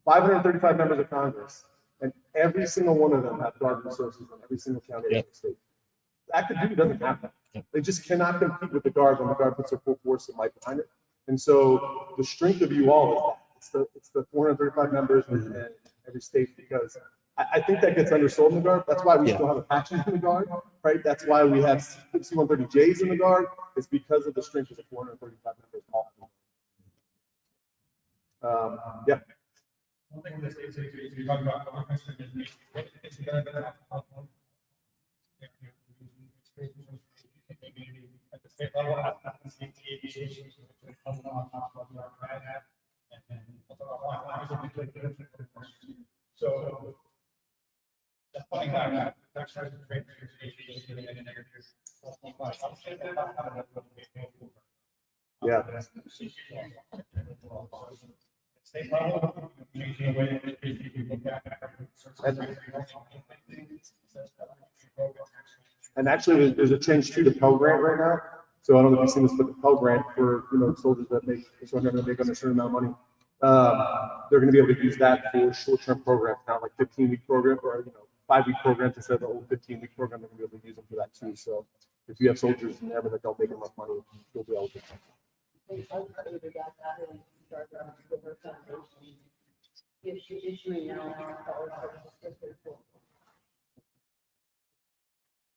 535 members of Congress, and every single one of them have Guard resources in every single county in the state. Active duty doesn't have that. They just cannot compete with the Guard when the Guard puts their full force and might behind it. And so the strength of you all is that it's the 435 members in every state, because I think that gets undersold in the Guard. That's why we still have a faction in the Guard, right? That's why we have C-130Js in the Guard. It's because of the strength of the 435 members all. Yeah. One thing that states is you talk about at the state level, so that's funny how taxpayers and trade Yeah. State level, changing the way that people look at And actually, there's a change to the Pell Grant right now. So I don't know if you've seen this, but the Pell Grant for soldiers that make under a certain amount of money, they're going to be able to use that for short-term programs, not like 15-week program or 5-week programs instead of the old 15-week program. They're going to be able to use them for that too. So if you have soldiers in there that don't make enough money, you'll be able to.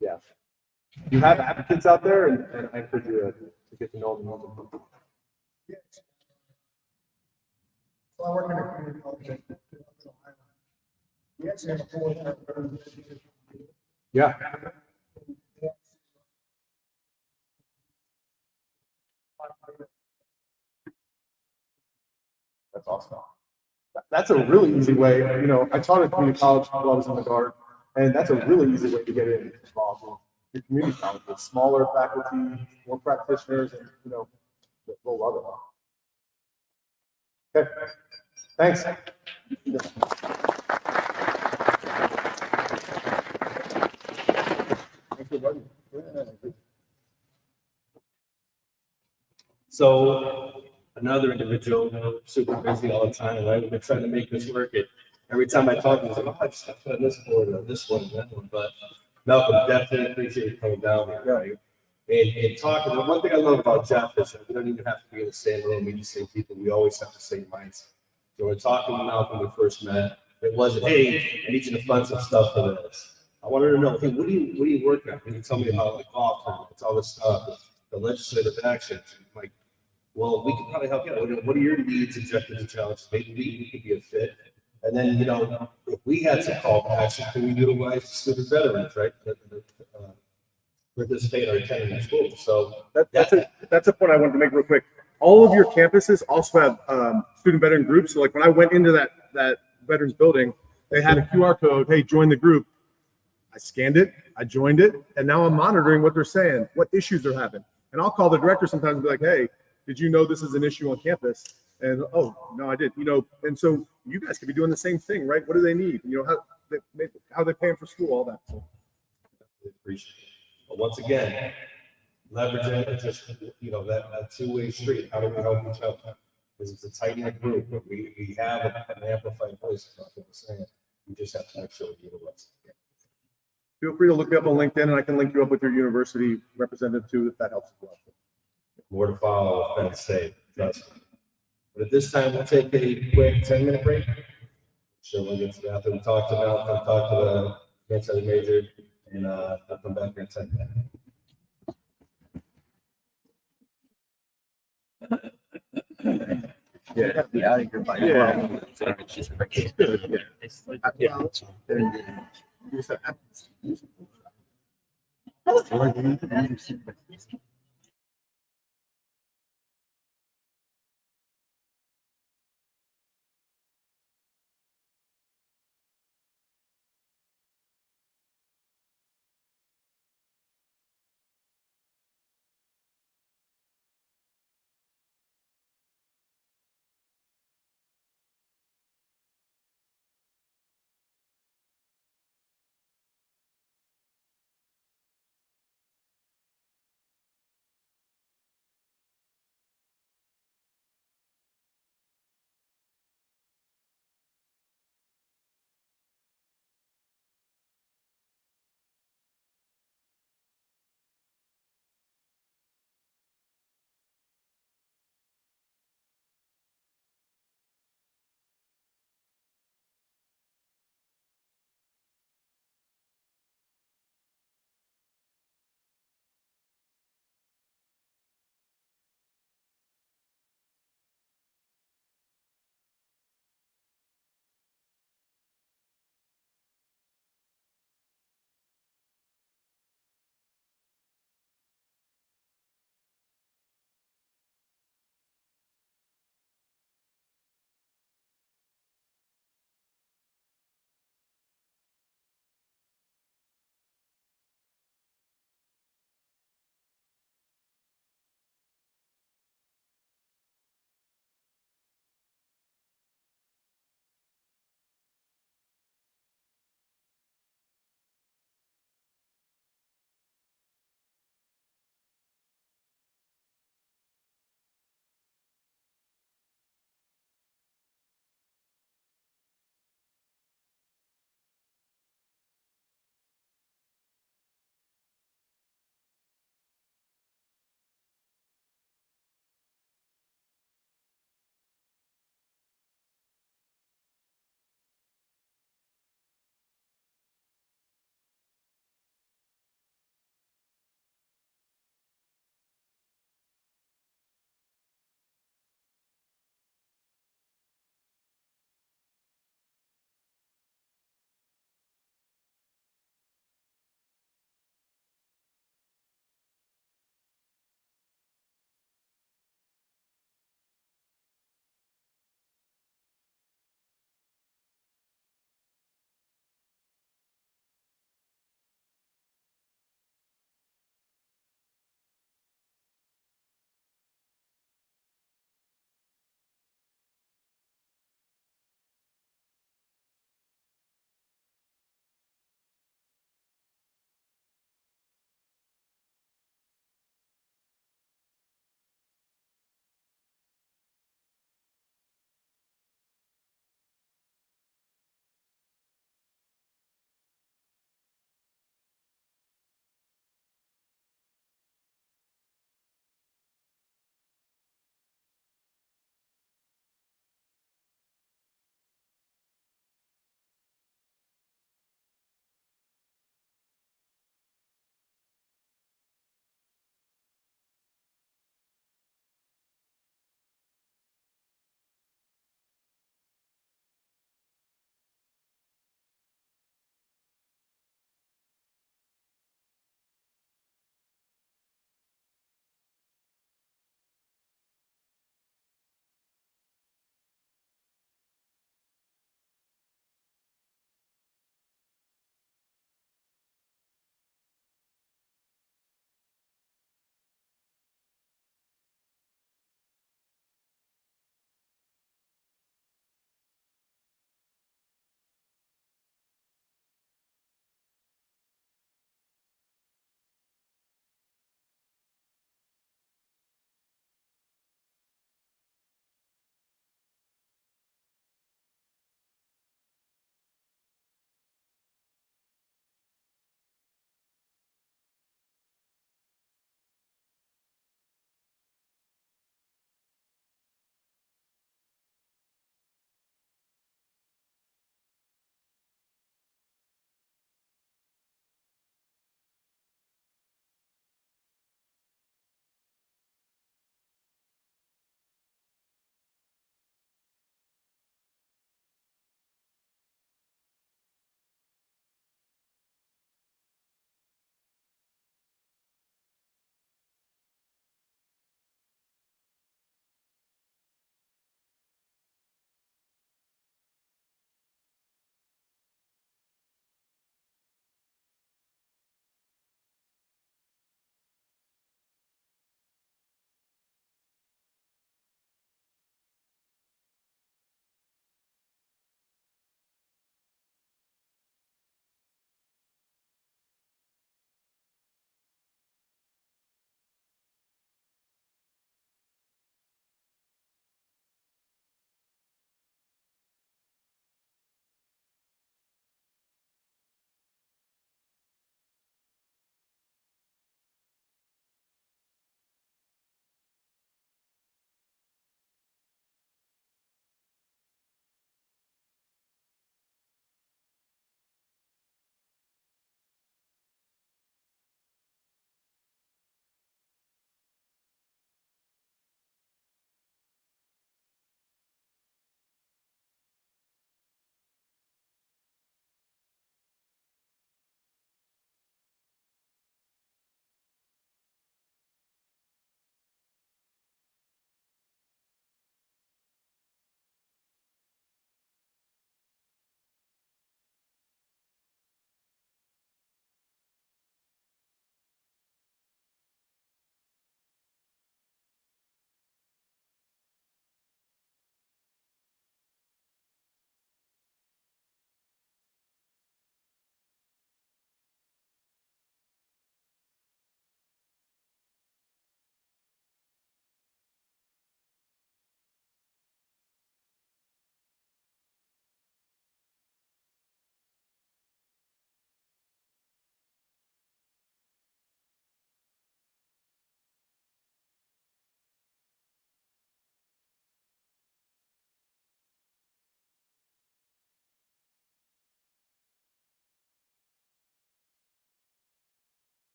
Yeah. You have advocates out there, and I encourage you to get to know them. So I work in a community college. We actually have a whole. Yeah. That's awesome. That's a really easy way. You know, I taught at community college while I was in the Guard, and that's a really easy way to get in involved in your community college with smaller faculty, more practitioners, and they'll love it. Okay, thanks. So another individual, super busy all the time, right? We've been trying to make this work. Every time I talk, he's like, oh, I just have to put this board or this one and that one. But Malcolm, definitely appreciate you coming down here, right? And talking. The one thing I love about Jeff is that we don't even have to be in the same room. We just say people. We always have the same mindset. So we're talking to Malcolm when we first met. It wasn't, hey, I need you to fund some stuff for this. I wanted to know, hey, what do you work on? Can you tell me about like golf tournaments, all this stuff, the legislative actions? Like, well, we could probably help you. What are your needs, objectives, and challenges? Maybe we could be a fit. And then, if we had some call to action, can we utilize student veterans, right? That participate or attend in school. So That's a point I wanted to make real quick. All of your campuses also have student veteran groups. So like when I went into that veterans building, they had a QR code. Hey, join the group. I scanned it, I joined it, and now I'm monitoring what they're saying, what issues they're having. And I'll call the director sometimes and be like, hey, did you know this is an issue on campus? And oh, no, I didn't. And so you guys could be doing the same thing, right? What do they need? How they're paying for school, all that. So. Appreciate it. But once again, leveraging it, just that two-way street. How do we help each other? Because it's a tight-knit group, but we have an amplified voice. That's what we're saying. We just have to make sure we utilize it. Feel free to look me up on LinkedIn, and I can link you up with your university representative too, if that helps as well. More to follow, Penn State. Trust me. But at this time, we'll take a quick 10-minute break. Sure, we'll get to that. After we talk to Malcolm, talk to the Kansas major, and I'll come back here in 10 minutes. Yeah, be out of here by Yeah.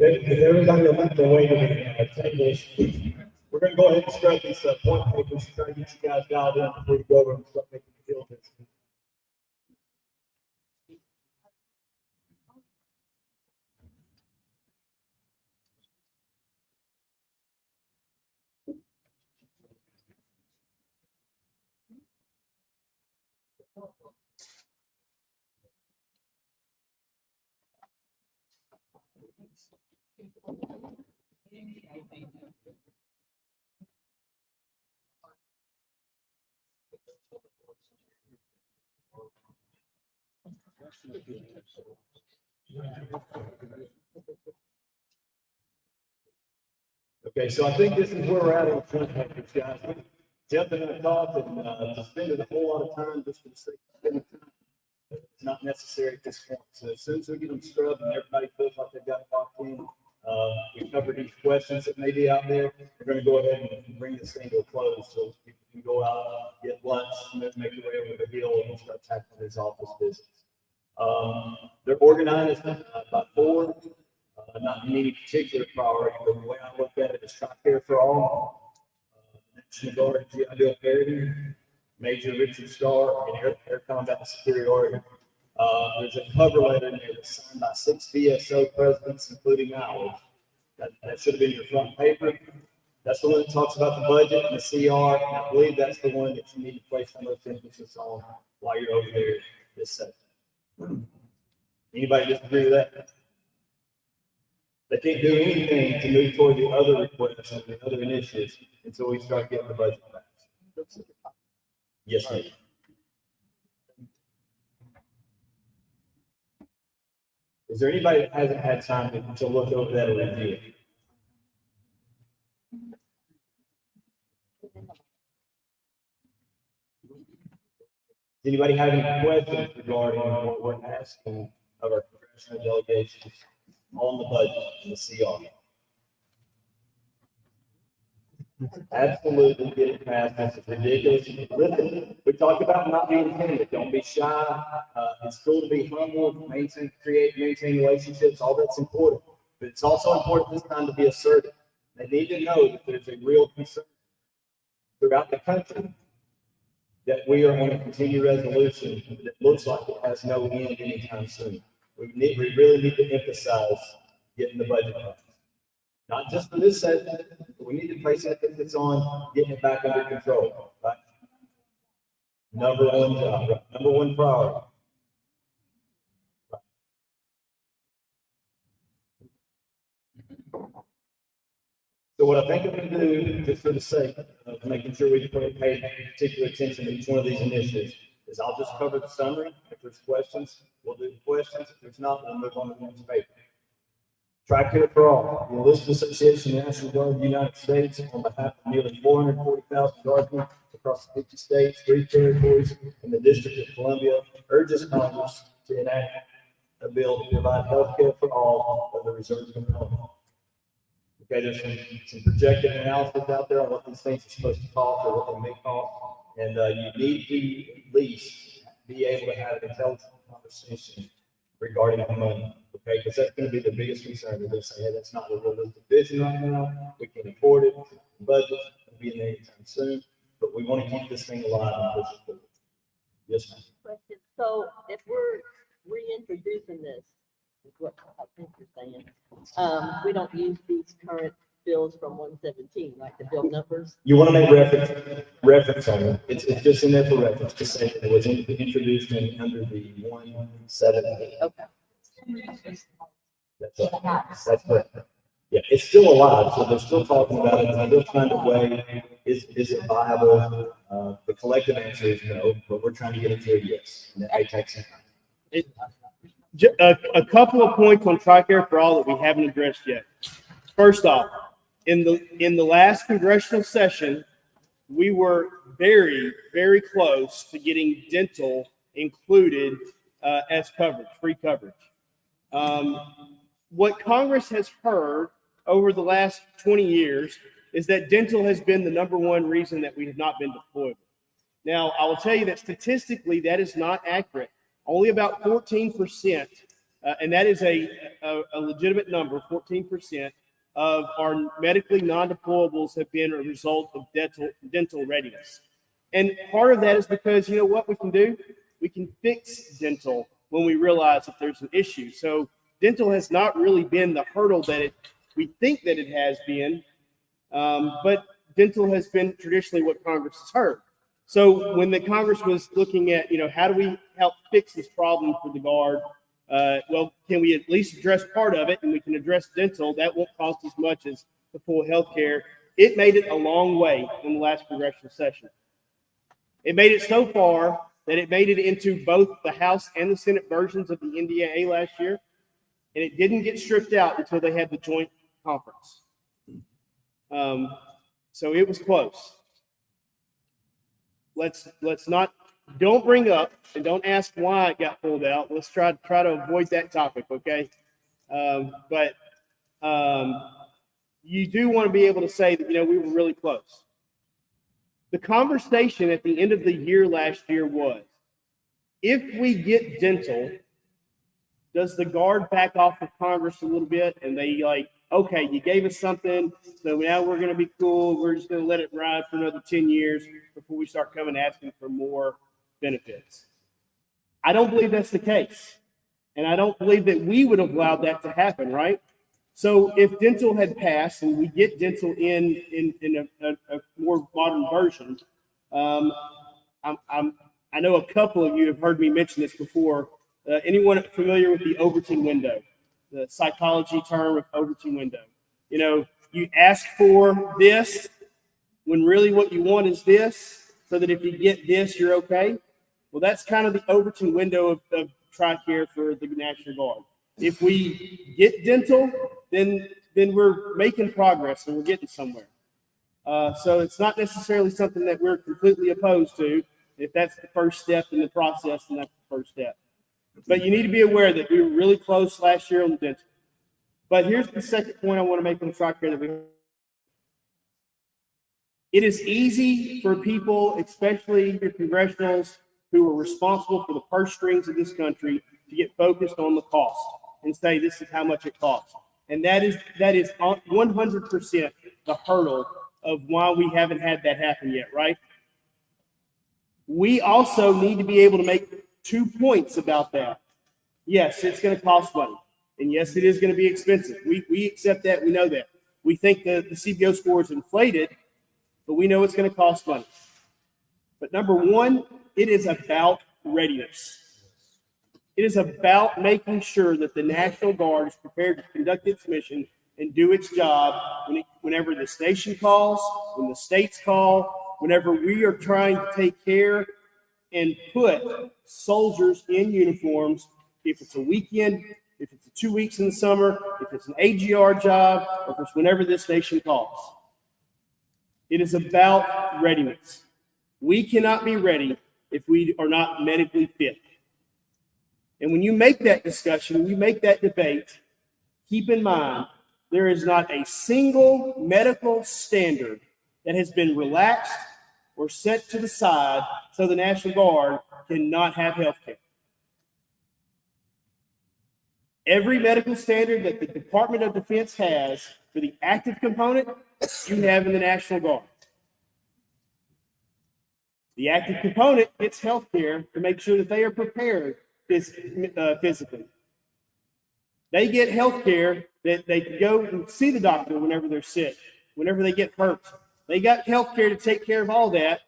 If everybody will make their way to the tables, we're gonna go ahead and scrub these point papers, try to get you guys dialed in before you go over and start making field this. Okay, so I think this is where we're at on front papers, guys. We're jumping in the thought and spending a whole lot of time just for the sake of spending time. It's not necessary at this point. So as soon as we get them scrubbed and everybody feels like they've got it locked in, we covered these questions that may be out there. We're going to go ahead and bring this thing to a close so you can go out, get lunch, make your way over the hill and start tackling these office visits. They're organized by board, not in any particular priority, but the way I look at it is TRICARE for all, National Guard, GI Parity, Major Richard Starr, and Air Combat Superiority. There's a cover letter in there that's signed by 6 VSO presidents, including ours. That should have been your front paper. That's the one that talks about the budget and the CR, and I believe that's the one that you need to place the most emphasis on while you're over there this session. Anybody disagree with that? They can't do anything to move toward the other requests and the other initiatives until we start getting the budget back. Yes, sir. Is there anybody that hasn't had time to look over that or review it? Does anybody have any questions regarding what we're asking of our congressional delegations on the budget and the CR? Absolutely get it passed. This is ridiculous. Listen, we talk about not being timid. Don't be shy. It's cool to be humble, maintain relationships. All that's important. But it's also important this time to be assertive. They need to know that there's a real concern throughout the country that we are on a continued resolution that looks like it has no end anytime soon. We really need to emphasize getting the budget passed. Not just for this session, but we need to place emphasis on getting it back under control, right? Number one job, right? Number one priority. So what I think I'm going to do, just for the sake of making sure we pay particular attention to each one of these initiatives, is I'll just cover the summary. If there's questions, we'll do the questions. If there's not, we'll move on to the next paper. TRICARE for all, the Enlisted Association of the National Guard of the United States, on behalf of nearly 440,000 guardsmen across 50 states, 3 territories, and the District of Columbia, urges Congress to enact a bill to provide health care for all of the reserve component. Okay, there's some projected analysis out there on what these things are supposed to cost or what they may cost, and you need to at least be able to have an intelligent conversation regarding the money, okay? Because that's going to be the biggest concern. They're going to say, hey, that's not a realistic vision right now. We can't afford it. The budget will be in there anytime soon, but we want to keep this thing alive and push it forward. Yes, ma'am. Question. So if we're reintroducing this, is what I think you're saying, we don't use these current bills from 117, like the bill numbers? You want to make reference on it. It's just in there for reference to say that it was introduced in under the 117. Okay. That's correct. Yeah, it's still alive, so they're still talking about it. They're still trying to weigh, is it viable? The collective answer is no, but we're trying to get it to a yes. And that may take some time. A couple of points on TRICARE for all that we haven't addressed yet. First off, in the last congressional session, we were very, very close to getting dental included as coverage, free coverage. What Congress has heard over the last 20 years is that dental has been the number one reason that we have not been deployed. Now, I will tell you that statistically, that is not accurate. Only about 14% and that is a legitimate number. 14% of our medically non-deplorables have been a result of dental readiness. And part of that is because, you know what we can do? We can fix dental when we realize that there's an issue. So dental has not really been the hurdle that we think that it has been, but dental has been traditionally what Congress has heard. So when the Congress was looking at, how do we help fix this problem for the Guard? Well, can we at least address part of it, and we can address dental? That won't cost as much as the full health care. It made it a long way in the last congressional session. It made it so far that it made it into both the House and the Senate versions of the NDAA last year, and it didn't get stripped out until they had the joint conference. So it was close. Don't bring up and don't ask why it got pulled out. Let's try to avoid that topic, okay? But you do want to be able to say that, we were really close. The conversation at the end of the year last year was, if we get dental, does the Guard back off with Congress a little bit? And they okay, you gave us something, so now we're going to be cool. We're just going to let it ride for another 10 years before we start coming asking for more benefits. I don't believe that's the case. And I don't believe that we would have allowed that to happen, right? So if dental had passed and we get dental in a more modern version, I know a couple of you have heard me mention this before. Anyone familiar with the Overton window, the psychology term of Overton window? You ask for this when really what you want is this, so that if you get this, you're okay. Well, that's kind of the Overton window of TRICARE for the National Guard. If we get dental, then we're making progress and we're getting somewhere. So it's not necessarily something that we're completely opposed to. If that's the first step in the process, then that's the first step. But you need to be aware that we were really close last year on the dental. But here's the second point I want to make on TRICARE. It is easy for people, especially your congressionals who are responsible for the purse strings of this country, to get focused on the cost and say this is how much it costs. And that is 100% the hurdle of why we haven't had that happen yet, right? We also need to be able to make 2 points about that. Yes, it's going to cost money. And yes, it is going to be expensive. We accept that. We know that. We think the CBO score is inflated, but we know it's going to cost money. But number one, it is about readiness. It is about making sure that the National Guard is prepared to conduct its mission and do its job whenever the station calls, when the states call, whenever we are trying to take care and put soldiers in uniforms, if it's a weekend, if it's 2 weeks in the summer, if it's an AGR job, or if it's whenever this nation calls. It is about readiness. We cannot be ready if we are not medically fit. And when you make that discussion, you make that debate, keep in mind, there is not a single medical standard that has been relaxed or set to the side so the National Guard cannot have health care. Every medical standard that the Department of Defense has for the active component, you have in the National Guard. The active component gets health care to make sure that they are prepared physically. They get health care that they can go and see the doctor whenever they're sick, whenever they get hurt. They got health care to take care of all that.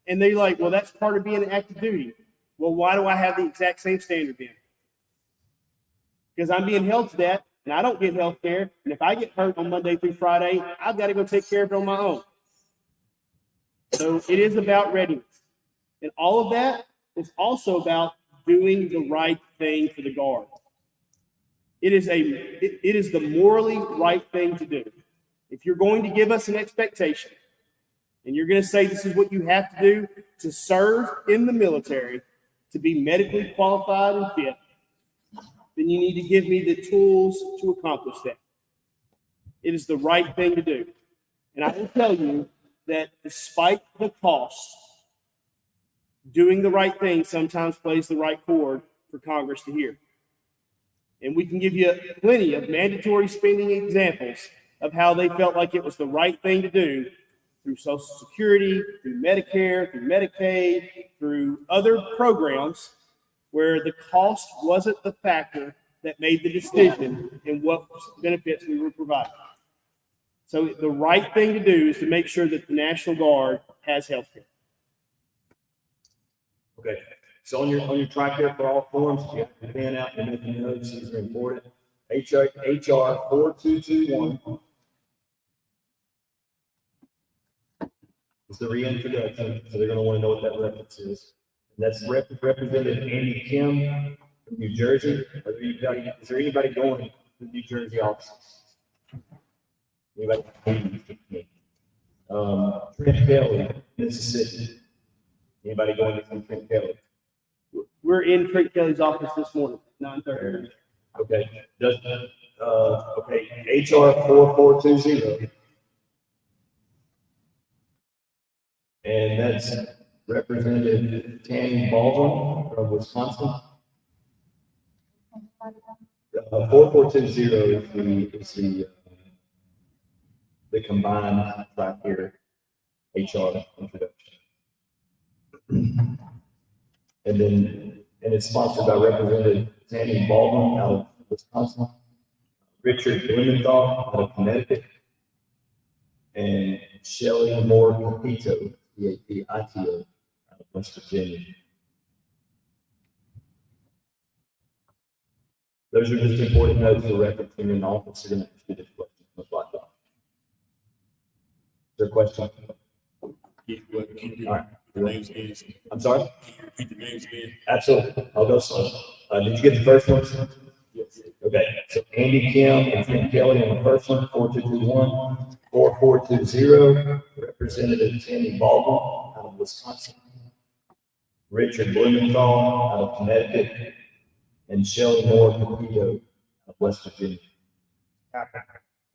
And they're like, well, that's part of being active duty. Well, why do I have the exact same standard then? Because I'm being held to that, and I don't get health care. And if I get hurt on Monday through Friday, I've got to go take care of it on my own. So it is about readiness. And all of that is also about doing the right thing for the Guard. It is the morally right thing to do. If you're going to give us an expectation, and you're going to say this is what you have to do to serve in the military, to be medically qualified and fit, then you need to give me the tools to accomplish that. It is the right thing to do. And I will tell you that despite the cost, doing the right thing sometimes plays the right chord for Congress to hear. And we can give you plenty of mandatory spending examples of how they felt like it was the right thing to do through Social Security, through Medicare, through Medicaid, through other programs where the cost wasn't the factor that made the decision in what benefits we were providing. So the right thing to do is to make sure that the National Guard has health care. Okay, so on your TRICARE for all forms, you have to pen out and making notes, these are important. HR 4221 is the reintroduction, so they're gonna wanna know what that reference is. And that's Representative Andy Kim from New Jersey. Is there anybody going to the New Jersey offices? Anybody? Trent Kelly, Mississippi. Anybody going to see Trent Kelly? We're in Trent Kelly's office this morning, 9:30. Okay, okay, HR 4420. And that's Representative Tammy Baldwin from Wisconsin. 4420 is the combined TRICARE HR introduction. And it's sponsored by Representative Tammy Baldwin out of Wisconsin, Richard Blumenthal out of Connecticut, and Shelley Moore Capito, PAPITO, out of West Virginia. Those are just important notes for reference when you're in office. You're going to ask you this question most likely. Is there a question? All right. I'm sorry? Can you repeat the names again? Absolutely. I'll go slow. Did you get the first one? Yes. Okay. So Andy Kim and Trent Kelly on the first one, 4221, 4420, Representative Tammy Baldwin out of Wisconsin, Richard Blumenthal out of Connecticut, and Shelley Moore Capito out of West Virginia.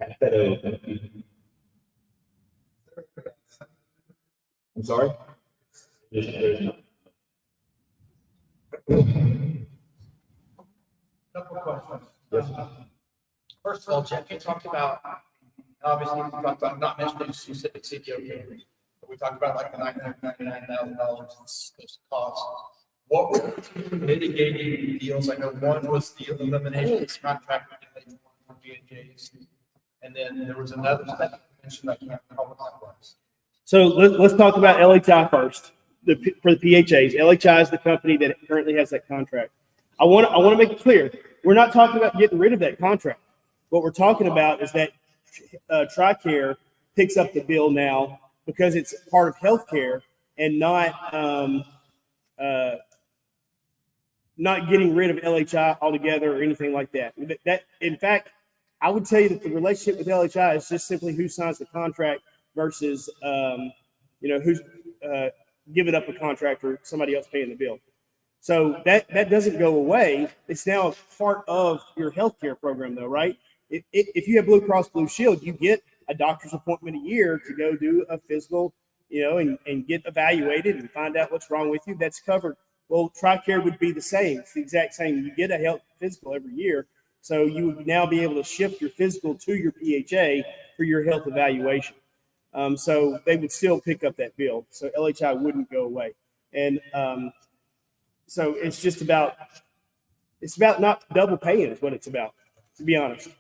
Capito, thank you. I'm sorry? Couple of questions. Yes. First of all, Jeff, you talked about, obviously, we talked about not mentioning specific CPO categories, but we talked about like the $999,000 in costs. What were the mitigating deals? I know one was the elimination of this contract with GHAs, and then there was another that you mentioned that you have to help with that. So let's talk about LHI first. For the PHAs, LHI is the company that currently has that contract. I want to make it clear, we're not talking about getting rid of that contract. What we're talking about is that TRICARE picks up the bill now because it's part of healthcare and not getting rid of LHI altogether or anything like that. That in fact, I would tell you that the relationship with LHI is just simply who signs the contract versus who's giving up a contract or somebody else paying the bill. So that doesn't go away. It's now a part of your healthcare program, though, right? If you have Blue Cross Blue Shield, you get a doctor's appointment a year to go do a physical, and get evaluated and find out what's wrong with you. That's covered. Well, TRICARE would be the same. It's the exact same. You get a health physical every year. So you would now be able to shift your physical to your PHA for your health evaluation. So they would still pick up that bill. So LHI wouldn't go away. And so it's about not double paying is what it's about, to be honest.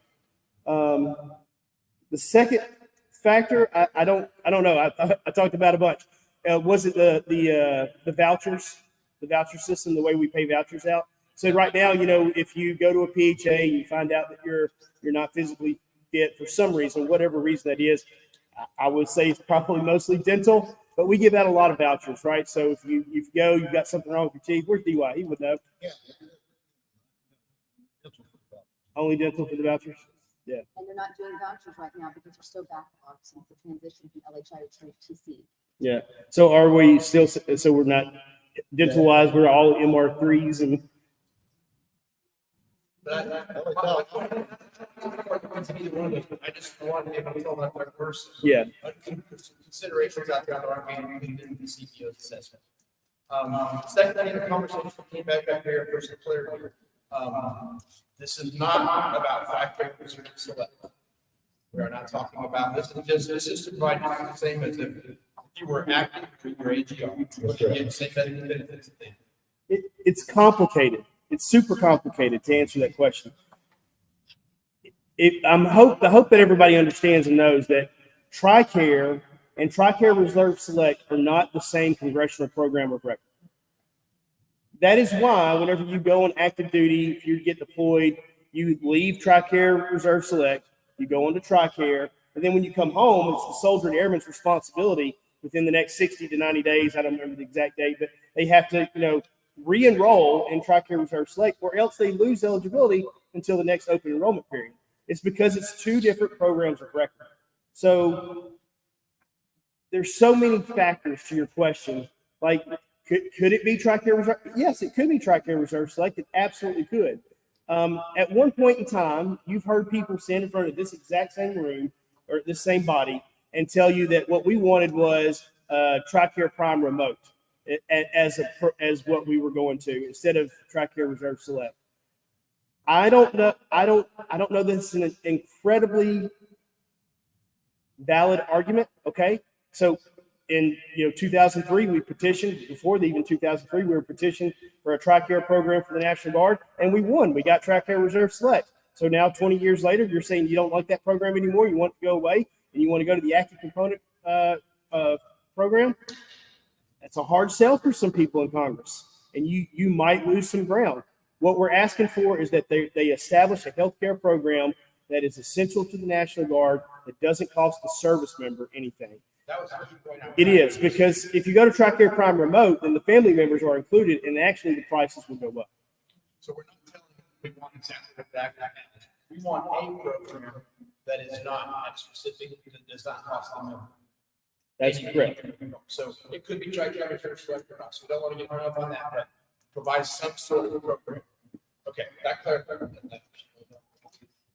The second factor, I don't know. I talked about a bunch. Was it the vouchers, the voucher system, the way we pay vouchers out? So right now, if you go to a PHA and you find out that you're not physically fit for some reason, whatever reason that is, I would say it's probably mostly dental, but we give out a lot of vouchers, right? So if you go, you've got something wrong with your teeth. Where's DY? He would know. Yeah. Only dental for the vouchers? Yeah. And they're not doing vouchers right now because they're so backlogged since the transition from LHI to TC. Yeah. So are we still, so we're not, dental wise, we're all MR3s and. But I just want to be able to tell that third person. Yeah. Considerations out there that aren't being included in the CPO's assessment. Secondly, the conversation came back up here for some clarity. This is not about track reserve select. We are not talking about, this is to provide you the same as if you were active for your AGR. You get the same benefits. It's complicated. It's super complicated to answer that question. I hope that everybody understands and knows that TRICARE and TRICARE Reserve Select are not the same congressional program of record. That is why whenever you go on active duty, if you get deployed, you leave TRICARE Reserve Select, you go on to TRICARE, and then when you come home, it's the soldier and airman's responsibility within the next 60 to 90 days. I don't remember the exact date, but they have to, re-enroll in TRICARE Reserve Select, or else they lose eligibility until the next open enrollment period. It's because it's two different programs of record. So there's so many factors to your question. Like, could it be TRICARE Reserve? Yes, it could be TRICARE Reserve Select. It absolutely could. At one point in time, you've heard people stand in front of this exact same room or this same body and tell you that what we wanted was TRICARE Prime Remote as what we were going to instead of TRICARE Reserve Select. I don't know this is an incredibly valid argument. Okay, so in 2003 we petitioned. Before even 2003 we were petitioned for a TRICARE program for the National Guard, and we won. We got TRICARE Reserve Select. So now 20 years later, you're saying you don't like that program anymore. You want it to go away, and you want to go to the active component program. That's a hard sell for some people in Congress, and you might lose some ground. What we're asking for is that they establish a healthcare program that is essential to the National Guard that doesn't cost the service member anything. It is, because if you go to TRICARE Prime Remote, then the family members are included, and actually the prices will go up. So we're not telling them we want exactly what that is. We want a program that is not specific, that does not cost the member. That's correct. So it could be TRICARE Reserve Select or not. So we don't want to get hung up on that, but provide some sort of program. Okay, that clarifies.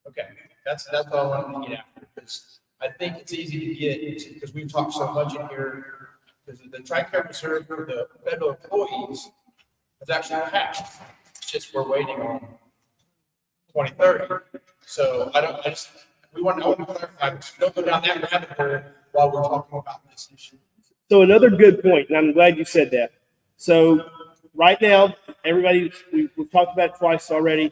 Okay, that's all I wanted to get after, because I think it's easy to get, because we've talked so much in here, because the TRICARE Reserve for the federal employees has actually passed. It's just we're waiting on 2030. So I want to clarify, because we don't go down that rabbit hole while we're talking about this issue. So another good point, and I'm glad you said that. So right now, everybody, we've talked about it twice already.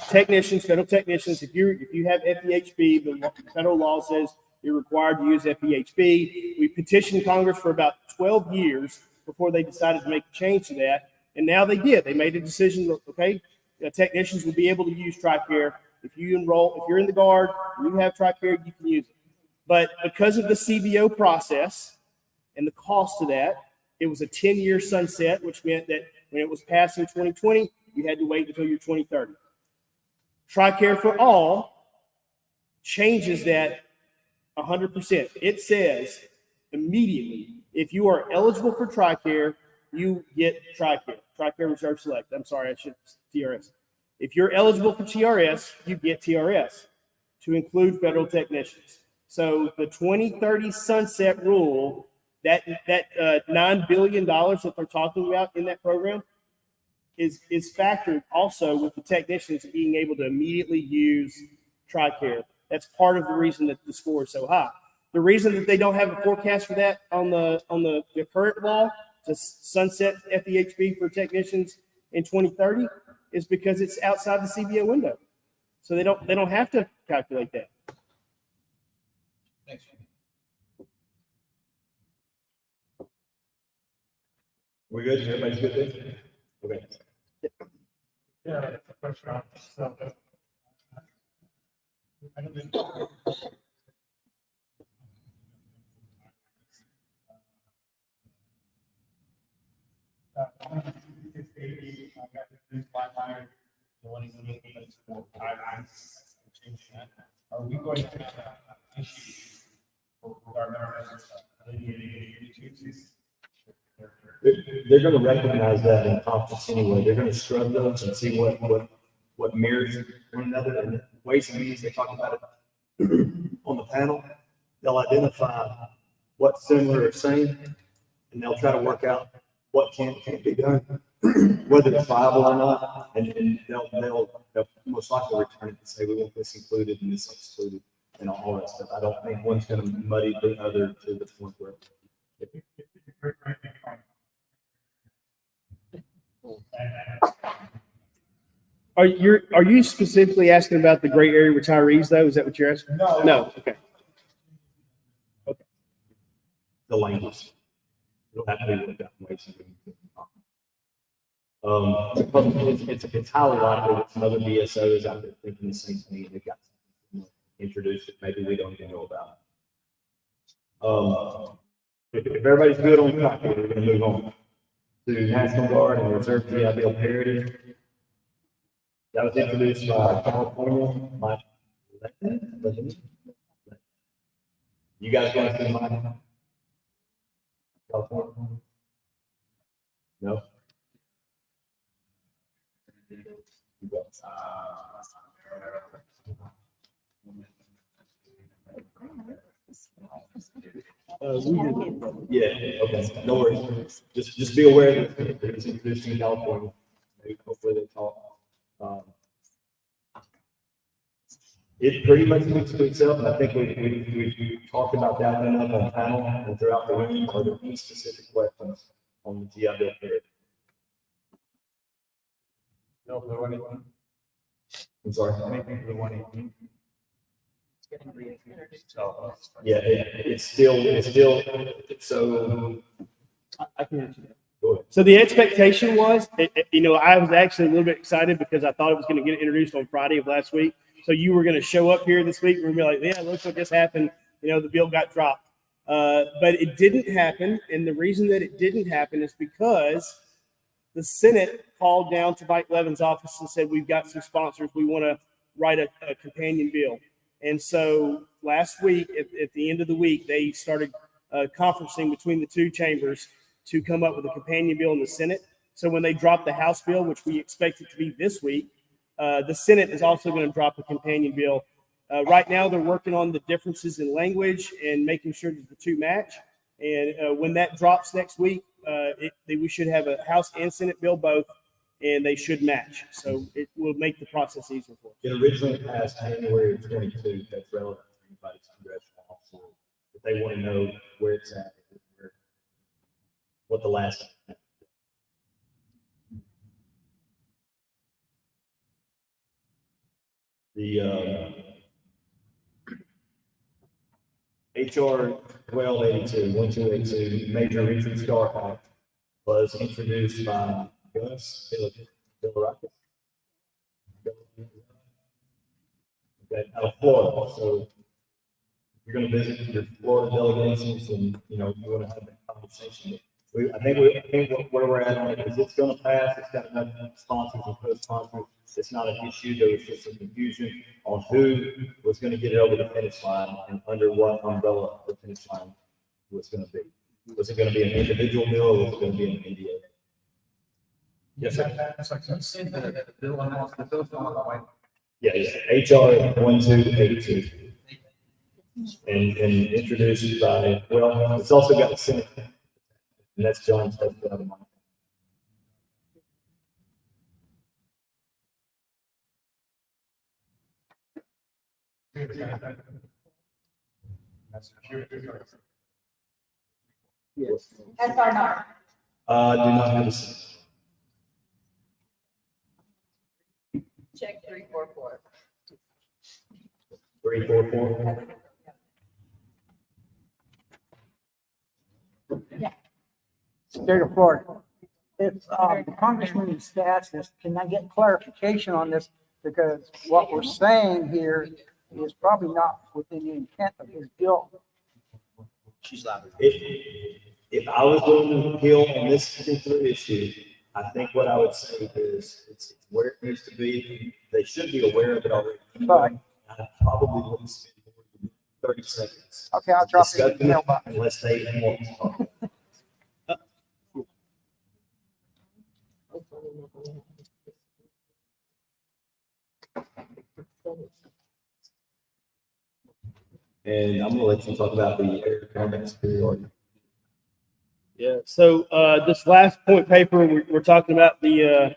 Technicians, federal technicians, if you have FEHB, the federal law says you're required to use FEHB. We petitioned Congress for about 12 years before they decided to make a change to that, and now they did. They made a decision that, okay, technicians will be able to use TRICARE. If you're in the Guard, and you have TRICARE, you can use it. But because of the CBO process and the cost of that, it was a 10-year sunset, which meant that when it was passed in 2020, you had to wait until you're 2030. TRICARE for All changes that 100%. It says immediately, if you are eligible for TRICARE, you get TRICARE Reserve Select. I'm sorry, I should TRS. If you're eligible for TRS, you get TRS to include federal technicians. So the 2030 sunset rule, that $9 billion that they're talking about in that program is factored also with the technicians being able to immediately use TRICARE. That's part of the reason that the score is so high. The reason that they don't have a forecast for that on the current law to sunset FEHB for technicians in 2030 is because it's outside the CBO window. So they don't have to calculate that. Thanks. We good? Everybody's good there? Okay. Yeah, that's a question on so, I don't think are we going to have issues with our members They're going to recognize that in conference anyway. They're going to scrub those and see what mirrors one another, and ways and means. They talk about it on the panel. They'll identify what's similar or same, and they'll try to work out what can't be done, whether it's viable or not, and they'll most likely return it and say, we want this included and this excluded and all that stuff. I don't think one's gonna muddy the other to the point where. Are you specifically asking about the gray area retirees though? Is that what you're asking? No. No, okay. The language. It'll have to be worked out in ways. It's highly likely that some other BSOs out there thinking the same thing. They've got something introduced that maybe we don't even know about. If everybody's good on track, we're going to move on to National Guard and Reserve GI Bill parity. That was introduced by California. You guys want to see mine? California? No? Yeah, okay, no worries. Just be aware that it's introduced in California. Maybe hopefully they talk. It pretty much speaks for itself, and I think we talked about that enough on panel and throughout the room. Are there any specific questions on the GI Bill period? No, the 118. I'm sorry. Maybe the 118. Yeah, it's still so. I can answer that. So the expectation was, I was actually a little bit excited because I thought it was going to get introduced on Friday of last week. So you were going to show up here this week and we're going to be like, yeah, look what just happened. The bill got dropped. But it didn't happen. And the reason that it didn't happen is because the Senate called down to Mike Levin's office and said, we've got some sponsors. We want to write a companion bill. And so last week, at the end of the week, they started conferencing between the two chambers to come up with a companion bill in the Senate. So when they drop the House bill, which we expect it to be this week, the Senate is also going to drop a companion bill. Right now, they're working on the differences in language and making sure that the two match. And when that drops next week, we should have a House and Senate bill both, and they should match. So it will make the process easier for us. It originally passed January of 22. That's relevant to anybody's congressional officer. If they want to know where it's at, what the last. The HR 1282, Major Richard Starr Act, was introduced by EANGUS, out of Florida. So if you're going to visit your Florida delegations and you want to have that conversation. I think where we're at on it is it's going to pass. It's got enough sponsors and co-sponsors. It's not an issue. There was just some confusion on who was going to get it over the finish line and under what umbrella the finish line was going to be. Was it going to be an individual bill or was it going to be an NDA? Yes, sir. That's like you said that the bill announced the bill's going on. Yeah, HR 1282. And introduced by, well, it's also got the Senate. And that's John's testimony. Yes. That's our number. Do not have a Senate. Check 344. 344. State of Florida. If Congressman and staff, can I get clarification on this? Because what we're saying here is probably not within the intent of his bill. She's laughing. If I was going to appeal on this particular issue, I think what I would say is it's where it needs to be. They should be aware of it already. Right. I probably wouldn't spend more than 30 seconds. Okay, I'll drop it in the mailbox. Unless they want to talk. And I'm going to let you talk about the air combat superiority. Yes. So this last point paper, we're talking about the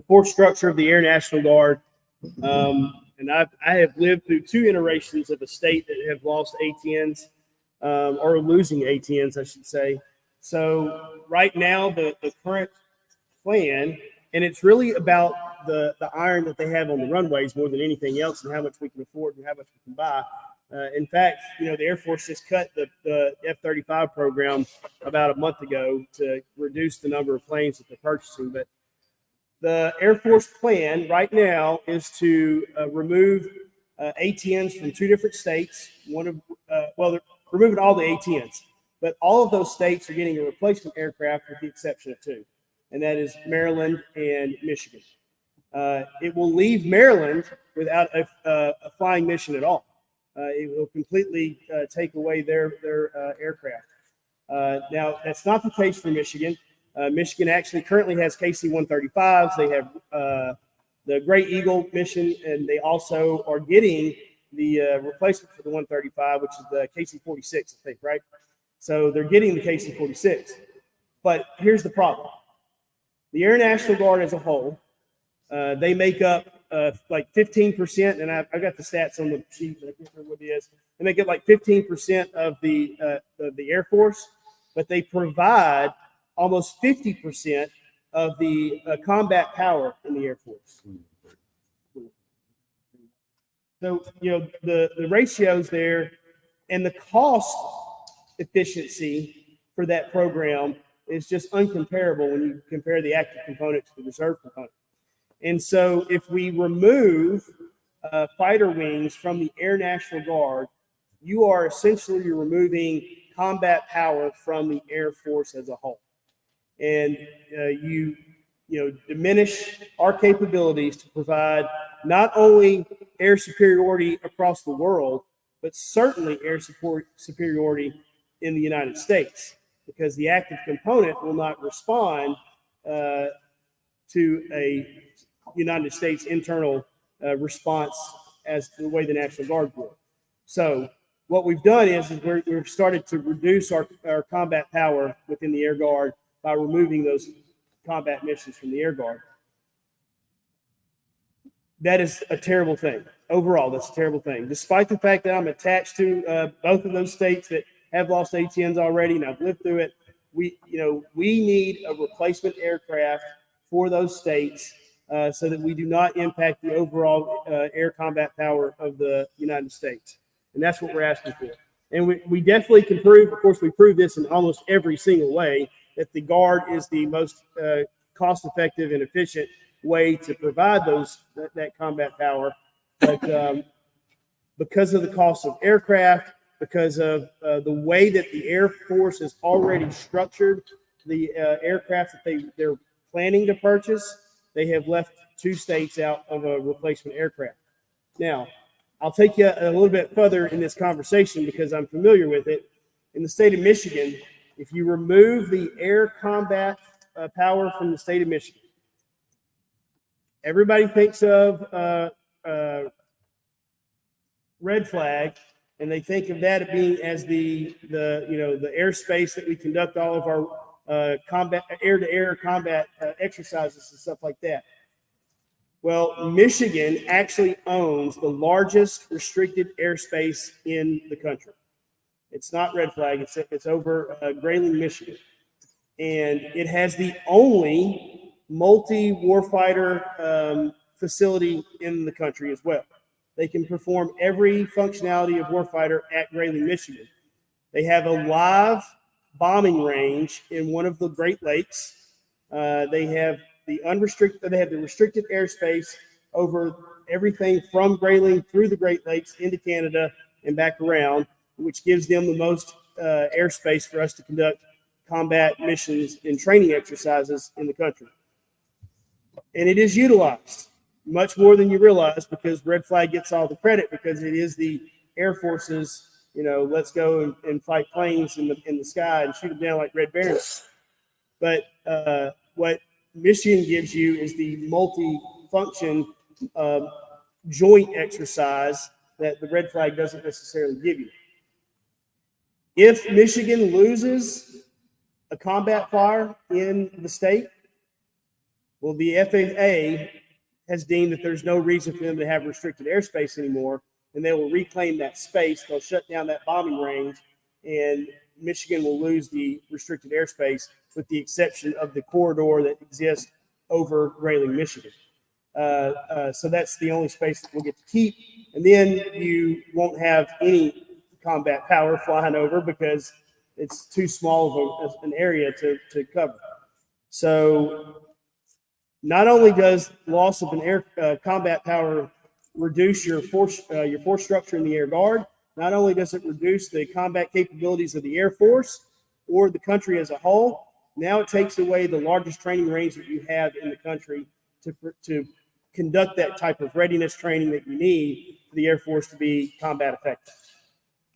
force structure of the Air National Guard. And I have lived through 2 iterations of a state that have lost ATNs, or losing ATNs, I should say. So right now, the current plan, and it's really about the iron that they have on the runways more than anything else, and how much we can afford and how much we can buy. In fact, the Air Force just cut the F-35 program about a month ago to reduce the number of planes that they're purchasing. But the Air Force plan right now is to remove ATNs from 2 different states. They're removing all the ATNs, but all of those states are getting a replacement aircraft with the exception of 2, and that is Maryland and Michigan. It will leave Maryland without a flying mission at all. It will completely take away their aircraft. Now, that's not the case for Michigan. Michigan actually currently has KC-135s. They have the Gray Eagle mission, and they also are getting the replacement for the 135, which is the KC-46, I think, right? So they're getting the KC-46. But here's the problem. The Air National Guard as a whole, they make up like 15%, and I got the stats on the sheet, but I can't remember what it is. They make up like 15% of the Air Force, but they provide almost 50% of the combat power in the Air Force. So, the ratios there and the cost efficiency for that program is just uncomparable when you compare the active component to the reserve component. And so if we remove fighter wings from the Air National Guard, you are essentially removing combat power from the Air Force as a whole. And you diminish our capabilities to provide not only air superiority across the world, but certainly air superiority in the United States, because the active component will not respond to a United States internal response as the way the National Guard would. So what we've done is we've started to reduce our combat power within the Air Guard by removing those combat missions from the Air Guard. That is a terrible thing. Overall, that's a terrible thing. Despite the fact that I'm attached to both of those states that have lost ATNs already, and I've lived through it, we need a replacement aircraft for those states so that we do not impact the overall air combat power of the United States. And that's what we're asking for. And we definitely can prove, of course, we prove this in almost every single way, that the Guard is the most cost-effective and efficient way to provide that combat power. But because of the cost of aircraft, because of the way that the Air Force has already structured the aircraft that they're planning to purchase, they have left 2 states out of a replacement aircraft. Now, I'll take you a little bit further in this conversation because I'm familiar with it. In the state of Michigan, if you remove the air combat power from the state of Michigan, everybody thinks of red flag, and they think of that being as the airspace that we conduct all of our combat air-to-air combat exercises and stuff like that. Well, Michigan actually owns the largest restricted airspace in the country. It's not red flag. It's over Grayling, Michigan, and it has the only multi-warfighter facility in the country as well. They can perform every functionality of warfighter at Grayling, Michigan. They have a live bombing range in one of the Great Lakes. They have the restricted airspace over everything from Grayling through the Great Lakes into Canada and back around, which gives them the most airspace for us to conduct combat missions and training exercises in the country. And it is utilized much more than you realize, because red flag gets all the credit because it is the Air Force's, let's go and fight planes in the sky and shoot them down like Red Barons. But what Michigan gives you is the multi-function joint exercise that the red flag doesn't necessarily give you. If Michigan loses a combat fire in the state, well, the FAA has deemed that there's no reason for them to have restricted airspace anymore, and they will reclaim that space. They'll shut down that bombing range, and Michigan will lose the restricted airspace with the exception of the corridor that exists over Grayling, Michigan. So that's the only space that we'll get to keep. And then you won't have any combat power flying over because it's too small of an area to cover. So not only does loss of an air combat power reduce your force structure in the Air Guard, not only does it reduce the combat capabilities of the Air Force or the country as a whole, now it takes away the largest training range that you have in the country to conduct that type of readiness training that you need for the Air Force to be combat effective.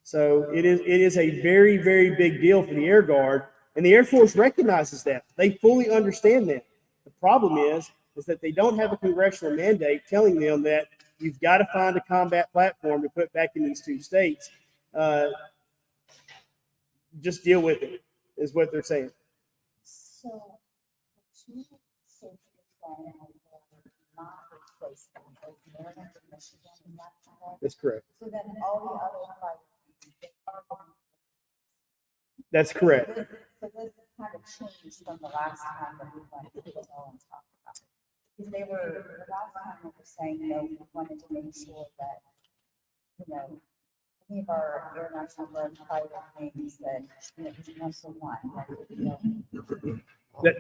So it is a very, very big deal for the Air Guard, and the Air Force recognizes that. They fully understand that. The problem is that they don't have a congressional mandate telling them that you've got to find a combat platform to put back in these 2 states. Just deal with it, is what they're saying. So, two safety plan not replace them, like Maryland and Michigan, is that correct? That's correct. So then all the other five, That's correct. So this kind of changed from the last time that we went to the hotel and talked about it. Because the last time they were saying, we wanted to make sure that, any of our international guard private things that, it's 1 for 1.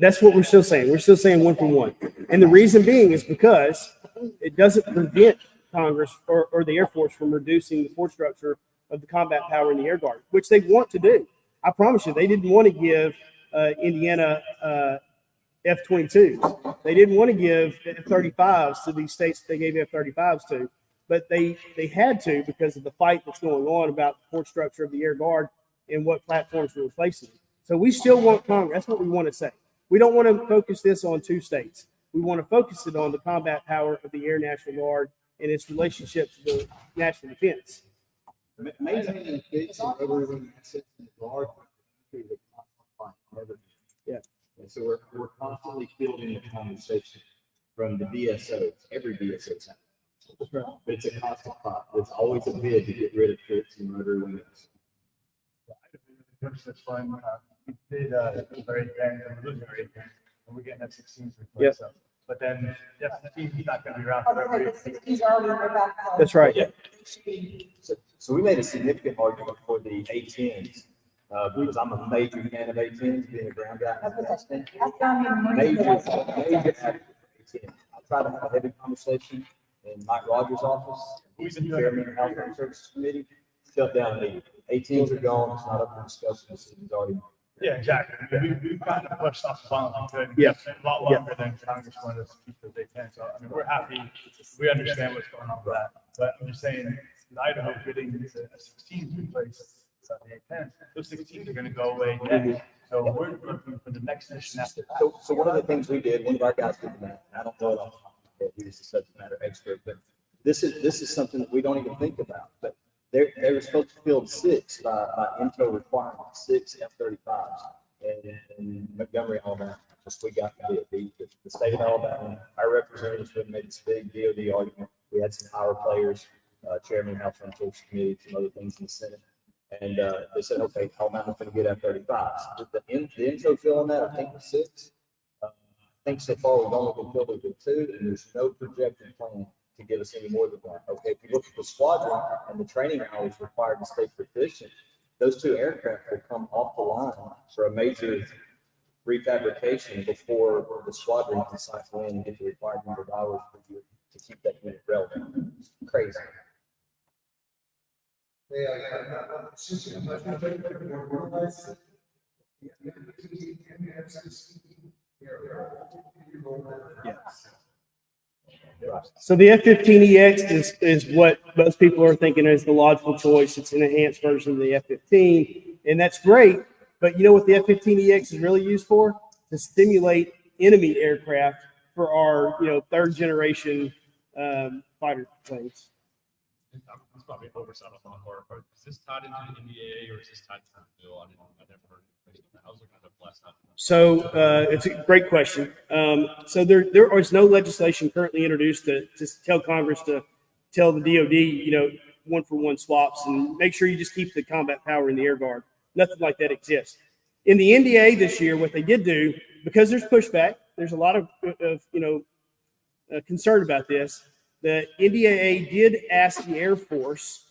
That's what we're still saying. We're still saying 1 for 1. And the reason being is because it doesn't prevent Congress or the Air Force from reducing the force structure of the combat power in the Air Guard, which they want to do. I promise you, they didn't want to give Indiana F-22s. They didn't want to give F-35s to these states they gave F-35s to, but they had to because of the fight that's going on about the force structure of the Air Guard and what platforms we're replacing. So we still want Congress. That's what we want to say. We don't want to focus this on 2 states. We want to focus it on the combat power of the Air National Guard and its relationship to the national defense. Maintaining fixed and overruling assets in the Guard. Yeah. And so we're constantly fielding the conversation from the DSOs, every DSO time. But it's a constant fight. There's always a bid to get rid of fixed and rotary wings. That's fine. We did, very advanced, and we're losing our 8 and we're getting F-16s replaced. Yep. So. But then, F-16 is not going to be around Oh, forever. the 60s already in their back. That's right. Yeah. So we made a significant argument for the A-10s, because I'm a major fan of A-10s, being a ground guy. Major advocate for A-10. I try to have a heavy conversation in Mike Rogers' office, who's the chairman of the Health and Services Committee, shut down the A-10s are gone, it's not up for discussion, it's already. Yeah, exactly. We've kind of pushed off as long as we could. Yeah. A lot longer than Congress wanted us to keep the Big Ten. So, we're happy. We understand what's going on with that. But I'm just saying, in Idaho bidding the F-16s replace the A-10s, those 16s are going to go away next. So we're looking for the next mission after that. So one of the things we did, one of our guys did that, I don't know it off the top of my head, he was a subject matter expert, but this is something that we don't even think about. But they were supposed to field 6 by INTO requirement, 6 F-35s in Montgomery, Alabama. Just we got the state of Alabama. Our representatives made this big DOD argument. We had some power players, chairman of the House Armed Services Committee, some other things in the Senate. And they said, okay, Alabama's going to get F-35s. The INTO fill on that, I think, was 6. I think so far we've only been filled with 2, and there's no projected plan to give us any more than that. Okay, if you look at the squadron and the training hours required to stay proficient, those 2 aircraft will come off the line for a major refabrication before the squadron can cycle in and get the required number of hours per year to keep that unit relevant. Crazy. So the F-15EX is what most people are thinking is the logical choice. It's an enhanced version of the F-15, and that's great. But you know what the F-15EX is really used for? To stimulate enemy aircraft for our 3rd generation fighter planes. It's probably an oversight on my part, but is this tied into the NDAA or is this tied to the bill? I never heard anything. I was looking at the last time. So it's a great question. So there is no legislation currently introduced to tell Congress to tell the DoD, one-for-one swaps and make sure you just keep the combat power in the Air Guard. Nothing like that exists. In the NDA this year, what they did do, because there's pushback, there's a lot of concern about this. The NDAA did ask the Air Force,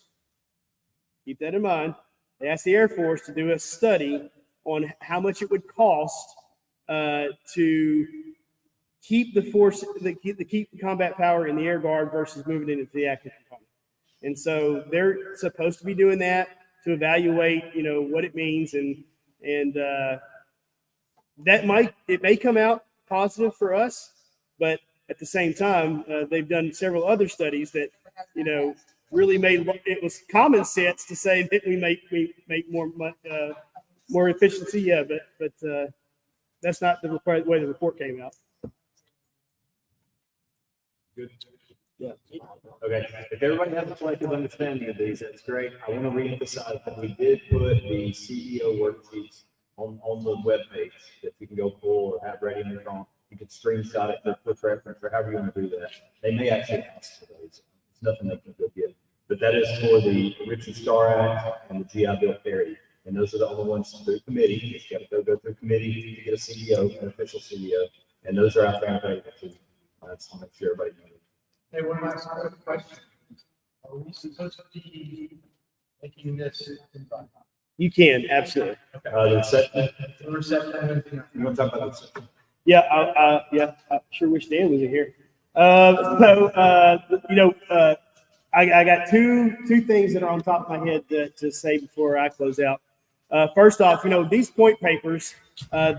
keep that in mind, they asked the Air Force to do a study on how much it would cost to keep the force, keep the combat power in the Air Guard versus moving it into the active component. And so they're supposed to be doing that to evaluate, what it means, and that may come out positive for us, but at the same time, they've done several other studies that, really made it was common sense to say that we make more efficiency. Yeah, but that's not the way the report came out. Good. Yeah. Okay. If everybody has a collective understanding of these, that's great. I want to reemphasize that we did put the CEO worksheets on the webpage that you can go pull or have ready in your phone. You can screenshot it for quick reference or however you want to do that. They may actually ask for those. It's nothing they can go get. But that is for the Richard Starr Act and the GI Bill parity. And those are the only ones through committee. You have to go through committee to get a CEO, an official CEO. And those are out there available to you. That's to make sure everybody knows. Hey, one last quick question. Are we supposed to be making this? You can, absolutely. The reception. The reception. You want to talk about the reception? Yeah, I sure wish Dan was in here. I got two things that are on top of my head to say before I close out. First off, these point papers,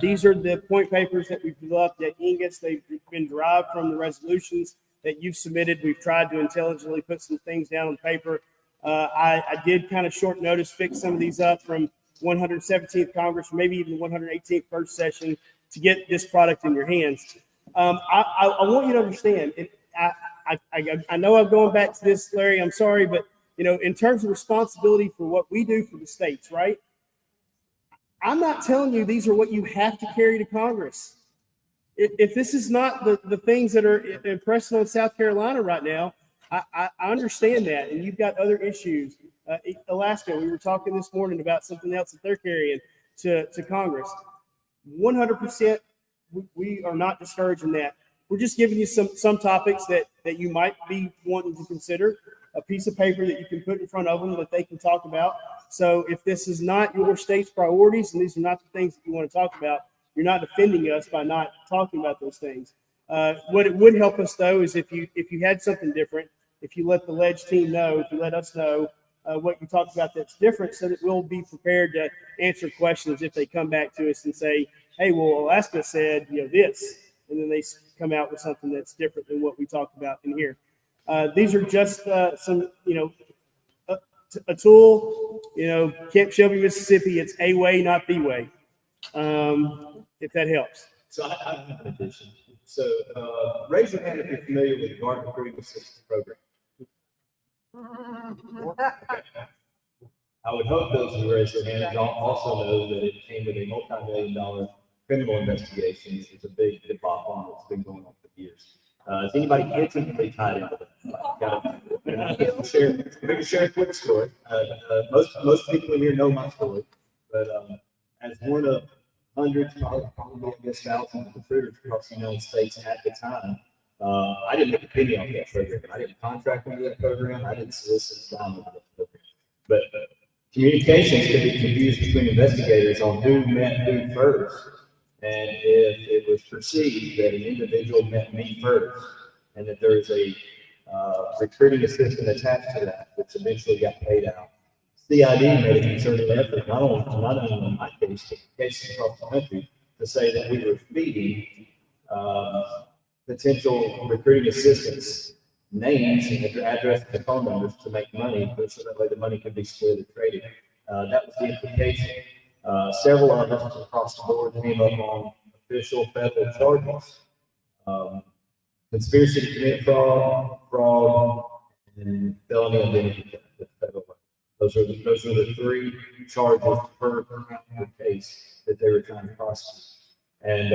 these are the point papers that we've developed at EANGUS. They've been derived from the resolutions that you've submitted. We've tried to intelligently put some things down on paper. I did kind of short notice fix some of these up from 117th Congress, maybe even 118th first session to get this product in your hands. I want you to understand, I know I'm going back to this, Larry, I'm sorry, but, in terms of responsibility for what we do for the states, right? I'm not telling you these are what you have to carry to Congress. If this is not the things that are impressing on South Carolina right now, I understand that. And you've got other issues. Alaska, we were talking this morning about something else that they're carrying to Congress. 100%, we are not discouraging that. We're just giving you some topics that you might be wanting to consider, a piece of paper that you can put in front of them that they can talk about. So if this is not your state's priorities and these are not the things that you want to talk about, you're not defending us by not talking about those things. What it would help us, though, is if you had something different, if you let the ledge team know, if you let us know what you talked about that's different, so that we'll be prepared to answer questions if they come back to us and say, hey, well, Alaska said, this, and then they come out with something that's different than what we talked about in here. These are just some, a tool, Camp Shelby, Mississippi, it's a way, not the way, if that helps. So I have an addition. So raise your hand if you're familiar with the Guard Recruiting Assistance Program. Okay. I would hope those who raise their hands also know that it came with a multi-million-dollar criminal investigation. It's a big debacle that's been going on for years. Is anybody intimately tied into that? We can share a quick story. Most people in here know my story, but as one of hundreds, probably I guess thousands of recruiters across the United States at the time, I didn't make a penny off that program. I didn't contract under that program. I didn't solicit a dime under that program. But communications could be confused between investigators on who met who first. And if it was perceived that an individual met me first, and that there is a recruiting assistant attached to that, which eventually got paid out, CID made a concerted effort, not only in my case, but cases across the country, to say that we were feeding potential recruiting assistants names and addresses and phone numbers to make money, so that way the money could be split and traded. That was the implication. Several of us across the board came up on official federal charges. Conspiracy to commit fraud, and felony identity theft at the federal level. Those are the three charges per case that they were trying to prosecute. And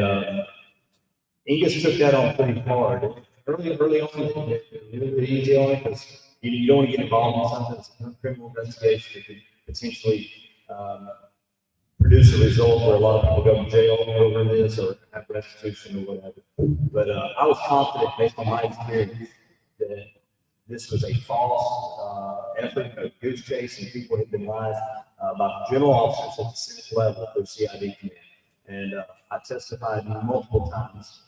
EANGUS took that on pretty hard. Early on, it was easy on it because you don't want to get involved in something that's a criminal investigation that could potentially produce a result where a lot of people go to jail over this or have restitution or whatever. But I was confident, based on my experience, that this was a false effort, a goose chase, and people had been lied by general officers at the Senate level for CID command. And I testified multiple times.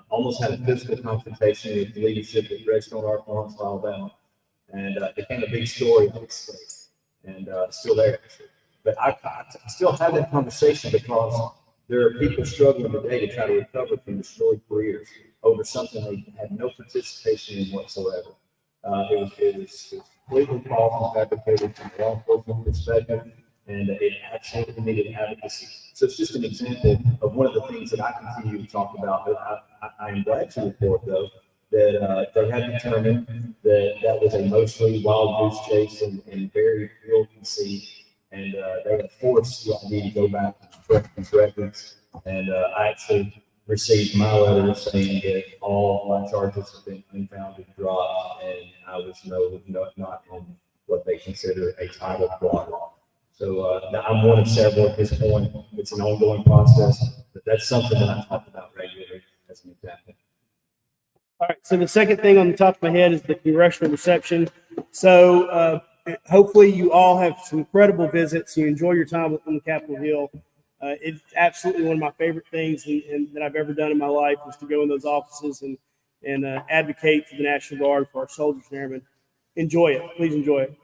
Almost had a physical confrontation with the leadership at Redstone, Arkansas, Alabama, and it became a big story in the state, and still there. But I still have that conversation because there are people struggling today to try to recover from destroyed careers over something they had no participation in whatsoever. It was completely false and fabricated from a law enforcement perspective, and it absolutely needed advocacy. So it's just an example of one of the things that I continue to talk about. But I am glad to report, though, that they had determined that was a mostly wild goose chase and very ill conceived. And they had forced CID to go back and correct these records. And I actually received my letter saying that all my charges have been unfounded, dropped, and I was not in what they consider a title fraud. So I'm one of several at this point. It's an ongoing process, but that's something that I talk about regularly as an example. All right. So the second thing on the top of my head is the congressional reception. So hopefully you all have some incredible visits. You enjoy your time on the Capitol Hill. It's absolutely one of my favorite things and that I've ever done in my life is to go in those offices and advocate for the National Guard, for our soldiers and airmen. Enjoy it. Please enjoy it.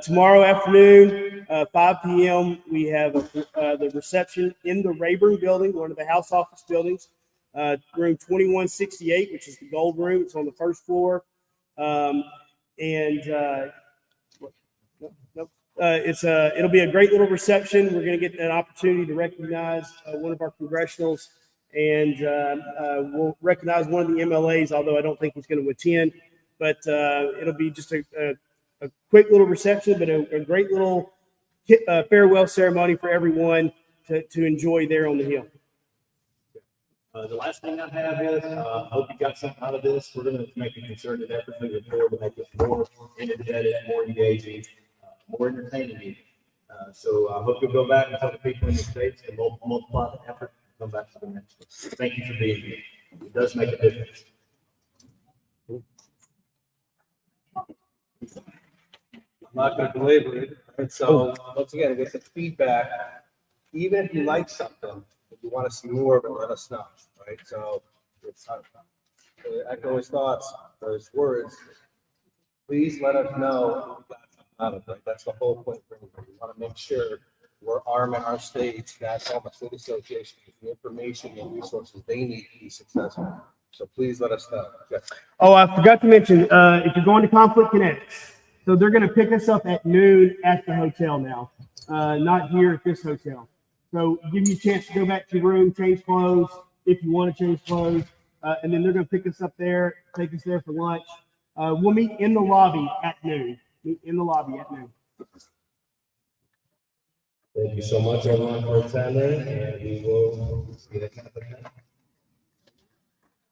Tomorrow afternoon, 5 p.m., we have the reception in the Rayburn building, one of the House office buildings, room 2168, which is the gold room. It's on the first floor. It'll be a great little reception. We're going to get an opportunity to recognize one of our congressionals, and we'll recognize one of the MLAs, although I don't think he's going to attend. But it'll be just a quick little reception, but a great little farewell ceremony for everyone to enjoy there on the Hill. The last thing I have is, I hope you got something out of this. We're going to make a concerted effort moving forward to make it more energetic, more engaging, more entertaining. So I hope you'll go back and tell the people in the States to multiply the effort and come back to the next one. Thank you for being here. It does make a difference. I'm not going to belabor it. And so, once again, with the feedback, even if you like something, if you want to see more of it, let us know, right? So, it's echo his thoughts, those words. Please let us know if you got something out of it. That's the whole point. We want to make sure we're arming our states, National State Association, with the information and resources they need to be successful. So please let us know. Yes. Oh, I forgot to mention, if you're going to Conflict Connect, so they're going to pick us up at noon at the hotel now, not here at this hotel. So give you a chance to go back to your room, change clothes if you want to change clothes, and then they're going to pick us up there, take us there for lunch. We'll meet in the lobby at noon. Thank you so much, everyone, for attending, and we will see you at 10.